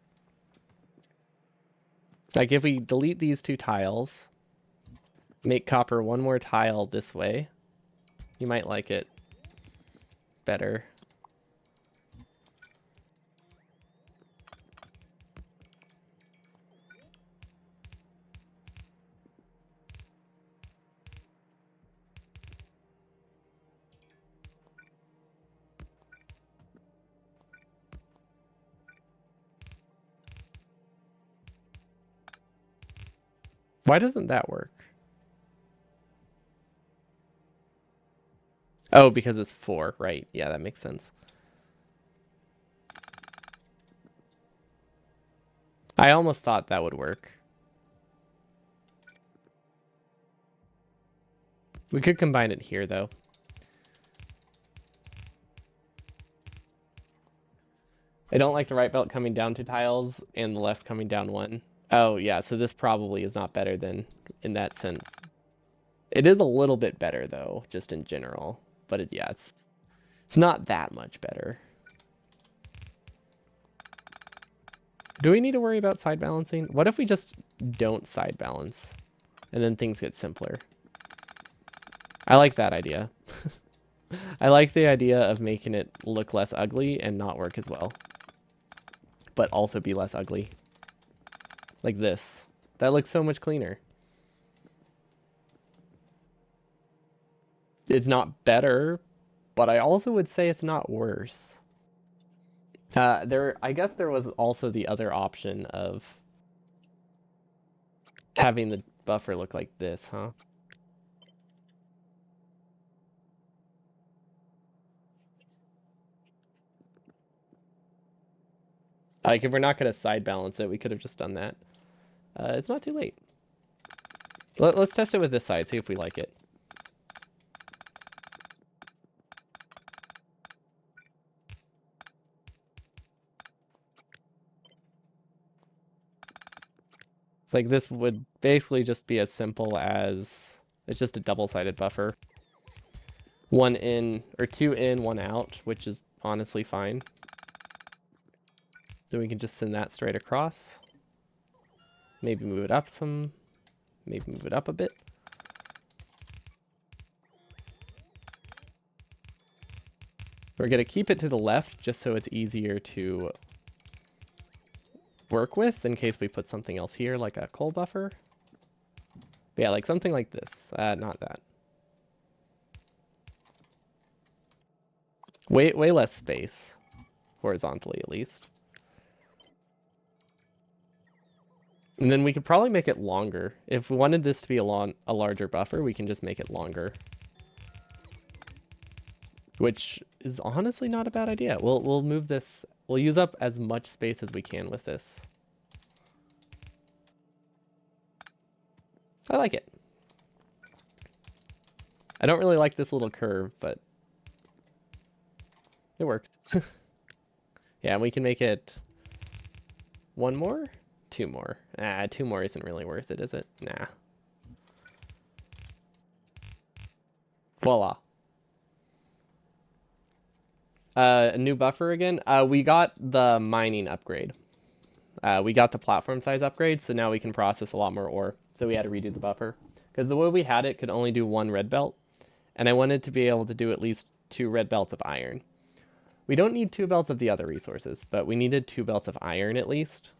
Like if we delete these two tiles, make copper one more tile this way, you might like it better. Why doesn't that work? Oh, because it's 4, right? Yeah, that makes sense. I almost thought that would work. We could combine it here, though. I don't like the right belt coming down 2 tiles and the left coming down 1. Oh, yeah, so this probably is not better than in that sense. It is a little bit better, though, just in general. But yeah, it's not that much better. Do we need to worry about side balancing? What if we just don't side balance and then things get simpler? I like that idea. I like the idea of making it look less ugly and not work as well, but also be less ugly. Like this. That looks so much cleaner. It's not better, but I also would say it's not worse. I guess there was also the other option of having the buffer look like this, huh? Like if we're not going to side balance it, we could have just done that. It's not too late. Let's test it with this side, see if we like it. Like this would basically just be as simple as it's just a double-sided buffer. 1 in, or 2 in, 1 out, which is honestly fine. Then we can just send that straight across. Maybe move it up some. Maybe move it up a bit. We're going to keep it to the left just so it's easier to work with in case we put something else here, like a coal buffer. But yeah, like something like this. Not that. Way less space, horizontally at least. And then we could probably make it longer. If we wanted this to be a larger buffer, we can just make it longer. Which is honestly not a bad idea. We'll move this. We'll use up as much space as we can with this. I like it. I don't really like this little curve, but it works. Yeah, and we can make it 1 more, 2 more. 2 more isn't really worth it, is it? Nah. Voila. A new buffer again. We got the mining upgrade. We got the platform size upgrade, so now we can process a lot more ore. So we had to redo the buffer. Because the way we had it could only do 1 red belt. And I wanted to be able to do at least 2 red belts of iron. We don't need 2 belts of the other resources, but we needed 2 belts of iron at least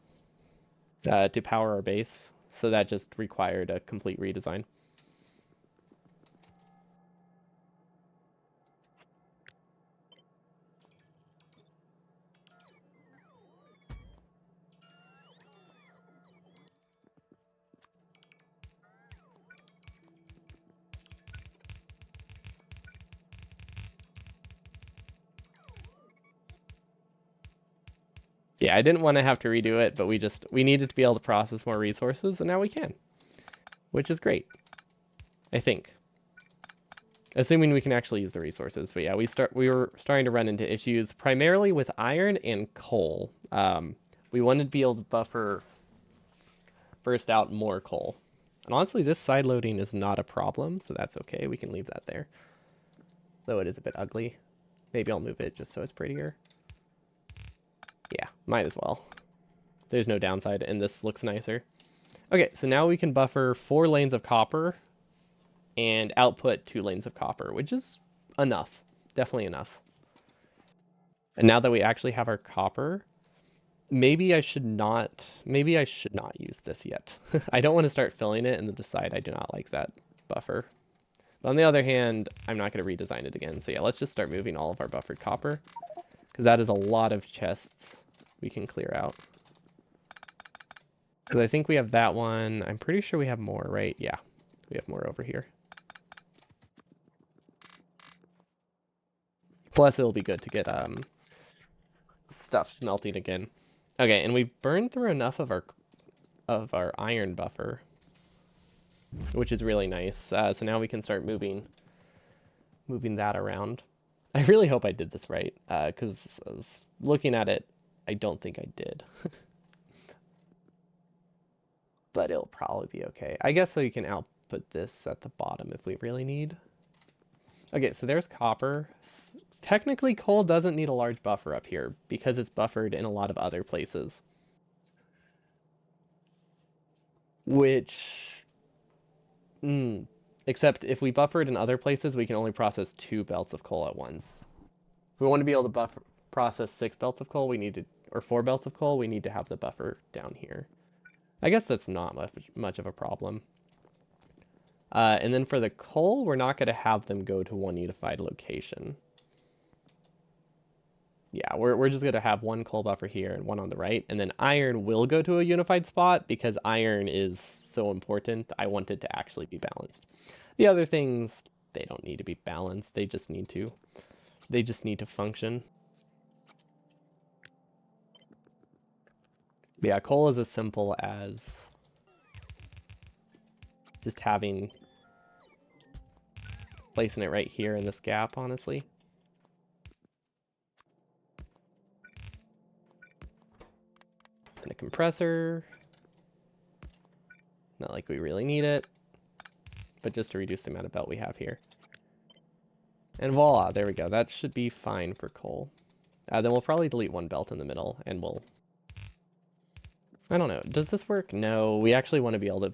to power our base. So that just required a complete redesign. Yeah, I didn't want to have to redo it, but we needed to be able to process more resources, and now we can, which is great, I think. Assuming we can actually use the resources. But yeah, we were starting to run into issues primarily with iron and coal. We wanted to be able to burst out more coal. And honestly, this side loading is not a problem, so that's okay. We can leave that there. Though it is a bit ugly. Maybe I'll move it just so it's prettier. Yeah, might as well. There's no downside, and this looks nicer. Okay, so now we can buffer 4 lanes of copper and output 2 lanes of copper, which is enough. Definitely enough. And now that we actually have our copper, maybe I should not use this yet. I don't want to start filling it and then decide I do not like that buffer. But on the other hand, I'm not going to redesign it again. So yeah, let's just start moving all of our buffered copper, because that is a lot of chests we can clear out. Because I think we have that one. I'm pretty sure we have more, right? Yeah, we have more over here. Plus, it'll be good to get stuff smelting again. Okay, and we've burned through enough of our iron buffer, which is really nice. So now we can start moving that around. I really hope I did this right, because looking at it, I don't think I did. But it'll probably be okay. I guess so you can output this at the bottom if we really need. Okay, so there's copper. Technically, coal doesn't need a large buffer up here because it's buffered in a lot of other places. Which... except if we buffer it in other places, we can only process 2 belts of coal at once. If we want to be able to process 6 belts of coal, or 4 belts of coal, we need to have the buffer down here. I guess that's not much of a problem. And then for the coal, we're not going to have them go to one unified location. Yeah, we're just going to have one coal buffer here and one on the right. And then iron will go to a unified spot because iron is so important. I want it to actually be balanced. The other things, they don't need to be balanced. They just need to function. But yeah, coal is as simple as just placing it right here in this gap, honestly. And a compressor. Not like we really need it, but just to reduce the amount of belt we have here. And voila, there we go. That should be fine for coal. Then we'll probably delete 1 belt in the middle, and I don't know. Does this work? No, we actually want to be able to...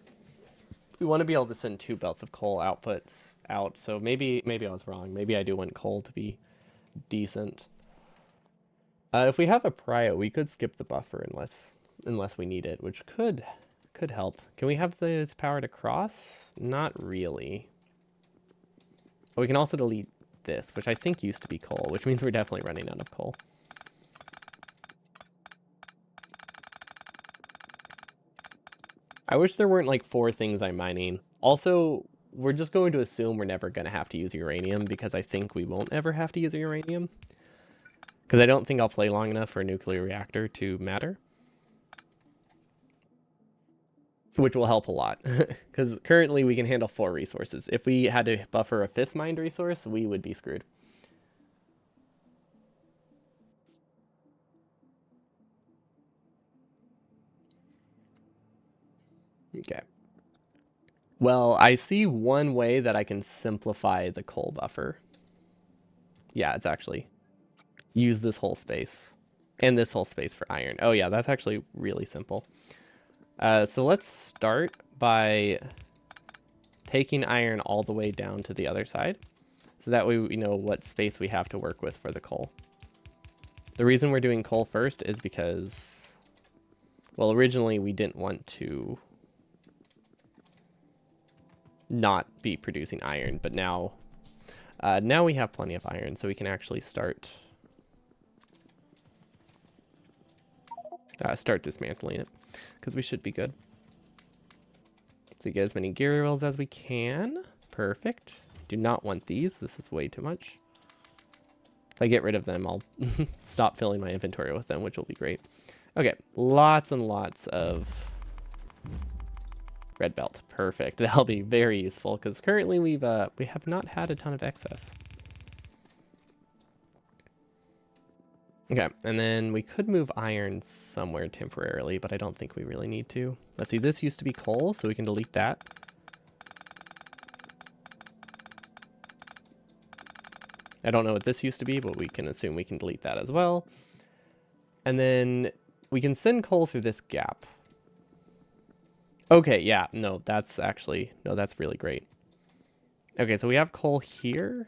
We want to be able to send 2 belts of coal outputs out, so maybe I was wrong. Maybe I do want coal to be decent. If we have a prio, we could skip the buffer unless we need it, which could help. Can we have this power to cross? Not really. But we can also delete this, which I think used to be coal, which means we're definitely running out of coal. I wish there weren't like 4 things I'm mining. Also, we're just going to assume we're never going to have to use uranium because I think we won't ever have to use uranium. Because I don't think I'll play long enough for a nuclear reactor to matter. Which will help a lot. Because currently we can handle 4 resources. If we had to buffer a 5th mined resource, we would be screwed. Okay. Well, I see one way that I can simplify the coal buffer. Yeah, it's actually use this whole space and this whole space for iron. Oh yeah, that's actually really simple. So let's start by taking iron all the way down to the other side. So that way we know what space we have to work with for the coal. The reason we're doing coal first is because, well, originally we didn't want to not be producing iron, but now we have plenty of iron, so we can actually start dismantling it, because we should be good. So get as many gear rails as we can. Perfect. Do not want these. This is way too much. If I get rid of them, I'll stop filling my inventory with them, which will be great. Okay, lots and lots of red belt. Perfect. That'll be very useful because currently we have not had a ton of excess. Okay, and then we could move iron somewhere temporarily, but I don't think we really need to. Let's see, this used to be coal, so we can delete that. I don't know what this used to be, but we can assume we can delete that as well. And then we can send coal through this gap. Okay, yeah, no, that's really great. Okay, so we have coal here.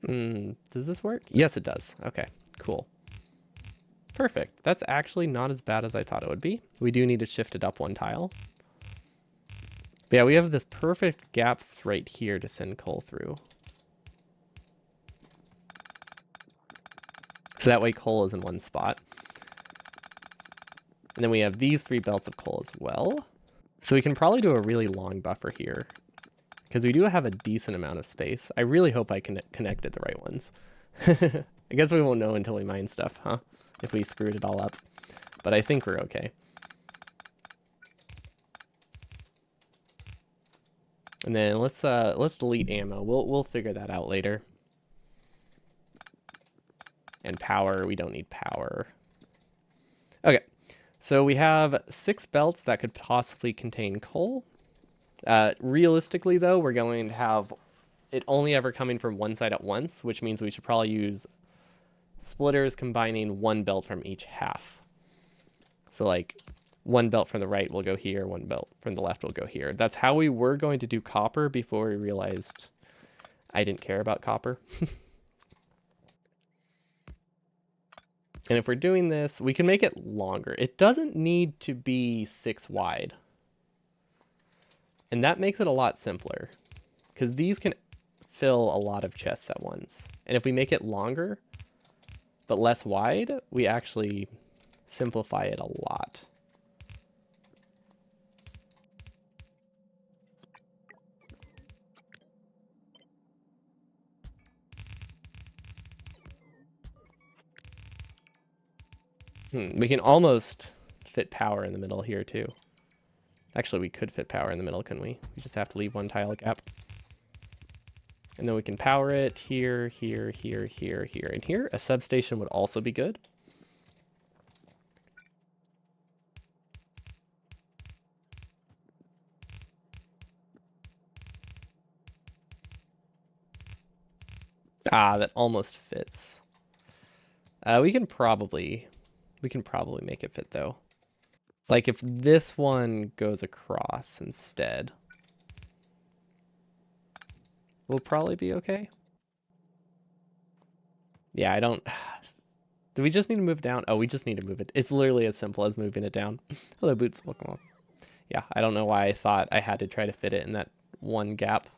Does this work? Yes, it does. Okay, cool. Perfect. That's actually not as bad as I thought it would be. We do need to shift it up one tile. But yeah, we have this perfect gap right here to send coal through. So that way coal is in one spot. And then we have these 3 belts of coal as well. So we can probably do a really long buffer here, because we do have a decent amount of space. I really hope I connected the right ones. I guess we won't know until we mine stuff, huh? If we screwed it all up. But I think we're okay. And then let's delete ammo. We'll figure that out later. And power, we don't need power. Okay. So we have 6 belts that could possibly contain coal. Realistically, though, we're going to have it only ever coming from one side at once, which means we should probably use splitters combining 1 belt from each half. So like 1 belt from the right will go here, 1 belt from the left will go here. That's how we were going to do copper before we realized I didn't care about copper. And if we're doing this, we can make it longer. It doesn't need to be 6 wide. And that makes it a lot simpler, because these can fill a lot of chests at once. And if we make it longer, but less wide, we actually simplify it a lot. We can almost fit power in the middle here too. Actually, we could fit power in the middle, couldn't we? We just have to leave 1 tile gap. And then we can power it here, here, here, here, here, and here. A substation would also be good. Ah, that almost fits. We can probably make it fit though. Like if this one goes across instead, we'll probably be okay. Yeah, I don't. Do we just need to move down? Oh, we just need to move it. It's literally as simple as moving it down. Hello, Boots. Welcome on. Yeah, I don't know why I thought I had to try to fit it in that 1 gap,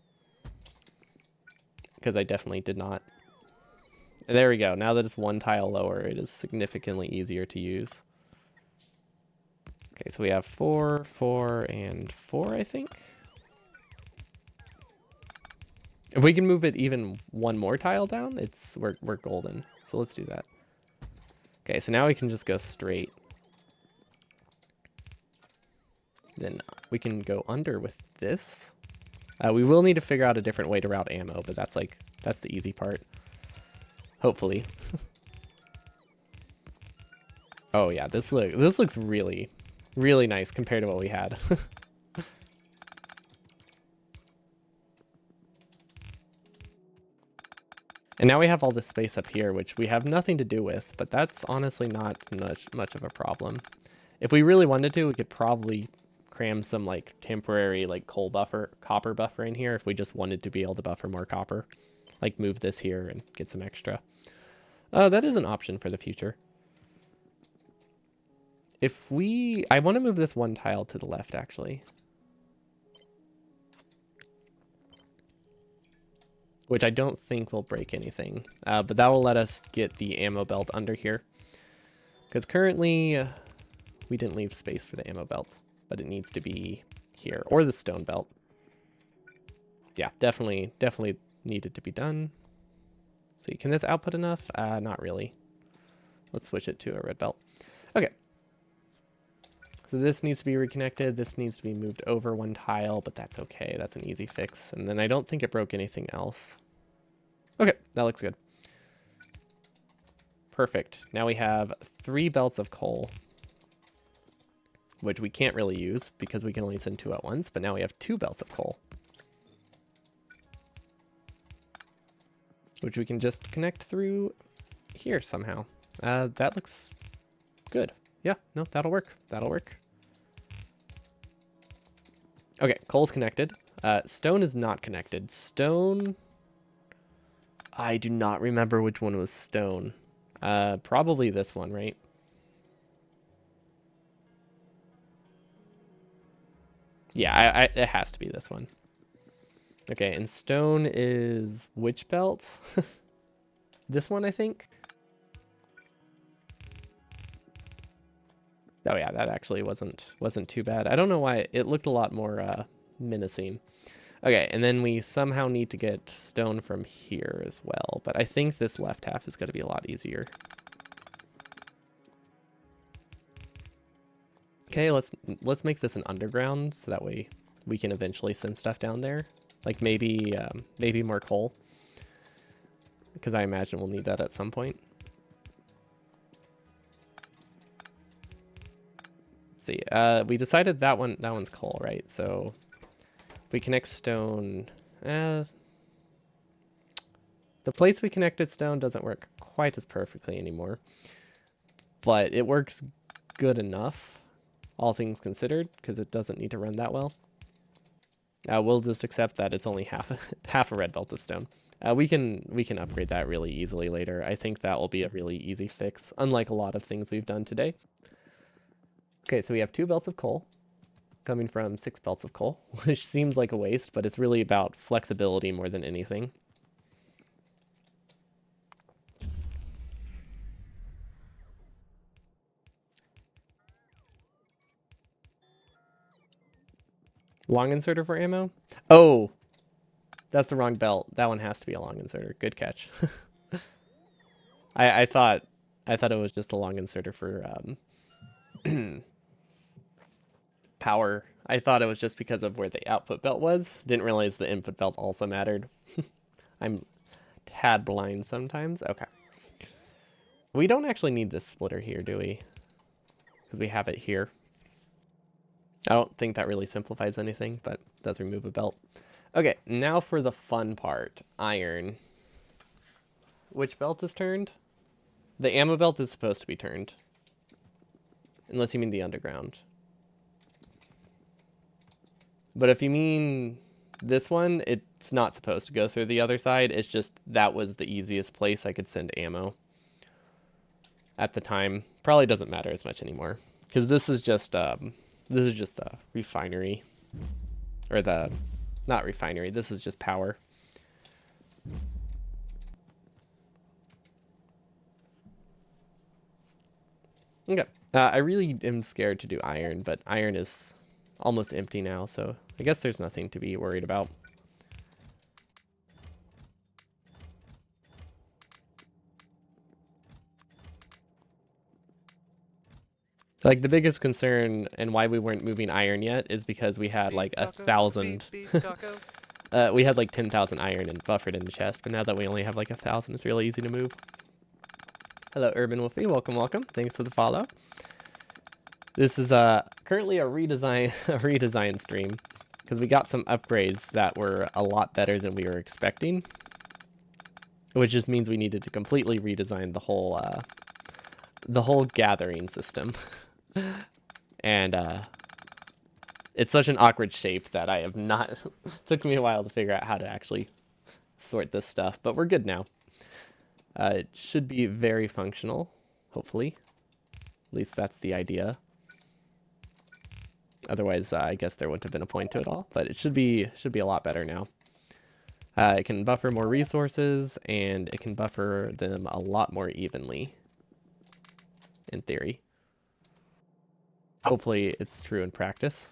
because I definitely did not. There we go. Now that it's 1 tile lower, it is significantly easier to use. Okay, so we have 4, 4, and 4, I think. If we can move it even 1 more tile down, we're golden. So let's do that. Okay, so now we can just go straight. Then we can go under with this. We will need to figure out a different way to route ammo, but that's the easy part. Hopefully. Oh yeah, this looks really, really nice compared to what we had. And now we have all this space up here, which we have nothing to do with, but that's honestly not much of a problem. If we really wanted to, we could probably cram some like temporary like copper buffer in here if we just wanted to be able to buffer more copper. Like move this here and get some extra. That is an option for the future. I want to move this 1 tile to the left actually. Which I don't think will break anything, but that will let us get the ammo belt under here. Because currently, we didn't leave space for the ammo belt, but it needs to be here, or the stone belt. Yeah, definitely needed to be done. See, can this output enough? Not really. Let's switch it to a red belt. Okay. So this needs to be reconnected. This needs to be moved over one tile, but that's okay. That's an easy fix. And then I don't think it broke anything else. Okay, that looks good. Perfect. Now we have 3 belts of coal, which we can't really use because we can only send 2 at once, but now we have 2 belts of coal, which we can just connect through here somehow. That looks good. Yeah, no, that'll work. That'll work. Okay, coal's connected. Stone is not connected. Stone, I do not remember which one was stone. Probably this one, right? Yeah, it has to be this one. Okay, and stone is which belt? This one, I think. Oh yeah, that actually wasn't too bad. I don't know why it looked a lot more menacing. Okay, and then we somehow need to get stone from here as well, but I think this left half is going to be a lot easier. Okay, let's make this an underground so that way we can eventually send stuff down there. Like maybe more coal, because I imagine we'll need that at some point. Let's see. We decided that one's coal, right? So if we connect stone, the place we connected stone doesn't work quite as perfectly anymore, but it works good enough, all things considered, because it doesn't need to run that well. We'll just accept that it's only half a red belt of stone. We can upgrade that really easily later. I think that will be a really easy fix, unlike a lot of things we've done today. Okay, so we have 2 belts of coal coming from 6 belts of coal, which seems like a waste, but it's really about flexibility more than anything. Long inserter for ammo? Oh, that's the wrong belt. That one has to be a long inserter. Good catch. I thought it was just a long inserter for power. I thought it was just because of where the output belt was. Didn't realize the input belt also mattered. I'm tad blind sometimes. Okay. We don't actually need this splitter here, do we? Because we have it here. I don't think that really simplifies anything, but does remove a belt. Okay, now for the fun part. Iron. Which belt is turned? The ammo belt is supposed to be turned. Unless you mean the underground. But if you mean this one, it's not supposed to go through the other side. It's just that was the easiest place I could send ammo at the time. Probably doesn't matter as much anymore, because this is just the refinery, or the not refinery. This is just power. Okay. I really am scared to do iron, but iron is almost empty now, so I guess there's nothing to be worried about. Like, the biggest concern and why we weren't moving iron yet is because we had like 1,000. We had like 10,000 iron and buffered in the chest, but now that we only have like 1,000, it's really easy to move. Hello, Urban Wolfie. Welcome, welcome. Thanks for the follow. This is currently a redesign stream, because we got some upgrades that were a lot better than we were expecting, which just means we needed to completely redesign the whole gathering system. And it's such an awkward shape that I have not took me a while to figure out how to actually sort this stuff, but we're good now. It should be very functional, hopefully. At least that's the idea. Otherwise, I guess there wouldn't have been a point to it all, but it should be a lot better now. It can buffer more resources, and it can buffer them a lot more evenly, in theory. Hopefully it's true in practice.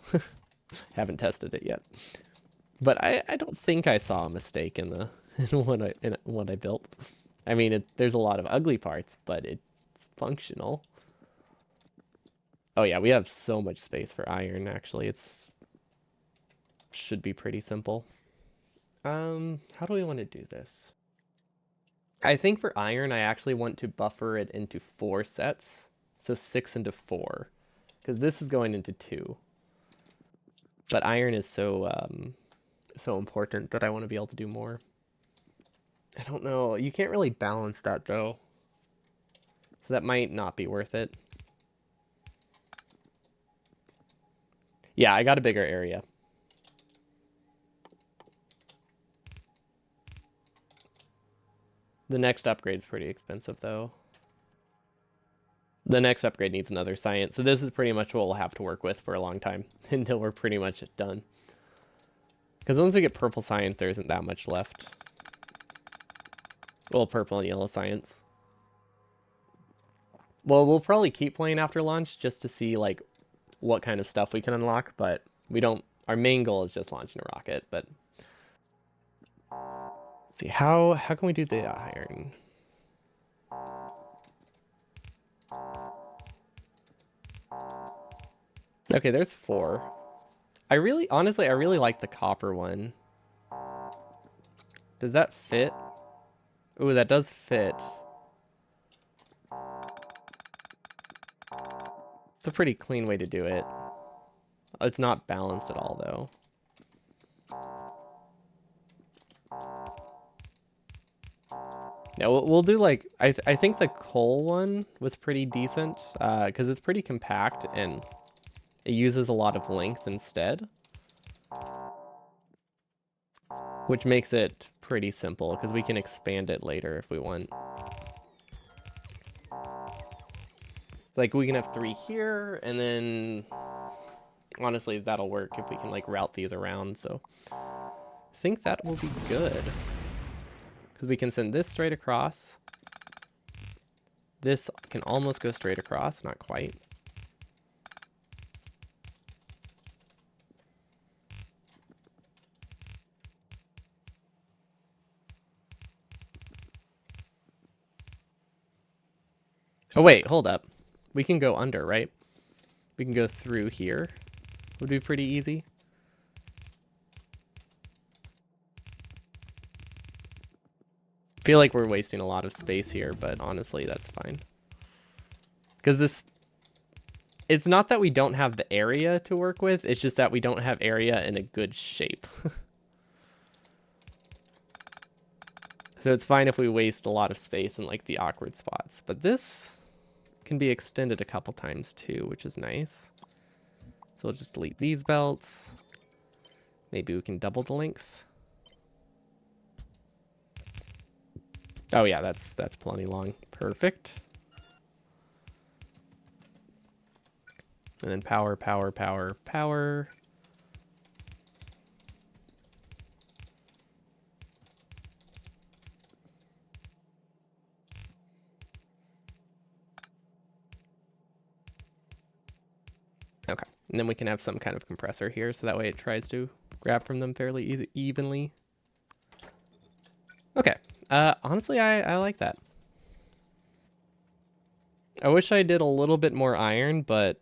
Haven't tested it yet. But I don't think I saw a mistake in what I built. I mean, there's a lot of ugly parts, but it it's functional. Oh yeah, we have so much space for iron, actually. It's should be pretty simple. How do we want to do this? I think for iron, I actually want to buffer it into 4 sets. So 6 into 4. Because this is going into 2. But iron is so important that I want to be able to do more. I don't know. You can't really balance that, though. So that might not be worth it. Yeah, I got a bigger area. The next upgrade's pretty expensive, though. The next upgrade needs another science. So this is pretty much what we'll have to work with for a long time until we're pretty much done. Because once we get purple science, there isn't that much left. Well, purple and yellow science. Well, we'll probably keep playing after launch just to see like what kind of stuff we can unlock, but we don't. Our main goal is just launching a rocket. But let's see how can we do the iron? Okay, there's 4. Honestly, I really like the copper one. Does that fit? Ooh, that does fit. It's a pretty clean way to do it. It's not balanced at all, though. Yeah, we'll do like I think the coal one was pretty decent because it's pretty compact and it uses a lot of length instead, which makes it pretty simple because we can expand it later if we want. Like we can have 3 here, and then honestly that'll work if we can like route these around. So I think that will be good because we can send this straight across. This can almost go straight across, not quite. Oh wait, hold up. We can go under, right? We can go through here. Would be pretty easy. Feel like we're wasting a lot of space here, but honestly, that's fine. Because it's not that we don't have the area to work with, it's just that we don't have area in a good shape. So it's fine if we waste a lot of space in like the awkward spots, but this can be extended a couple times too, which is nice. So we'll just delete these belts. Maybe we can double the length. Oh yeah, that's plenty long. Perfect. And then power, power, power, power. Okay, and then we can have some kind of compressor here, so that way it tries to grab from them fairly evenly. Okay, honestly, I like that. I wish I did a little bit more iron, but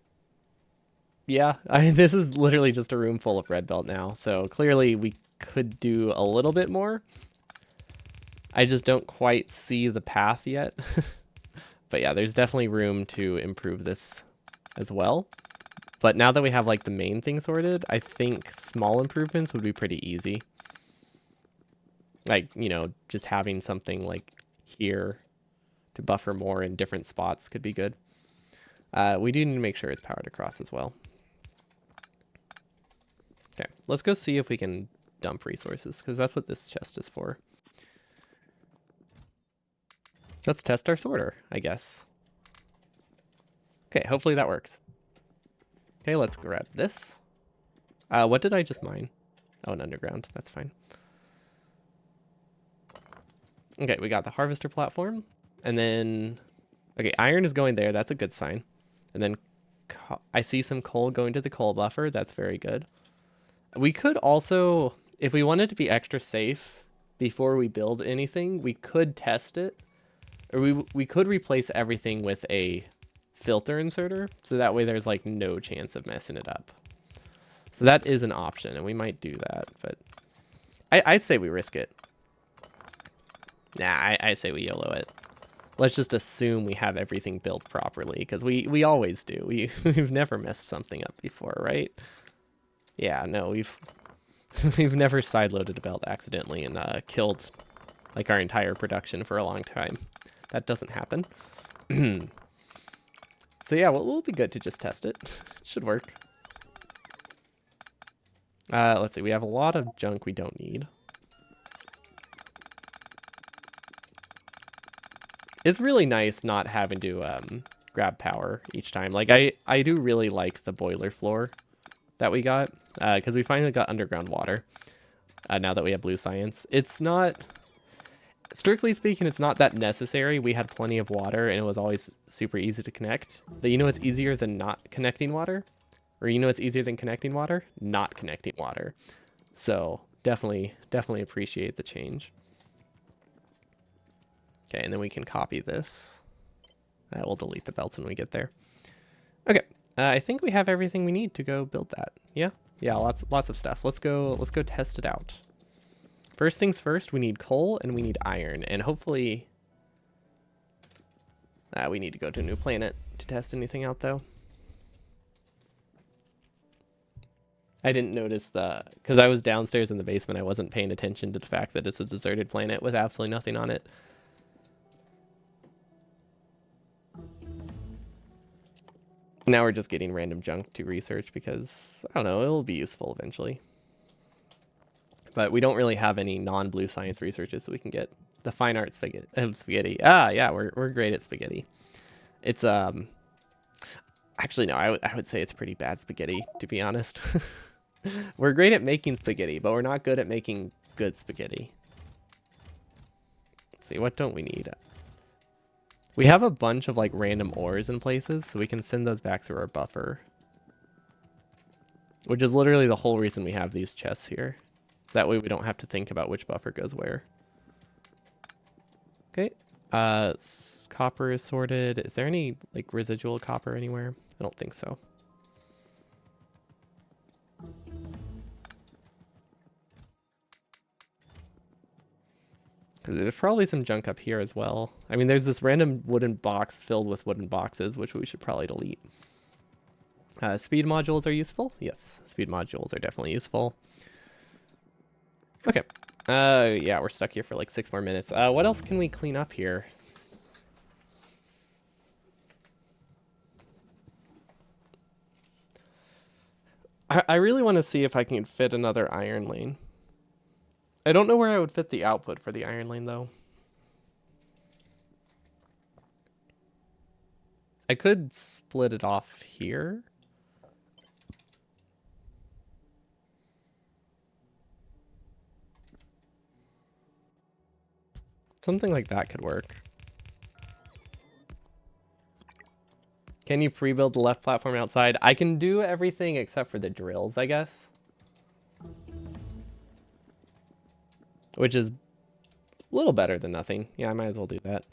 yeah, this is literally just a room full of red belt now, so clearly we could do a little bit more. I just don't quite see the path yet. But yeah, there's definitely room to improve this as well. But now that we have like the main thing sorted, I think small improvements would be pretty easy. Like, you know, just having something like here to buffer more in different spots could be good. We do need to make sure it's powered across as well. Okay, let's go see if we can dump resources, because that's what this chest is for. Let's test our sorter, I guess. Okay, hopefully that works. Okay, let's grab this. What did I just mine? Oh, an underground. That's fine. Okay, we got the harvester platform. And then... Okay, iron is going there. That's a good sign. And then I see some coal going to the coal buffer. That's very good. We could also, if we wanted to be extra safe before we build anything, we could test it Or we could replace everything with a filter inserter, so that way there's like no chance of messing it up. So that is an option, and we might do that, but I'd say we risk it. Nah, I say we YOLO it. Let's just assume we have everything built properly, because we always do. We've never messed something up before, right? Yeah, no, we've never sideloaded a belt accidentally and killed like our entire production for a long time. That doesn't happen. So yeah, well, it'll be good to just test it. Should work. Let's see, we have a lot of junk we don't need. It's really nice not having to grab power each time. Like, I do really like the boiler floor that we got, because we finally got underground water now that we have blue science. It's not, strictly speaking, it's not that necessary. We had plenty of water, and it was always super easy to connect. But you know what's easier than not connecting water? Or you know what's easier than connecting water? Not connecting water. So definitely appreciate the change. Okay, and then we can copy this. We'll delete the belts when we get there. Okay, I think we have everything we need to go build that. Yeah, lots of stuff. Let's go test it out. First things first, we need coal and we need iron, and hopefully, we need to go to a new planet to test anything out though. I didn't notice because I was downstairs in the basement. I wasn't paying attention to the fact that it's a deserted planet with absolutely nothing on it. Now we're just getting random junk to research because, I don't know, it'll be useful eventually. But we don't really have any non-blue science researches, so we can get the fine art spaghetti. Ah, yeah, we're great at spaghetti. It's, actually, no, I would say it's pretty bad spaghetti, to be honest. We're great at making spaghetti, but we're not good at making good spaghetti. Let's see, what don't we need? We have a bunch of like random ores in places, so we can send those back through our buffer. Which is literally the whole reason we have these chests here. So that way we don't have to think about which buffer goes where. Okay. Copper is sorted. Is there any like residual copper anywhere? I don't think so. There's probably some junk up here as well. I mean, there's this random wooden box filled with wooden boxes, which we should probably delete. Speed modules are useful. Yes, speed modules are definitely useful. Okay. Yeah, we're stuck here for like 6 more minutes. What else can we clean up here? I really want to see if I can fit another iron lane. I don't know where I would fit the output for the iron lane, though. I could split it off here. Something like that could work. Can you pre-build the left platform outside? I can do everything except for the drills, I guess. Which is a little better than nothing. Yeah, I might as well do that.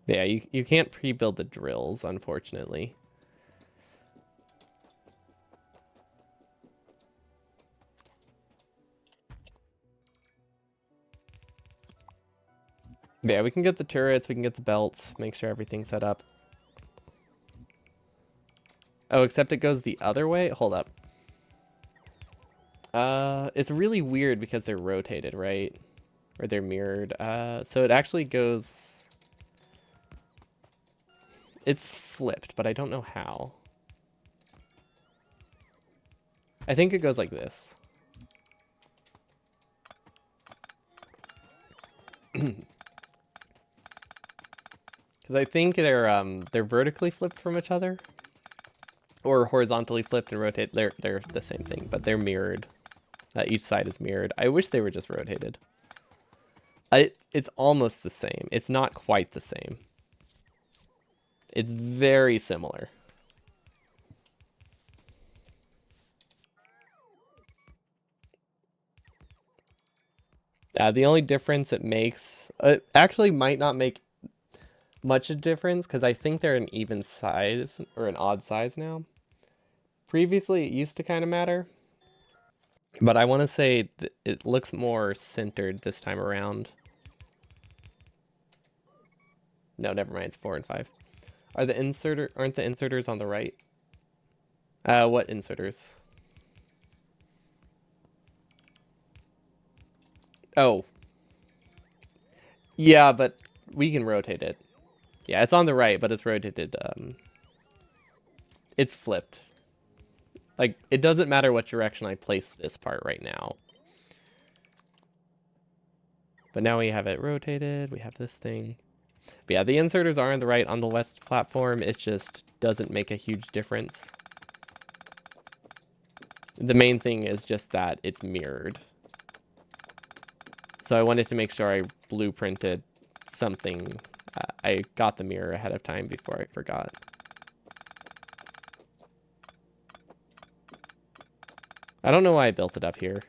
Yeah, you can't pre-build the drills, unfortunately. Yeah, we can get the turrets, we can get the belts, make sure everything's set up. Oh, except it goes the other way? Hold up. It's really weird because they're rotated, right? Or they're mirrored. So it actually goes... It's flipped, but I don't know how. I think it goes like this. Because I think they're vertically flipped from each other. Or horizontally flipped and rotate. They're the same thing, but they're mirrored. Each side is mirrored. I wish they were just rotated. It's almost the same. It's not quite the same. It's very similar. The only difference it makes, it actually might not make much of a difference because I think they're an even size or an odd size now. Previously, it used to kind of matter, but I want to say it looks more centered this time around. No, never mind. It's 4 and 5. Aren't the inserters on the right? What inserters? Oh, yeah, but we can rotate it. Yeah, it's on the right, but it's rotated. It's flipped. Like, it doesn't matter what direction I place this part right now. But now we have it rotated. We have this thing. But yeah, the inserters are on the right on the west platform. It just doesn't make a huge difference. The main thing is just that it's mirrored. So I wanted to make sure I blueprinted something. I got the mirror ahead of time before I forgot. I don't know why I built it up here.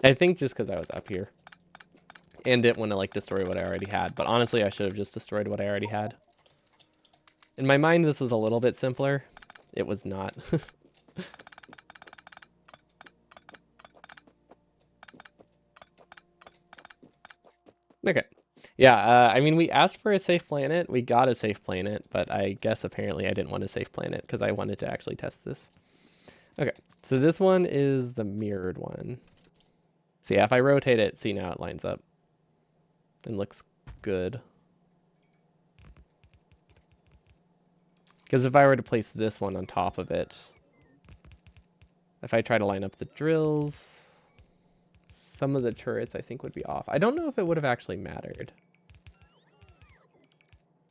I think just because I was up here. And didn't want to like destroy what I already had. But honestly, I should have just destroyed what I already had. In my mind, this was a little bit simpler. It was not. Okay. Yeah, I mean, we asked for a safe planet. We got a safe planet, but I guess apparently I didn't want a safe planet because I wanted to actually test this. Okay, so this one is the mirrored one. So yeah, if I rotate it, see now it lines up and looks good. Because if I were to place this one on top of it, if I try to line up the drills, some of the turrets I think would be off. I don't know if it would have actually mattered.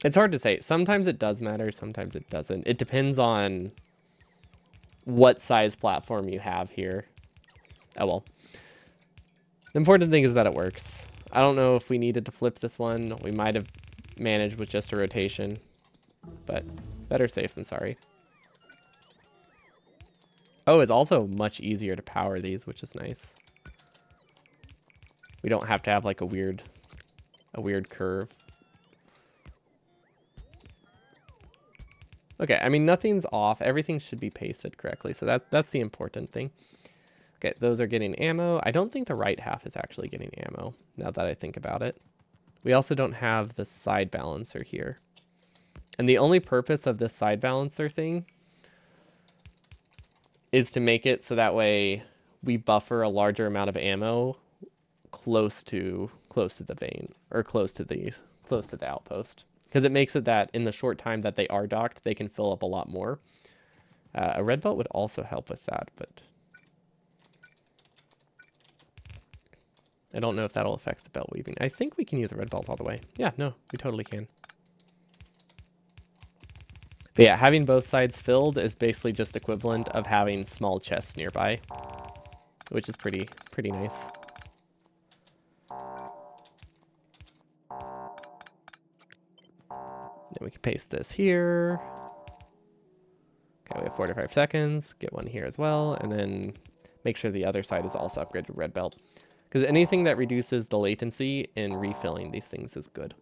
It's hard to say. Sometimes it does matter, sometimes it doesn't. It depends on what size platform you have here. Oh well. The important thing is that it works. I don't know if we needed to flip this one. We might have managed with just a rotation, but better safe than sorry. Oh, it's also much easier to power these, which is nice. We don't have to have like a weird curve. Okay, I mean, nothing's off. Everything should be pasted correctly, so that's the important thing. Okay, those are getting ammo. I don't think the right half is actually getting ammo, now that I think about it. We also don't have the side balancer here. And the only purpose of this side balancer thing is to make it so that way we buffer a larger amount of ammo close to the vein, or close to the outpost. Because it makes it that in the short time that they are docked, they can fill up a lot more. A red belt would also help with that, but I don't know if that'll affect the belt weaving. I think we can use a red belt all the way. Yeah, no, we totally can. But yeah, having both sides filled is basically just equivalent of having small chests nearby, which is pretty nice. Then we can paste this here. Okay, we have 45 seconds. Get one here as well, and then make sure the other side is also upgraded to red belt. Because anything that reduces the latency in refilling these things is good.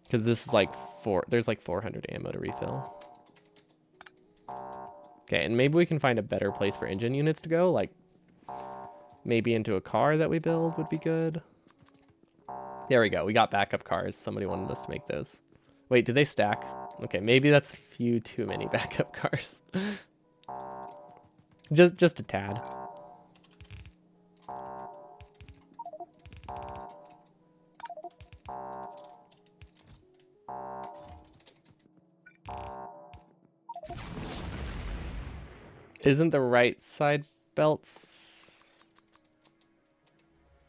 Because this is like there's like 400 ammo to refill. Okay, and maybe we can find a better place for engine units to go, like maybe into a car that we build would be good. There we go. We got backup cars. Somebody wanted us to make those. Wait, do they stack? Okay, maybe that's few too many backup cars. just a tad. Isn't the right side belts?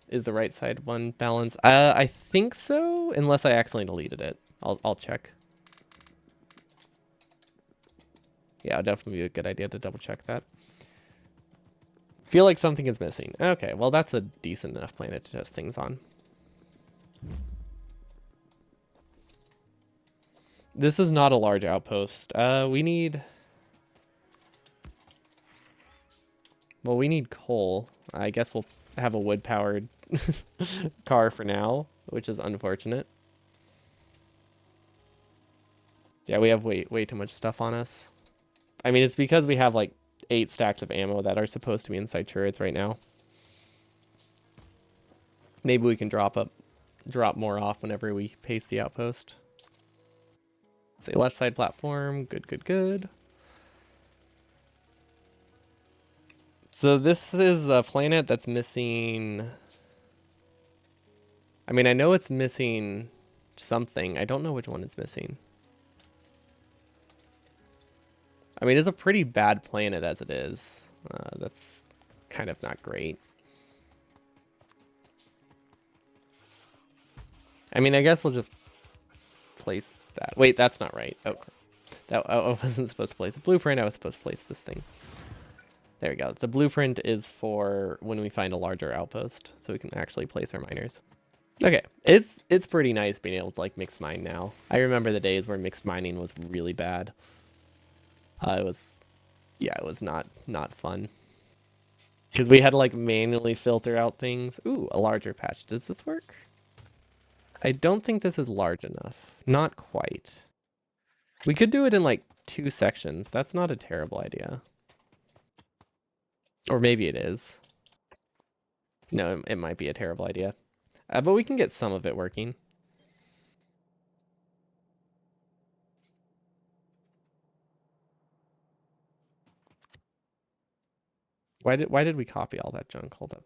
Is the right side one balanced? I think so, unless I accidentally deleted it. I'll check. Yeah, it'd definitely be a good idea to double check that. Feel like something is missing. Okay, well that's a decent enough planet to test things on. This is not a large outpost. We need Well, we need coal. I guess we'll have a wood-powered car for now, which is unfortunate. Yeah, we have way too much stuff on us. I mean, it's because we have like 8 stacks of ammo that are supposed to be inside turrets right now. Maybe we can drop more off whenever we paste the outpost. Say left side platform. Good. So this is a planet that's missing. I mean, I know it's missing something. I don't know which one it's missing. I mean, it's a pretty bad planet as it is. That's kind of not great. I mean, I guess we'll just place that. Wait, that's not right. Oh, I wasn't supposed to place a blueprint. I was supposed to place this thing. There we go. The blueprint is for when we find a larger outpost, so we can actually place our miners. Okay, it's pretty nice being able to like mix mine now. I remember the days where mixed mining was really bad. It was not fun. Because we had to like manually filter out things. Ooh, a larger patch. Does this work? I don't think this is large enough. Not quite. We could do it in like 2 sections. That's not a terrible idea. Or maybe it is. No, it might be a terrible idea. But we can get some of it working. Why did we copy all that junk? Hold up.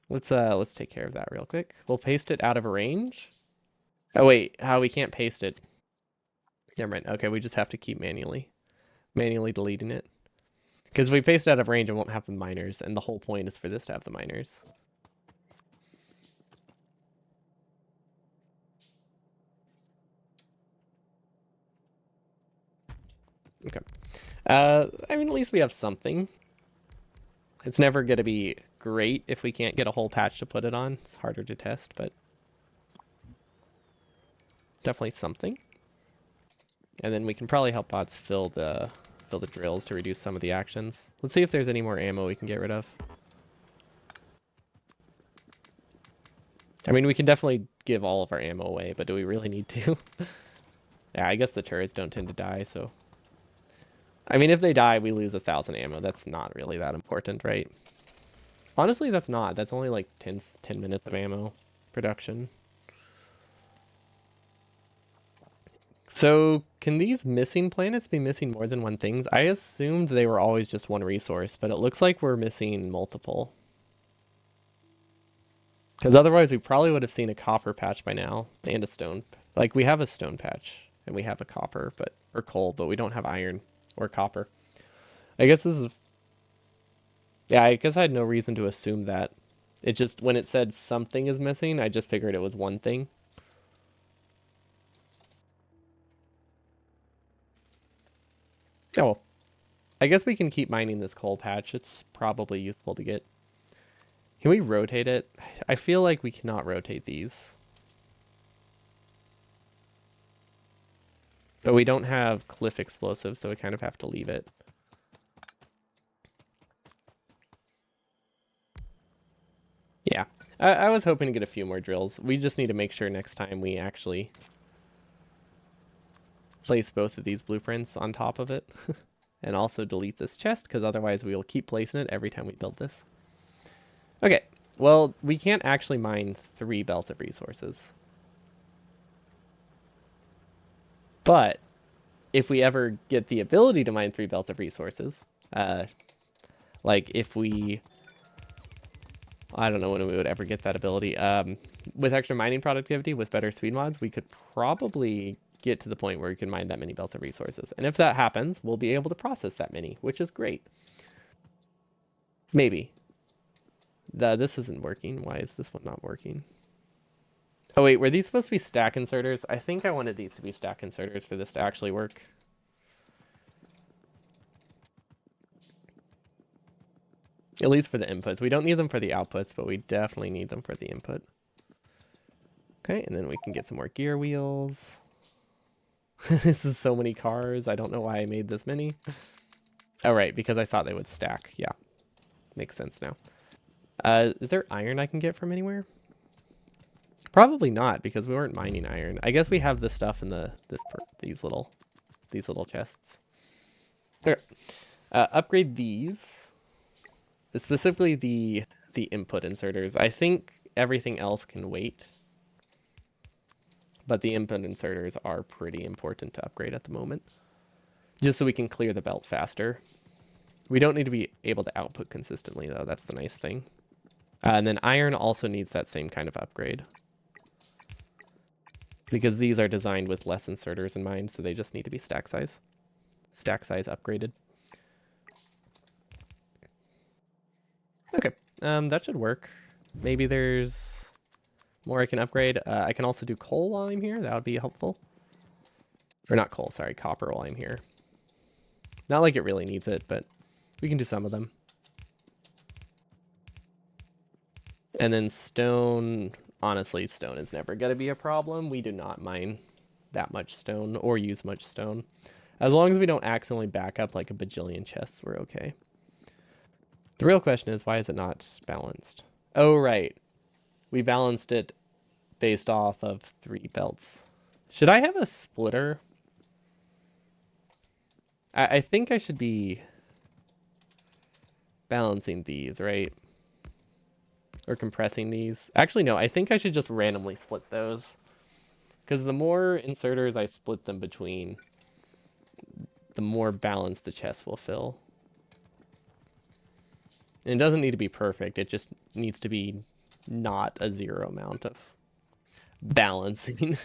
Let's take care of that real quick. We'll paste it out of range. Oh wait, how we can't paste it. Never mind. Okay, we just have to keep manually deleting it. Because if we paste it out of range, it won't have the miners, and the whole point is for this to have the miners. Okay. I mean, at least we have something. It's never going to be great if we can't get a whole patch to put it on. It's harder to test, but definitely something. And then we can probably help bots fill the drills to reduce some of the actions. Let's see if there's any more ammo we can get rid of. I mean, we can definitely give all of our ammo away, but do we really need to? Yeah, I guess the turrets don't tend to die, so... I mean, if they die, we lose 1,000 ammo. That's not really that important, right? Honestly, that's not. That's only like 10 minutes of ammo production. So, can these missing planets be missing more than one thing? I assumed they were always just one resource, but it looks like we're missing multiple. Because otherwise, we probably would have seen a copper patch by now, and a stone. Like, we have a stone patch, and we have a copper, or coal, but we don't have iron or copper. I guess this is... Yeah, I guess I had no reason to assume that. It just, when it said something is missing, I just figured it was one thing. Oh, well. I guess we can keep mining this coal patch. It's probably useful to get. Can we rotate it? I feel like we cannot rotate these. But we don't have cliff explosives, so we kind of have to leave it. Yeah. I was hoping to get a few more drills. We just need to make sure next time we actually place both of these blueprints on top of it. And also delete this chest, because otherwise we will keep placing it every time we build this. Okay, well, we can't actually mine 3 belts of resources. But if we ever get the ability to mine 3 belts of resources, like if we... I don't know when we would ever get that ability. With extra mining productivity, with better speed mods, we could probably get to the point where we can mine that many belts of resources. And if that happens, we'll be able to process that many, which is great. Maybe. This isn't working. Why is this one not working? Oh wait, were these supposed to be stack inserters? I think I wanted these to be stack inserters for this to actually work. At least for the inputs. We don't need them for the outputs, but we definitely need them for the input. Okay, and then we can get some more gear wheels. This is so many cars. I don't know why I made this many. Oh, right, because I thought they would stack. Yeah, Makes sense now. Is there iron I can get from anywhere? Probably not, because we weren't mining iron. I guess we have this stuff in these little chests. Okay. Upgrade these, specifically the input inserters. I think everything else can wait, but the input inserters are pretty important to upgrade at the moment, just so we can clear the belt faster. We don't need to be able to output consistently, though. That's the nice thing. And then iron also needs that same kind of upgrade, because these are designed with less inserters in mind, so they just need to be stack size upgraded. Okay, that should work. Maybe there's more I can upgrade. I can also do coal while I'm here. That would be helpful. Or not coal, sorry, copper while I'm here. Not like it really needs it, but we can do some of them. And then stone, honestly, stone is never going to be a problem. We do not mine that much stone or use much stone. As long as we don't accidentally back up like a bajillion chests, we're okay. The real question is, why is it not balanced? Oh, right. We balanced it based off of 3 belts. Should I have a splitter? I think I should be balancing these, right? Or compressing these. Actually, no, I think I should just randomly split those. Because the more inserters I split them between, the more balanced the chest will fill. And it doesn't need to be perfect. It just needs to be not a 0 amount of balancing.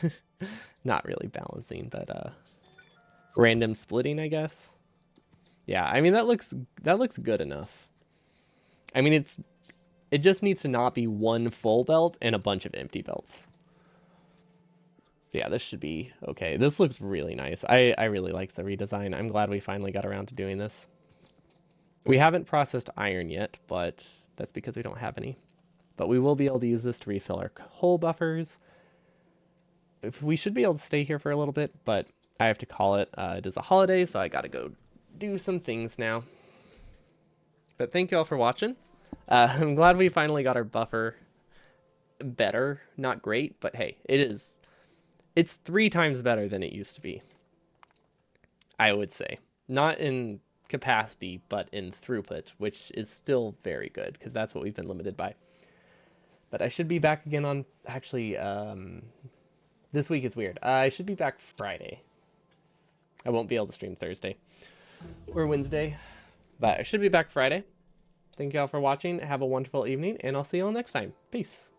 Not really balancing, but random splitting, I guess. Yeah, I mean that looks good enough. I mean it just needs to not be one full belt and a bunch of empty belts. Yeah, this should be okay. This looks really nice. I really like the redesign. I'm glad we finally got around to doing this. We haven't processed iron yet, but that's because we don't have any. But we will be able to use this to refill our coal buffers. We should be able to stay here for a little bit, but I have to call it. It is a holiday, so I gotta go do some things now. But thank you all for watching. I'm glad we finally got our buffer better. Not great, but hey, it's 3 times better than it used to be. I would say. Not in capacity, but in throughput, which is still very good, because that's what we've been limited by. But I should be back again on, actually, this week is weird. I should be back Friday. I won't be able to stream Thursday or Wednesday, but I should be back Friday. Thank you all for watching. Have a wonderful evening, and I'll see you all next time. Peace.